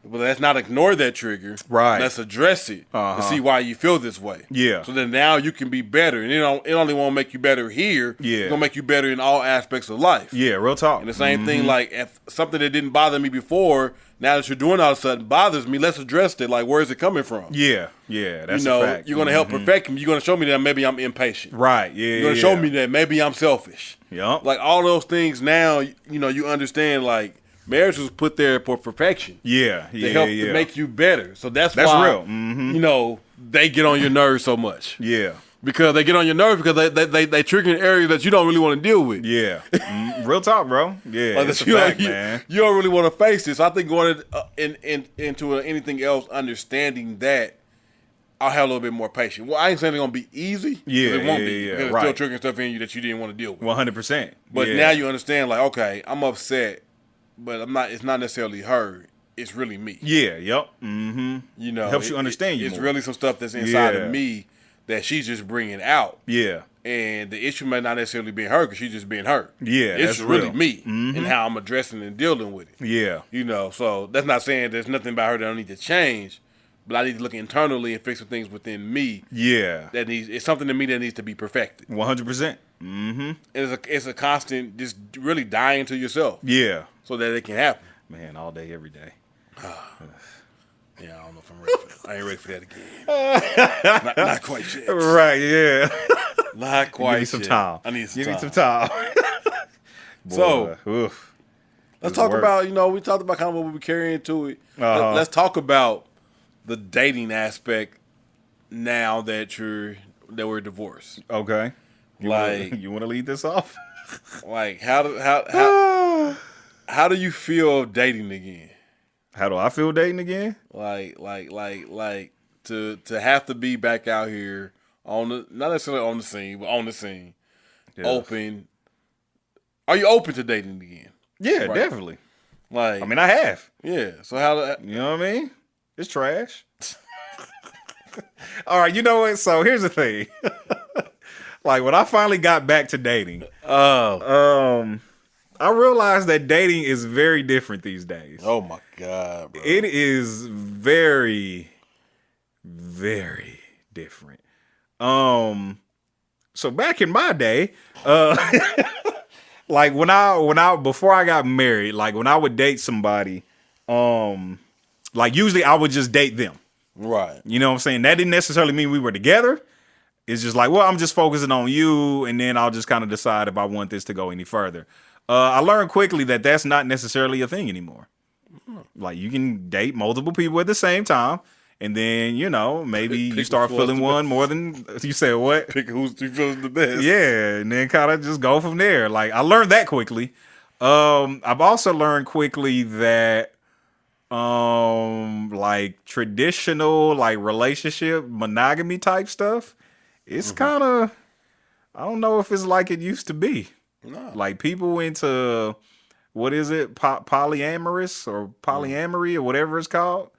But let's not ignore that trigger. Right. Let's address it to see why you feel this way. Yeah. So then now you can be better. And it only won't make you better here. Yeah. It's going to make you better in all aspects of life. Yeah, real talk. And the same thing, like, if something that didn't bother me before, now that you're doing all of a sudden bothers me, let's address it. Like, where is it coming from? Yeah, that's a fact. You're going to help perfect me. You're going to show me that maybe I'm impatient. Right, yeah. You're going to show me that maybe I'm selfish. Yep. Like, all those things now, you understand, like, marriage was put there for perfection. Yeah. To help to make you better. So that's why, real. Mm-hmm. They get on your nerves so much. Yeah. Because they get on your nerves because they trigger in areas that you don't really want to deal with. Yeah. Real talk, bro. Yeah. Like it's a fact, man. You don't really want to face this. I think going into anything else, understanding that, I'll have a little bit more patience. Well, I ain't saying it's going to be easy. Yeah. It won't be. Yeah. Because it's still triggering stuff in you that you didn't want to deal with. 100%. But now you understand, like, okay, I'm upset, but it's not necessarily her. It's really me. Yeah, yep. Mm-hmm. It helps you understand you It's more. really some stuff that's inside of me that she's just bringing out. Yeah. And the issue may not necessarily be her because she's just being her. Yeah, it's that's really real. me and how I'm addressing and dealing with it. Yeah. So that's not saying there's nothing about her that I don't need to change, but I need to look internally and fix some things within me. Yeah. It's something in me that needs to be perfected. 100%. Mm-hmm. It's a constant just really dying to yourself. Yeah. So that it can happen. Man, all day, every day. Yeah, I don't know if I'm ready for that. I ain't ready for that again. not quite yet. Right, yeah. Not quite You need some time. I need some You time. need some time. So, oof. let's talk about, we talked about kind of what we carry into it. Let's talk about the dating aspect now that we're divorced. Okay. You want to lead this off? Like, how do you feel dating again? How do I feel dating again? Like to have to be back out here not necessarily on the scene, but on the scene, open. Are you open to dating again? Yeah, definitely. Like, I have. Yeah. So how? You know what I mean? It's trash. All right. You know what? So here's the thing. Like when I finally got back to dating, I realized that dating is very different these days. Oh my God, bro. It is very, very different. So back in my day, like before I got married, like when I would date somebody, like usually I would just date them. Right. You know what I'm saying? That didn't necessarily mean we were together. It's just like, well, I'm just focusing on you, and then I'll just kind of decide if I want this to go any further. I learned quickly that that's not necessarily a thing anymore. Like you can date multiple people at the same time, and then maybe you start feeling one more than you said. What? Pick who feels the best. Yeah, and then kind of just go from there. Like I learned that quickly. I've also learned quickly that like traditional like relationship monogamy type stuff, it's kind of, I don't know if it's like it used to be. No. Like people into, what is it, polyamorous or polyamory or whatever it's called.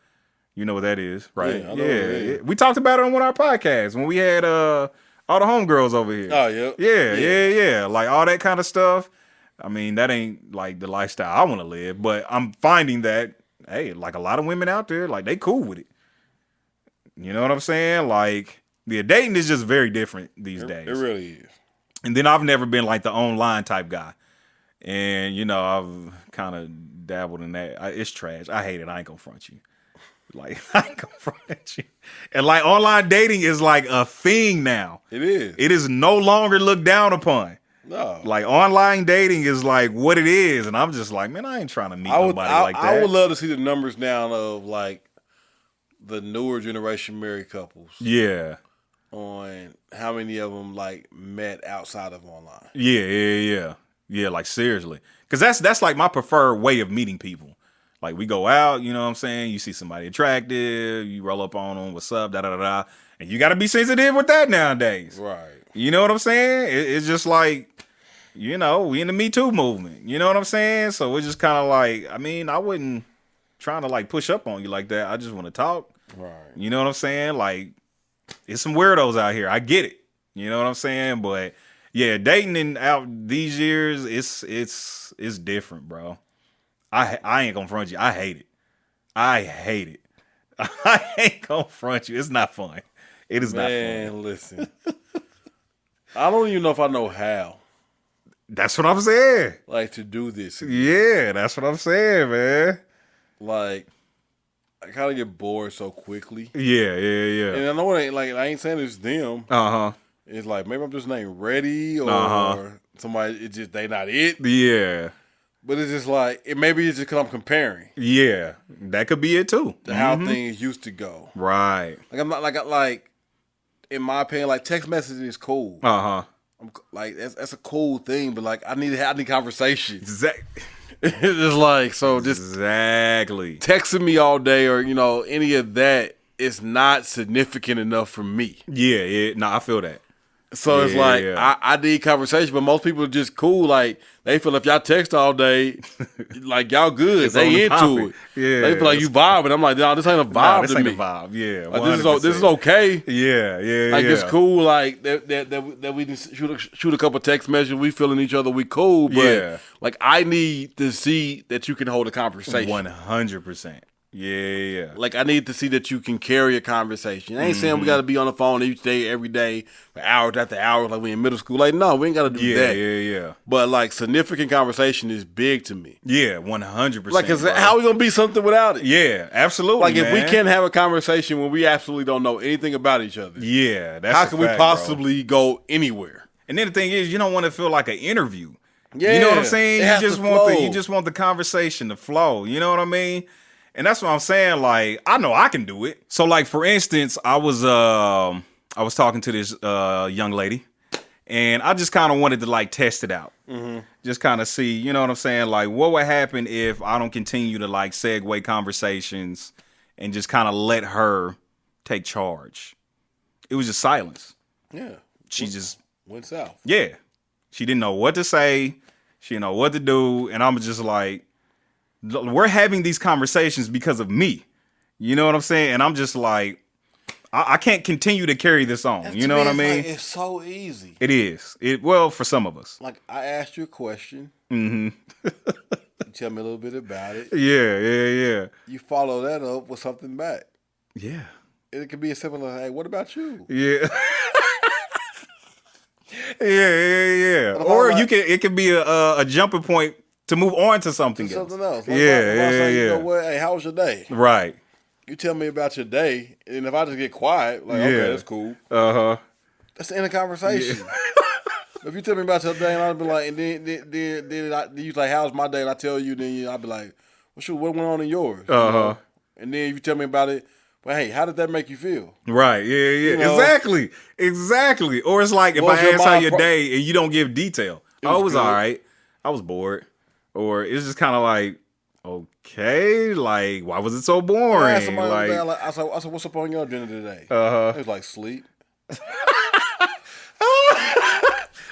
You know what that is, right? Yeah. We talked about it on one of our podcasts when we had all the homegirls over here. Oh, yeah. Yeah. Like all that kind of stuff. I mean, that ain't like the lifestyle I want to live, but I'm finding that, hey, like a lot of women out there, like they cool with it. You know what I'm saying? Like, dating is just very different these days. It really is. And then I've never been like the online type guy. And, you know, I've kind of dabbled in that. It's trash. I hate it. I ain't gonna front you. Like, I ain't gonna front you. And like online dating is like a thing now. It is. It is no longer looked down upon. No. Like online dating is like what it is. And I'm just like, man, I ain't trying to meet nobody like that. I would love to see the numbers down of like the newer generation married couples. Yeah. On how many of them like met outside of online. Yeah. Like seriously. Because that's like my preferred way of meeting people. Like, we go out, you know what I'm saying? You see somebody attractive, you roll up on them, what's up, da-da-da-da. And you got to be sensitive with that nowadays. Right. You know what I'm saying? It's just like, you know, we in the Me Too movement. You know what I'm saying? So it's just kind of like, I mean, I wouldn't trying to, like, push up on you like that. I just want to talk. Right. You know what I'm saying? Like, it's some weirdos out here. I get it. You know what I'm saying? But, yeah, dating out these years, it's different, bro. I ain't gonna front you. I hate it. I ain't gonna front you. It's not fun. It is not fun. Man, listen. I don't even know if I know how. That's what I'm saying. Like, to do this. Yeah, that's what I'm saying, man. Like, I kind of get bored so quickly. Yeah. And I know it ain't, like, I ain't saying it's them. Uh-huh. It's like, maybe I'm just not ready or somebody, it's just, they not it. Yeah. But it's just like, maybe it's just because I'm comparing. Yeah, that could be it too. To how things used to go. Right. Like, I'm not like, in my opinion, like text messaging is cool. I'm like that's a cool thing, but like I need conversations. Exactly. It's like, so just exactly texting me all day or you know any of that is not significant enough for me. Yeah. No, I feel that. So it's like I need conversation, but most people are just cool. Like they feel if y'all text all day, like y'all good. They into it. Yeah, they feel like you vibing. I'm like, no, this ain't a vibe this to ain't me. a vibe. Yeah, like, this is okay. Yeah. Like it's cool. Like that we just shoot a couple text messages. We feeling each other. We cool. But like I need to see that you can hold a conversation. 100%. Yeah. Like, I need to see that you can carry a conversation. I ain't saying we got to be on the phone each day, every day, for hours after hours, like we in middle school. Like, no, we ain't got to do that. Yeah. But, like, significant conversation is big to me. Yeah, 100%. Like, cause how we going to be something without it? Yeah, absolutely, like, if we can't have a conversation when we absolutely don't know anything about each other. Yeah, that's how can we possibly go anywhere? And then the thing is, you don't want to feel like an interview. Yeah. You know what I'm saying? You just want the conversation to flow. You know what I mean? And that's what I'm saying. Like, I know I can do it. So, like, for instance, I was talking to this young lady, and I just kind of wanted to like test it out, just kind of see, you know what I'm saying? Like, what would happen if I don't continue to like segue conversations and just kind of let her take charge? It was just silence. Yeah, she just went south. Yeah, she didn't know what to say. She didn't know what to do, and I'm just like, we're having these conversations because of me. You know what I'm saying? And I'm just like, I can't continue to carry this on. You know what I mean? Like, it's so easy. It is. Well, for some of us. Like, I asked you a question. You tell me a little bit about it. Yeah. You follow that up with something back. Yeah. It could be as simple as, hey, what about you? Yeah. Yeah. Or like, it could be a jumping point to move on to something else. Something else. Like, yeah. You know what? Hey, how was your day? Right. You tell me about your day, and if I just get quiet, like, okay, that's cool. That's the end of conversation. Yeah. If you tell me about your day, and I'll be like, and then you like, how's my day? And I tell you, then I'll be like, well, shoot, what went on in yours? You know? And then if you tell me about it, well, hey, how did that make you feel? Right, yeah. You know? Exactly. Or it's like if I ask how your day and you don't give detail. It was all right. I was bored. Or it's just kind of like, okay, like, why was it so boring? I said, what's up on your dinner today? It was like, sleep.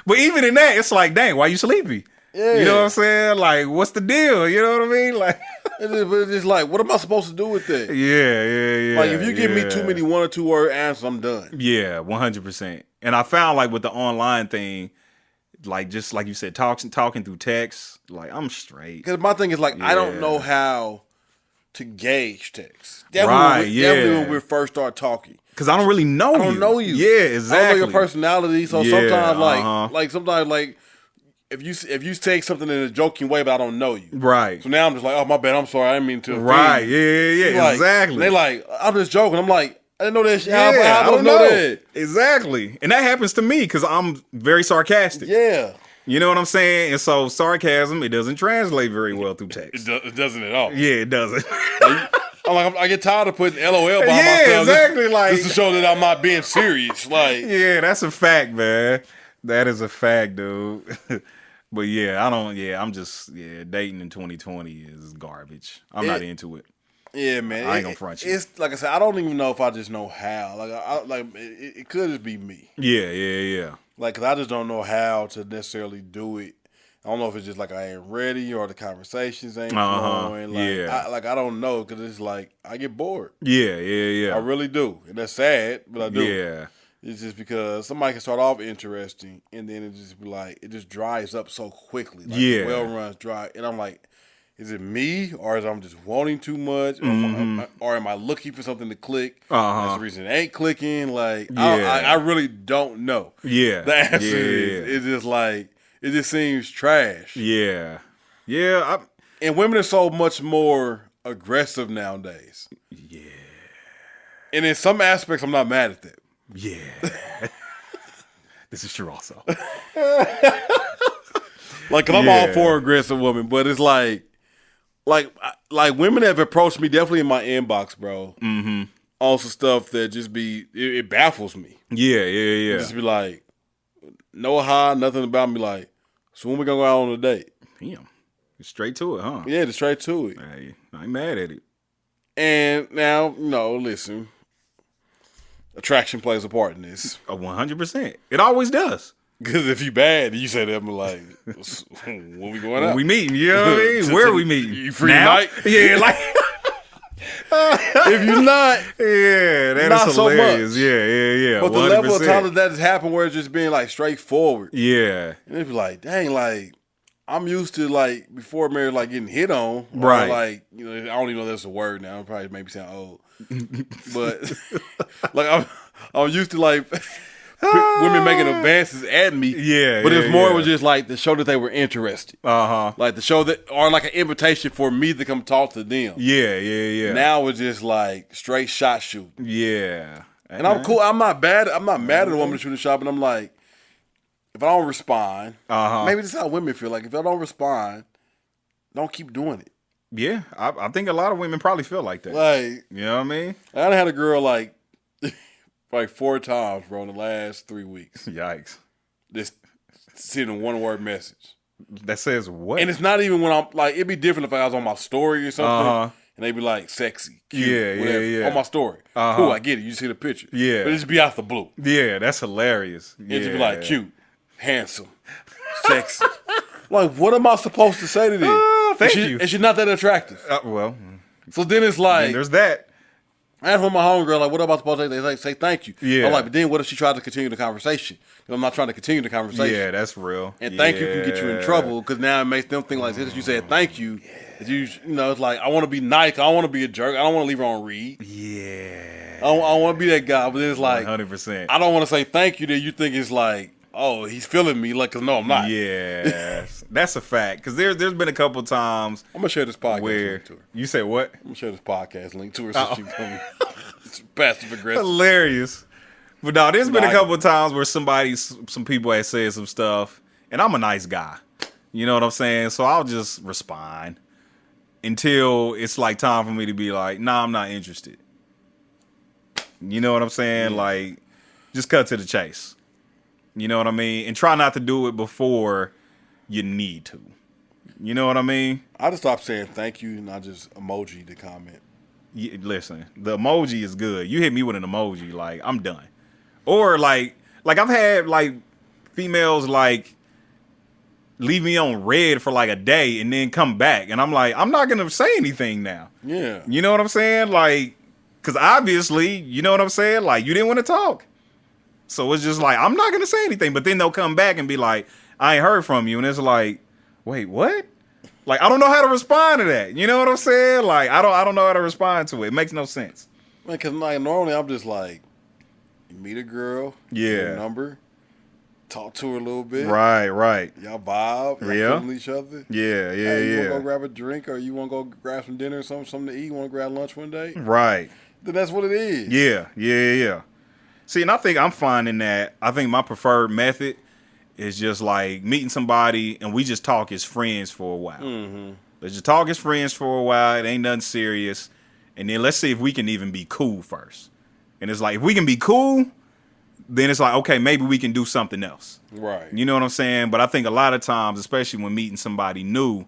But even in that, it's like, dang, why you sleepy? Yeah. You know what I'm saying? Like, what's the deal? You know what I mean? Like, it's just like, what am I supposed to do with that? Yeah. Like, if you give me too many 1 or 2 word answers, I'm done. Yeah, 100%. And I found, like, with the online thing, like, just like you said, talking through text, like, I'm straight. Because my thing is, like, I don't know how to gauge text. Definitely when we first start talking. Because I don't really know you. I don't know you. Yeah, exactly. I don't know your personality. So sometimes, if you take something in a joking way, but I don't know you. Right. So now I'm just like, oh, my bad. I'm sorry. I didn't mean to offend right. you. Yeah. Like, exactly. They like, I'm just joking. I'm like, I didn't know that shit. Yeah, I don't know that. Exactly. And that happens to me because I'm very sarcastic. Yeah. You know what I'm saying? And so sarcasm, it doesn't translate very well through text. It doesn't at all. Yeah, it doesn't. I get tired of putting LOL behind myself. Exactly. Just to show that I'm not being serious. Like, yeah, that's a fact, man. That is a fact, dude. But I'm just dating in 2020 is garbage. I'm not into it. Yeah, man. I ain't gonna front you. It's like I said, I don't even know if I just know how. It could just be me. Yeah. Like, 'cause I just don't know how to necessarily do it. I don't know if it's just like I ain't ready or the conversations ain't flowing. I don't know, because it's like I get bored. Yeah. I really do, and that's sad, but I do. Yeah. It's just because somebody can start off interesting, and then it just be like it just dries up so quickly. Like, the well runs dry, and I'm like, is it me, or is I'm just wanting too much, or am I looking for something to click? That's the reason it ain't clicking. Like, I really don't know. Yeah, the answer is it's just like it just seems trash. Yeah. And women are so much more aggressive nowadays. Yeah. And in some aspects, I'm not mad at that. Yeah. This is true also. Like, 'cause I'm all for aggressive women, but it's like women have approached me definitely in my inbox, bro. Mm-hmm. On some stuff that just it baffles me. Yeah. Just be like, no hi, nothing about me. Like, so when we gonna go out on a date? Damn. Straight to it, huh? Yeah, just straight to it. Hey, I ain't mad at it. And now, listen, attraction plays a part in this. 100%. It always does. Because if you bad, you say that, I'm like, when we going out? When we meeting, you know what I mean? Where are we meeting? You free tonight? Yeah, like. If you're not, that is hilarious. So yeah. But the 100%. Level of time that has happened where it's just being like straightforward. Yeah. And it'd be like, dang, like, I'm used to, like, before marriage, like, getting hit on. Right. Like, I don't even know that's a word now. It probably make me sound old. But, like, I'm used to, like, women making advances at me. Yeah. But it was just, like, to show that they were interested. Like, to show that, or, like, an invitation for me to come talk to them. Yeah. Now it's just, like, straight shot shooting. Yeah. And I'm cool. I'm not mad at a woman shooting shot, but I'm like, if I don't respond, maybe this is how women feel. Like, if I don't respond, don't keep doing it. Yeah, I think a lot of women probably feel like that. Like, you know what I mean? I done had a girl like 4 times, bro, in the last 3 weeks. Yikes! Just sending a 1-word message that says what? And it's not even when I'm like, it'd be different if I was on my story or something, and they'd be like sexy, cute, whatever, on my story. Cool, I get it. You see the picture, but it just be out the blue. Yeah, that's hilarious. It just be like cute, handsome, sexy. Like, what am I supposed to say to this? Thank you. And she's not that attractive. Well, so then it's like, there's that. I asked my homegirl, like, what am I supposed to say? They say thank you. Yeah. I'm like, but then what if she tried to continue the conversation? I'm not trying to continue the conversation. Yeah, that's real. And thank you can get you in trouble, because now it makes them think like this. You said thank you. It's like, I want to be nice. I don't want to be a jerk. I don't want to leave her on read. Yeah. I don't want to be that guy. But then it's like, 100%. I don't want to say thank you. That you think it's like, oh, he's feeling me. Like, 'cause no, I'm not. Yeah, that's a fact. Because there's been a couple times I'm gonna share this podcast link to her. You say what? I'm gonna share this podcast link to her so she can it's passive aggressive. Hilarious. But no, there's been a couple of times where some people have said some stuff, and I'm a nice guy. You know what I'm saying? So I'll just respond until it's like time for me to be like, nah, I'm not interested. You know what I'm saying? Like, just cut to the chase. You know what I mean? And try not to do it before you need to. You know what I mean? I just stopped saying thank you and I just emoji the comment. Yeah, listen, the emoji is good. You hit me with an emoji, like I'm done. Or like I've had like females like leave me on red for like a day and then come back, and I'm like, I'm not gonna say anything now. Yeah, you know what I'm saying? Like, because obviously, you know what I'm saying? Like, you didn't want to talk, so it's just like I'm not gonna say anything. But then they'll come back and be like, I ain't heard from you, and it's like, wait, what? Like, I don't know how to respond to that. You know what I'm saying? Like, I don't know how to respond to it. It makes no sense. Man, because like normally I'm just like, you meet a girl, get her number, talk to her a little bit, right, y'all vibe, y'all feeling each other, hey, you want to go grab a drink or you want to go grab some dinner or something to eat, you want to grab lunch one day, right? Then that's what it is. Yeah. See, and I think I'm finding that I think my preferred method is just like meeting somebody and we just talk as friends for a while. Mm-hmm. Let's just talk as friends for a while. It ain't nothing serious. And then let's see if we can even be cool first. And it's like, if we can be cool, then it's like, okay, maybe we can do something else. Right. You know what I'm saying? But I think a lot of times, especially when meeting somebody new,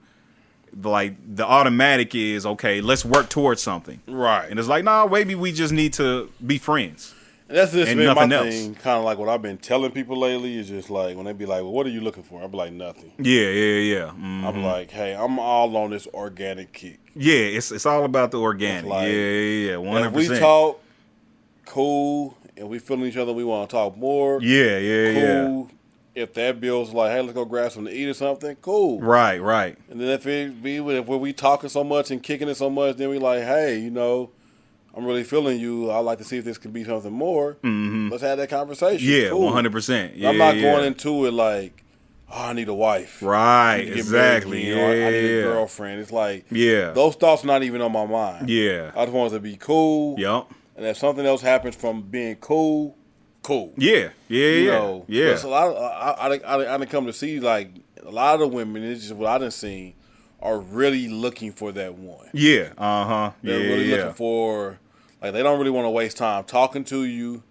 like the automatic is, okay, let's work towards something. Right. And it's like, nah, maybe we just need to be friends. And that's just and been nothing my else. thing. Kind of like what I've been telling people lately is just like when they be like, well, what are you looking for? I'll be like, nothing. Yeah. Mm-hmm. I'll be like, hey, I'm all on this organic kick. Yeah, it's all about the organic. Like, yeah, 100%. If we talk, cool, and we feeling each other, we want to talk more. Yeah. If that builds like, hey, let's go grab something to eat or something, cool. Right. And then if we talking so much and kicking it so much, then we like, hey, you know, I'm really feeling you. I'd like to see if this could be something more. Mm-hmm. Let's have that conversation. Yeah, cool. 100%. Yeah, I'm not going into it like, oh, I need a wife. Right, exactly. Again, I need a girlfriend. It's like, those thoughts are not even on my mind. Yeah. I just want it to be cool. Yep. And if something else happens from being cool. Yeah. You know, a lot of, I done come to see like a lot of the women, it's just what I done seen, are really looking for that one. Yeah. They're really looking for, like, they don't really want to waste time talking to you,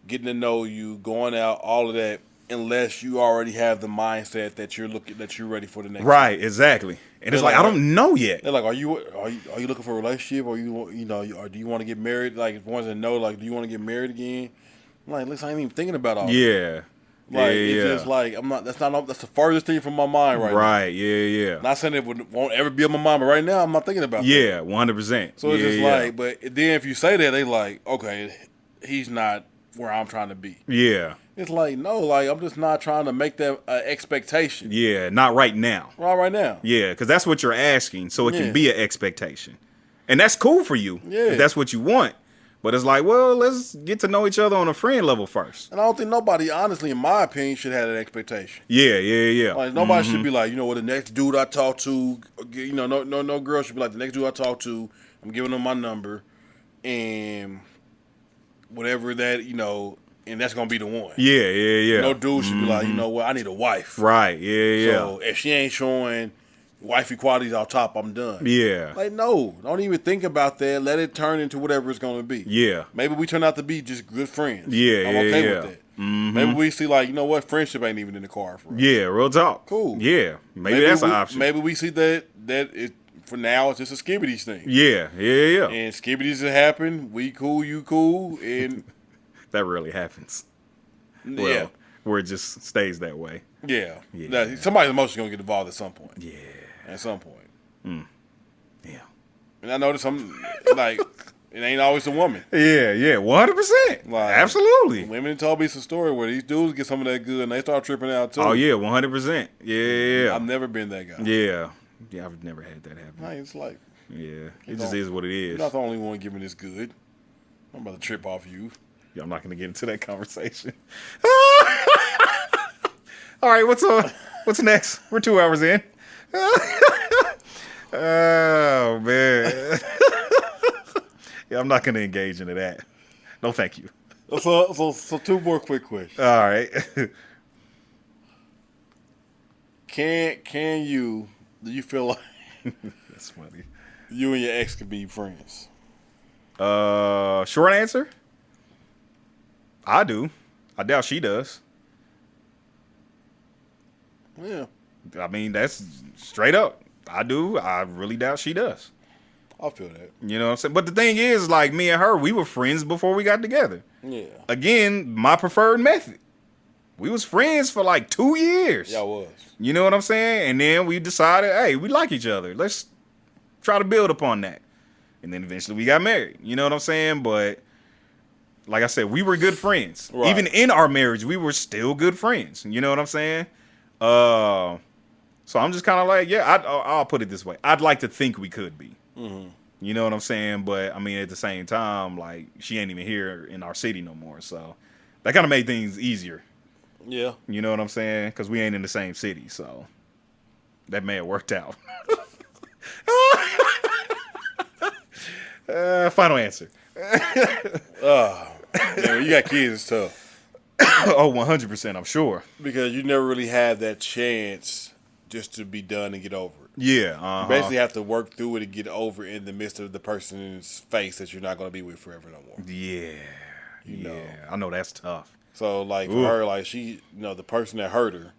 getting to know you, going out, all of that, unless you already have the mindset that you're ready for the next. Right. Time. Exactly. And it's like I don't know yet. They're like, are you looking for a relationship, or or do you want to get married? Like, ones that know, like, do you want to get married again? I'm like, listen, I ain't even thinking about all that. Yeah. Like, it's just like, that's the furthest thing from my mind right now. Right, yeah. Not saying it won't ever be on my mind, but right now I'm not thinking about that. Yeah, 100%. So it's just like, but then if you say that, they like, okay, he's not where I'm trying to be. Yeah. It's like, no, like, I'm just not trying to make that expectation. Yeah, not right now. Right now. Yeah, because that's what you're asking, so it can be an expectation. And that's cool for you, if that's what you want. But it's like, well, let's get to know each other on a friend level first. And I don't think nobody, honestly, in my opinion, should have that expectation. Yeah. Like, nobody should be like, you know what, the next dude I talk to, you know, no girl should be like, the next dude I talk to, I'm giving them my number, and whatever that, you know, and that's going to be the one. Yeah. No dude should be like, you know what, I need a wife. Right, yeah. So if she ain't showing wifey qualities out top, I'm done. Yeah. Like, no, don't even think about that. Let it turn into whatever it's going to be. Yeah. Maybe we turn out to be just good friends. Yeah, I'm okay with that. Mm-hmm. Maybe we see, like, you know what, friendship ain't even in the car for us. Yeah, real talk. Cool. Yeah, maybe that's an option. Maybe we see that it, for now, it's just a skibbities thing. Yeah. And skibbities that happen, we cool, you cool, and that really happens. Well, where it just stays that way. Yeah. Somebody's emotionally going to get involved at some point. Yeah. At some point. Yeah. And I noticed some, like, it ain't always the woman. Yeah, 100%. Like, absolutely. Women told me some story where these dudes get some of that good and they start tripping out too. Oh, yeah, 100%. Yeah. I've never been that guy. Yeah, I've never had that happen. Like, it's like, yeah, it just is what it is. You're not the only one giving this good. I'm about to trip off you. Yeah, I'm not going to get into that conversation. All right, what's next? We're 2 hours in. Oh, man. Yeah, I'm not going to engage into that. No, thank you. So 2 more quick questions. All right. Do you feel like that's funny, you and your ex could be friends? Short answer, I do. I doubt she does. Yeah. I mean, that's straight up. I do. I really doubt she does. I feel that. You know what I'm saying? But the thing is, like, me and her, we were friends before we got together. Yeah. Again, my preferred method. We was friends for like 2 years. Yeah, I was. You know what I'm saying? And then we decided, hey, we like each other. Let's try to build upon that. And then eventually we got married. You know what I'm saying? But like I said, we were good friends. Right. Even in our marriage, we were still good friends. You know what I'm saying? So I'm just kind of like, yeah, I'll put it this way. I'd like to think we could be. Mm-hmm. You know what I'm saying? But I mean, at the same time, like, she ain't even here in our city no more. So that kind of made things easier. Yeah. You know what I'm saying? Because we ain't in the same city. So that may have worked out. Final answer. Yeah, you got kids, it's tough. Oh, 100%, I'm sure. Because you never really have that chance just to be done and get over it. Yeah. You basically have to work through it and get over in the midst of the person's face that you're not going to be with forever no more. Yeah. You know. I know that's tough. So, like, for her, like, she, the person that hurt her,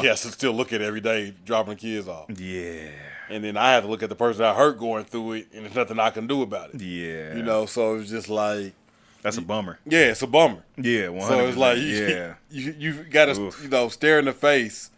she has to still look at it every day, dropping the kids off. Yeah. And then I have to look at the person that hurt going through it, and there's nothing I can do about it. Yeah. So it's just like... That's a bummer. Yeah, it's a bummer. Yeah, 100%. So it's like, you got to, stare in the face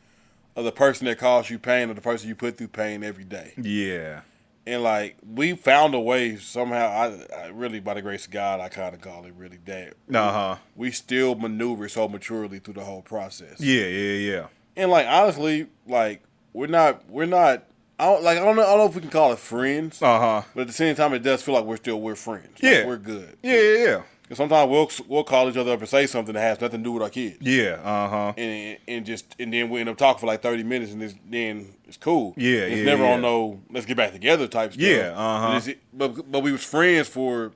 of the person that caused you pain or the person you put through pain every day. Yeah. And, like, we found a way somehow, I really, by the grace of God, I kind of call it really that. We still maneuver so maturely through the whole process. Yeah. And, like, honestly, like, we're not, I don't know if we can call it friends. But at the same time, it does feel like we're friends. Like, yeah. We're good. Yeah. Because sometimes we'll call each other up and say something that has nothing to do with our kids. Yeah. And then we end up talking for like 30 minutes, and then it's cool. Yeah. It's never on no let's get back together type stuff. Yeah. But we was friends for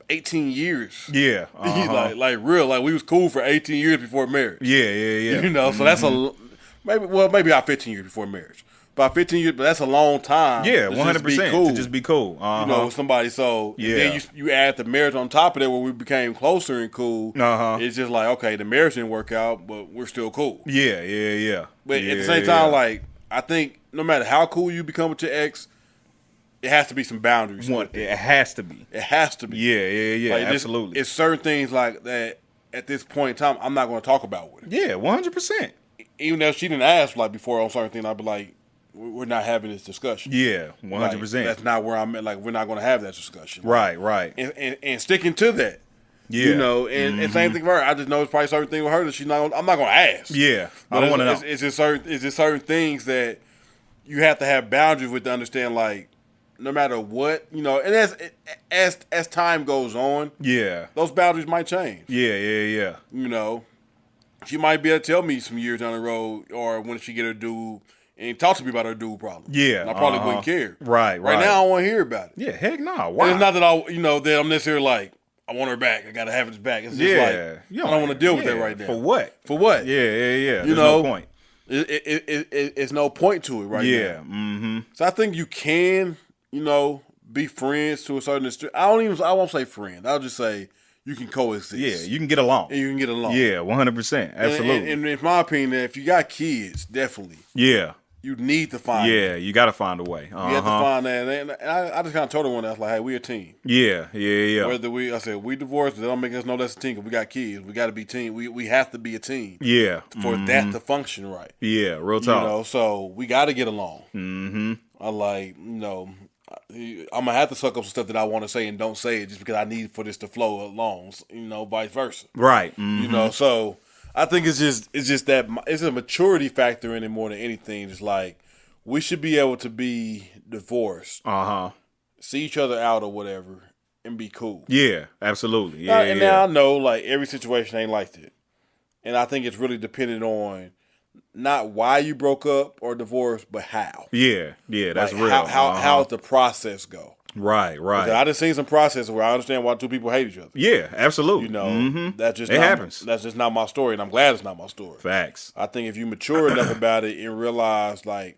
18 years. Yeah. like real, like we was cool for 18 years before marriage. Yeah. So that's maybe about 15 years before marriage. About 15 years, but that's a long time. Yeah, 100%. To just be cool. With somebody. So then you add the marriage on top of that, where we became closer and cool. It's just like, okay, the marriage didn't work out, but we're still cool. Yeah. But at the same time, like, I think no matter how cool you become with your ex, it has to be some boundaries. It has to be. It has to be. Yeah. Like, absolutely. It's certain things like that at this point in time I'm not going to talk about with her. Yeah, 100%. Even though she didn't ask like before on certain things, I'd be like, we're not having this discussion. Yeah, 100%. Like, that's not where I'm at. Like, we're not going to have that discussion. Right. And sticking to that. Yeah. And same thing for her. I just know it's probably certain things with her that she's not. I'm not going to ask. Yeah, but I don't want to know. It's just certain things that you have to have boundaries with to understand. Like, no matter what, and as time goes on, those boundaries might change. Yeah. She might be able to tell me some years down the road, or when she get her dude. And talk to me about her dude problem. Yeah. And I probably wouldn't care. Right now, I don't want to hear about it. Yeah, heck no. Why? And it's not that that I'm necessarily like, I want her back. I got to have it back. It's just like, I don't want to deal with that right now. For what? Yeah. There's no point. It's no point to it right now. Yeah. Mm-hmm. So I think you can, be friends to a certain extent. I won't say friends. I'll just say you can coexist. Yeah, you can get along. And you can get along. Yeah, 100%. Absolutely. And in my opinion, if you got kids, definitely. Yeah. You need to find it. You got to find a way. You have to find that. And I just kind of told her one day, I was like, hey, we a team. Yeah. Whether we divorced, that don't make us no less a team because we got kids. We got to be team. We have to be a team. Yeah. For that to function right. Yeah, real talk. So we got to get along. Mm-hmm. I like, I'm going to have to suck up some stuff that I want to say and don't say it just because I need for this to flow along, vice versa. Right. Mm-hmm. So I think it's just that it's a maturity factor in it more than anything. It's like we should be able to be divorced, see each other out or whatever, and be cool. Yeah, absolutely. Now I know like every situation ain't like that, and I think it's really dependent on not why you broke up or divorced, but how. Yeah, that's like real. How the process go. Right. I just seen some process where I understand why two people hate each other. Yeah, absolutely. That's just happens. That's just not my story, and I'm glad it's not my story. Facts. I think if you mature enough about it and realize like,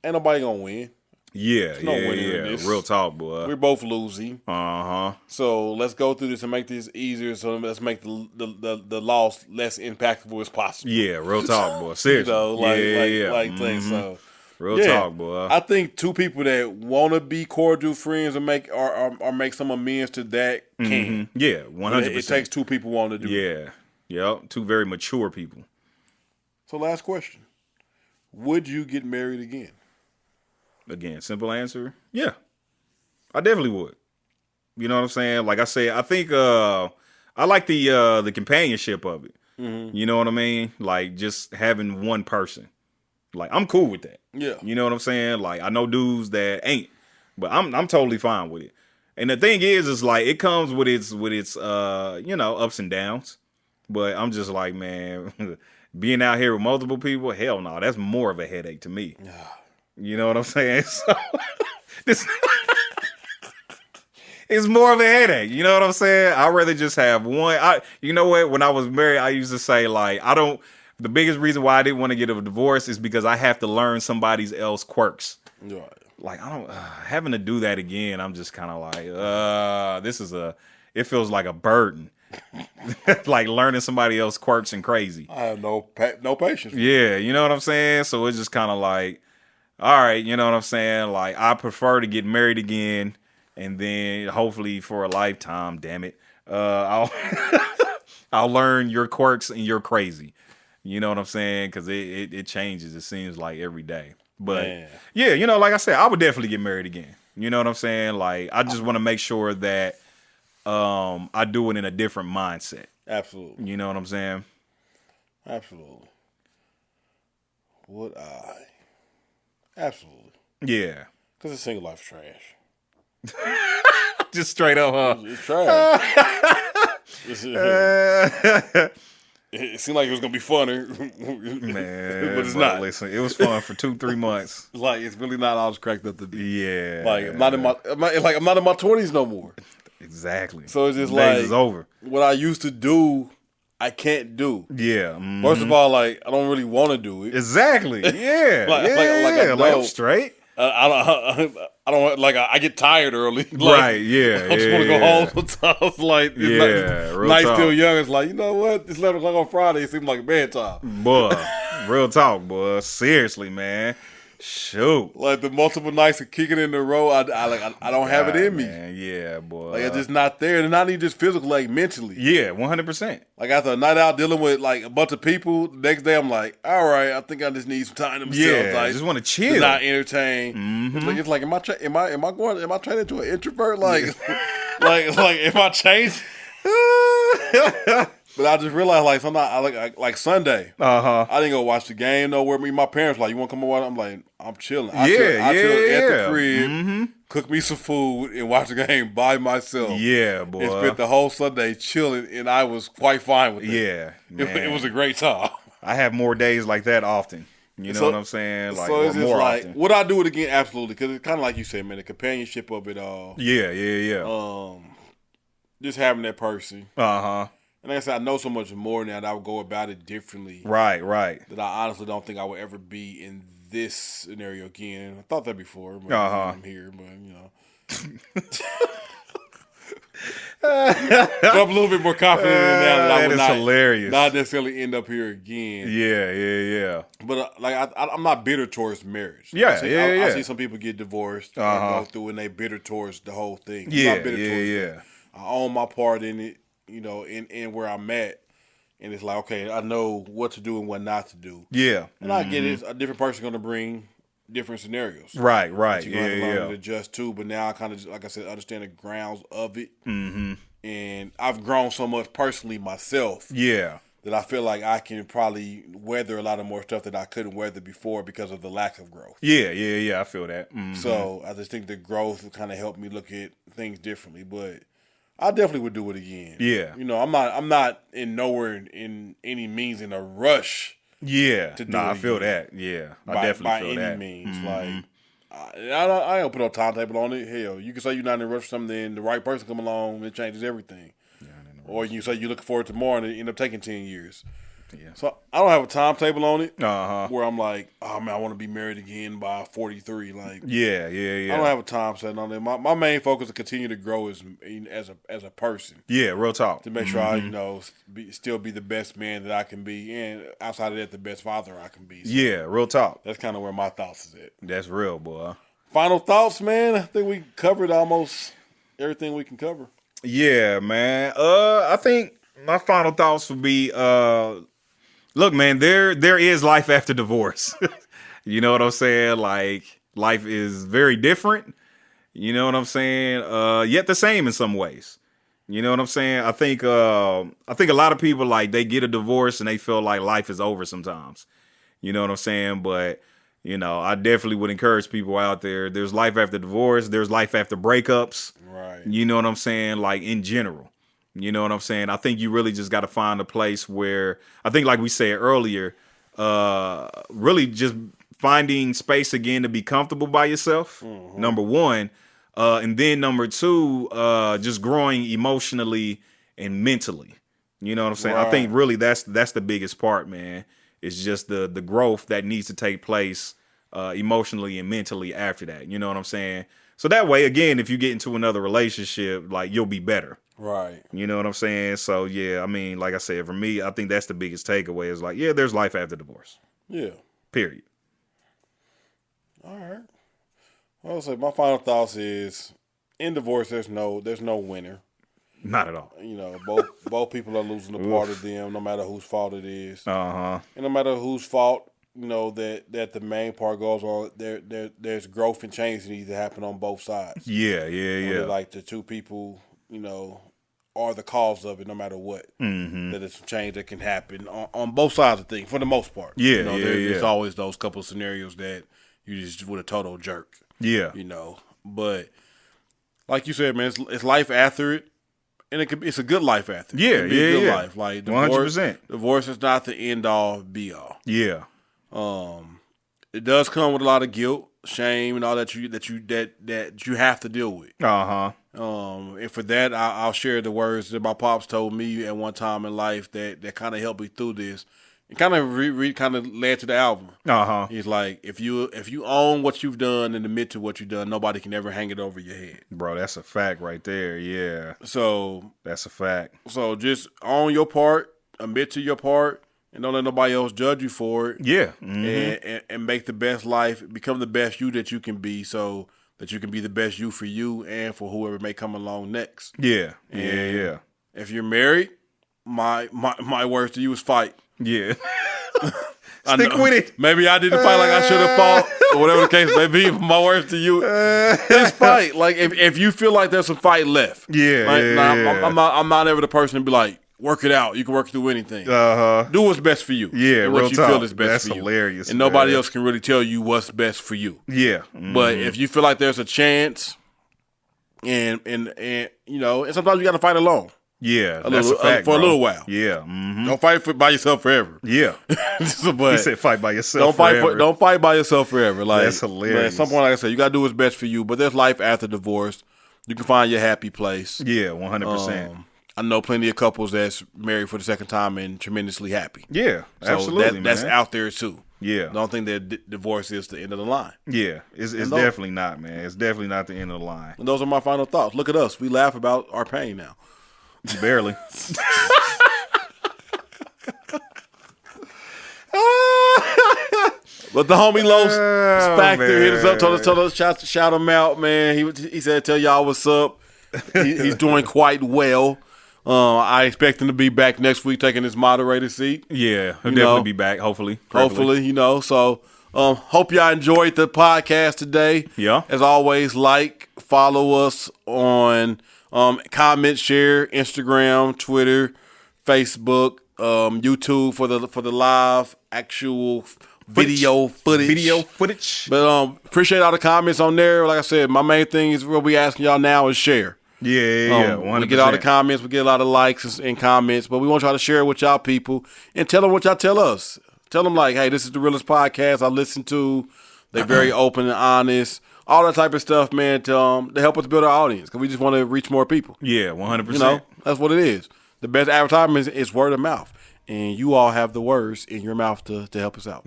ain't nobody gonna win. Yeah, There's no winner in this. Real talk, boy. We're both losing. So let's go through this and make this easier. So let's make the loss less impactful as possible. Yeah, real talk, boy. Seriously. Things. So real talk, boy. I think two people that want to be cordial friends and make or make some amends to that can. Yeah, 100%. It takes two people wanting to do it. Yep. Two very mature people. So last question: would you get married again? Again, simple answer. Yeah, I definitely would. You know what I'm saying? Like I said, I think I like the companionship of it. You know what I mean? Like just having one person. Like I'm cool with that. Yeah. You know what I'm saying? Like I know dudes that ain't, but I'm totally fine with it. And the thing is like it comes with its ups and downs. But I'm just like, man, being out here with multiple people, hell no, that's more of a headache to me. You know what I'm saying? So it's more of a headache. You know what I'm saying? I'd rather just have one. You know what? When I was married, I used to say like, the biggest reason why I didn't want to get a divorce is because I have to learn somebody else's quirks. Right. Like I don't having to do that again. I'm just kind of like, it feels like a burden. Like learning somebody else's quirks and crazy. I have no patience. Yeah, you know what I'm saying? So it's just kind of like, all right, you know what I'm saying? Like I prefer to get married again and then hopefully for a lifetime, damn it. I'll learn your quirks and your crazy. You know what I'm saying? Because it changes, it seems like every day. But yeah, you know, like I said, I would definitely get married again. You know what I'm saying? Like I just want to make sure that I do it in a different mindset. Absolutely. You know what I'm saying? Absolutely. Would I? Absolutely. Yeah. Because the single life is trash. Just straight up, huh? It's trash. It seemed like it was going to be funner. Man. But it's not. Listen, it was fun for 2-3 months. Like, it's really not all it's cracked up to be. Yeah. Like, I'm not in my 20s no more. Exactly. So it's just Days like is over. What I used to do, I can't do. Yeah. Mm-hmm. First of all, like I don't really want to do it. Exactly. Yeah. like I'm straight. I don't like. I get tired early. Like, right. Yeah. I just want to go home sometimes. Like night's still young. It's like, you know what? It's 11 o'clock on Friday. It seems like bedtime. Boy, real talk, boy. Seriously, man. Shoot. Like the multiple nights of kicking in a row, I don't have it in me. Man. Yeah, boy. Like it's just not there. And not even just physically, like mentally. Yeah, 100%. Like after a night out dealing with like a bunch of people, the next day I'm like, all right, I think I just need some time to myself. Yeah, like, I just want to chill. Not entertain. Mm-hmm. It's like am I turning into an introvert? Like like am I changed? But I just realized, like, sometimes, like Sunday, I didn't go watch the game nowhere. My parents like, you want to come over? I'm like, I'm chilling. I chill at the crib, cook me some food, and watch the game by myself. Yeah, boy. And spent the whole Sunday chilling, and I was quite fine with it. Yeah, it was a great time. I have more days like that often. You know what I'm saying? Like, so it's just more like, often. would I do it again? Absolutely, because it's kind of like you said, man, the companionship of it all. Yeah. Just having that person. And like I said, I know so much more now that I would go about it differently. Right. That I honestly don't think I would ever be in this scenario again. I thought that before, but I'm here, but you know. But I'm a little bit more confident in it now that I would not necessarily end up here again. Yeah. But I'm not bitter towards marriage. I see some people get divorced and go through and they bitter towards the whole thing. I'm not bitter towards it. I own my part in it. You know, in where I'm at, and it's like, okay, I know what to do and what not to do. Yeah, and I get it. A different person going to bring different scenarios. Right. You're going to learn to adjust to. But now I kind of, like I said, understand the grounds of it. And I've grown so much personally myself. Yeah, that I feel like I can probably weather a lot of more stuff that I couldn't weather before because of the lack of growth. Yeah. I feel that. So I just think the growth kind of helped me look at things differently, but. I definitely would do it again. Yeah. You know, I'm not in any means in a rush. Yeah. To do it I feel again. that. Yeah. I definitely feel that. By any means. Like, I don't put no timetable on it. Hell, you can say you're not in a rush for something, then the right person come along, it changes everything. Yeah, or you say you're looking forward to tomorrow and it end up taking 10 years. Yeah. So I don't have a timetable on it where I'm like, oh man, I want to be married again by 43. Like, yeah. I don't have a time set on it. My main focus is to continue to grow as a person. Yeah, real talk. To make sure I still be the best man that I can be, and outside of that, the best father I can be. So yeah, real talk. that's kind of where my thoughts is at. That's real, boy. Final thoughts, man. I think we covered almost everything we can cover. Yeah, man. I think my final thoughts would be, look, man, there is life after divorce. You know what I'm saying? Like, life is very different. You know what I'm saying? Yet the same in some ways. You know what I'm saying? I think a lot of people, like, they get a divorce and they feel like life is over sometimes. You know what I'm saying? But, you know, I definitely would encourage people out there. There's life after divorce. There's life after breakups. Right. You know what I'm saying? Like, in general. You know what I'm saying? I think you really just got to find a place where, I think like we said earlier, really just finding space again to be comfortable by yourself, number one. And then number two, just growing emotionally and mentally. You know what I'm saying? Right. I think really that's the biggest part, man. It's just the growth that needs to take place emotionally and mentally after that. You know what I'm saying? So that way, again, if you get into another relationship, like, you'll be better. Right. You know what I'm saying? So, yeah, I mean, like I said, for me, I think that's the biggest takeaway is like, yeah, there's life after divorce. Yeah. Period. All right. Well, so my final thoughts is, in divorce, there's no winner. Not at all. You know, both people are losing a part of them, no matter whose fault it is. Uh-huh. And no matter whose fault, you know, that the main part goes on, there's growth and change that needs to happen on both sides. Yeah. Like the two people, you know, are the cause of it, no matter what. Mm-hmm. That it's a change that can happen on both sides of things, for the most part. Yeah, you know, there's always those couple of scenarios that you just with a total jerk. Yeah. You know, but like you said, man, it's life after it. And it's a good life after. Yeah, it can be a good yeah. life. Like 100%. Divorce is not the end all, be all. Yeah. It does come with a lot of guilt, shame, and all that you have to deal with. Uh-huh. And for that, I'll share the words that my pops told me at one time in life that kind of helped me through this. It kind of kind of led to the album. Uh-huh. He's like, if you own what you've done and admit to what you've done, nobody can ever hang it over your head. Bro, that's a fact right there. Yeah. So that's a fact. So just own your part, admit to your part, and don't let nobody else judge you for it. Yeah. Mm-hmm. And make the best life, become the best you that you can be, so that you can be the best you for you and for whoever may come along next. Yeah. And yeah. If you're married, my words to you is fight. Yeah. Stick with it. Maybe I didn't fight like I should have fought, or whatever the case may be. My words to you is fight. Like if you feel like there's some fight left. Yeah. Like, I'm not ever the person to be like, work it out. You can work through anything. Uh-huh. Do what's best for you. Yeah, do what real you talk. feel is best That's for you. hilarious. And nobody else can really tell you what's best for you. Yeah. Mm-hmm. But if you feel like there's a chance, and you know, and sometimes you got to fight alone. Yeah, a little while. Yeah. Mm-hmm. Don't fight by yourself forever. Yeah. But he said fight by yourself forever. Don't fight by yourself forever. Like, that's hilarious. At some point, like I said, you got to do what's best for you. But there's life after divorce. You can find your happy place. Yeah, 100%. I know plenty of couples that's married for the second time and tremendously happy. Yeah, so absolutely, that's out there too. Yeah. Don't think that divorce is the end of the line. Yeah, it's definitely not, man. It's definitely not the end of the line. And those are my final thoughts. Look at us. We laugh about our pain now. Barely. But the homie Los Spector hit us up, told us shout him out, man. He said, tell y'all what's up. He's doing quite well. I expect him to be back next week taking his moderator seat. Yeah, he'll definitely be back, hopefully. Hopefully, you know. So hope y'all enjoyed the podcast today. Yeah. As always, follow us on comment, share, Instagram, Twitter, Facebook, YouTube for the live actual video footage. But appreciate all the comments on there. Like I said, my main thing is what we asking y'all now is share. Yeah, 100%. We get all the comments, we get a lot of likes and comments, but we want y'all to share it with y'all people and tell them what y'all tell us. Tell them like, hey, this is the realest podcast I listen to. They're very open and honest. All that type of stuff, man, to help us build our audience because we just want to reach more people. Yeah, 100%. You know, that's what it is. The best advertisement is word of mouth. and you all have the words in your mouth to help us out.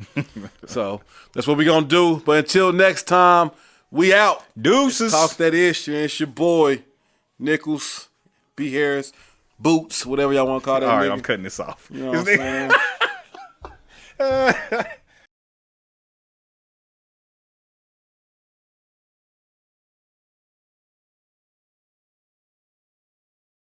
So that's what we're going to do. But until next time, we out. Deuces. Talk that issue. It's your boy, Nichols, B.Harris, Boots, whatever y'all want to call that. All right, nigga. I'm cutting this off. You know what I'm saying?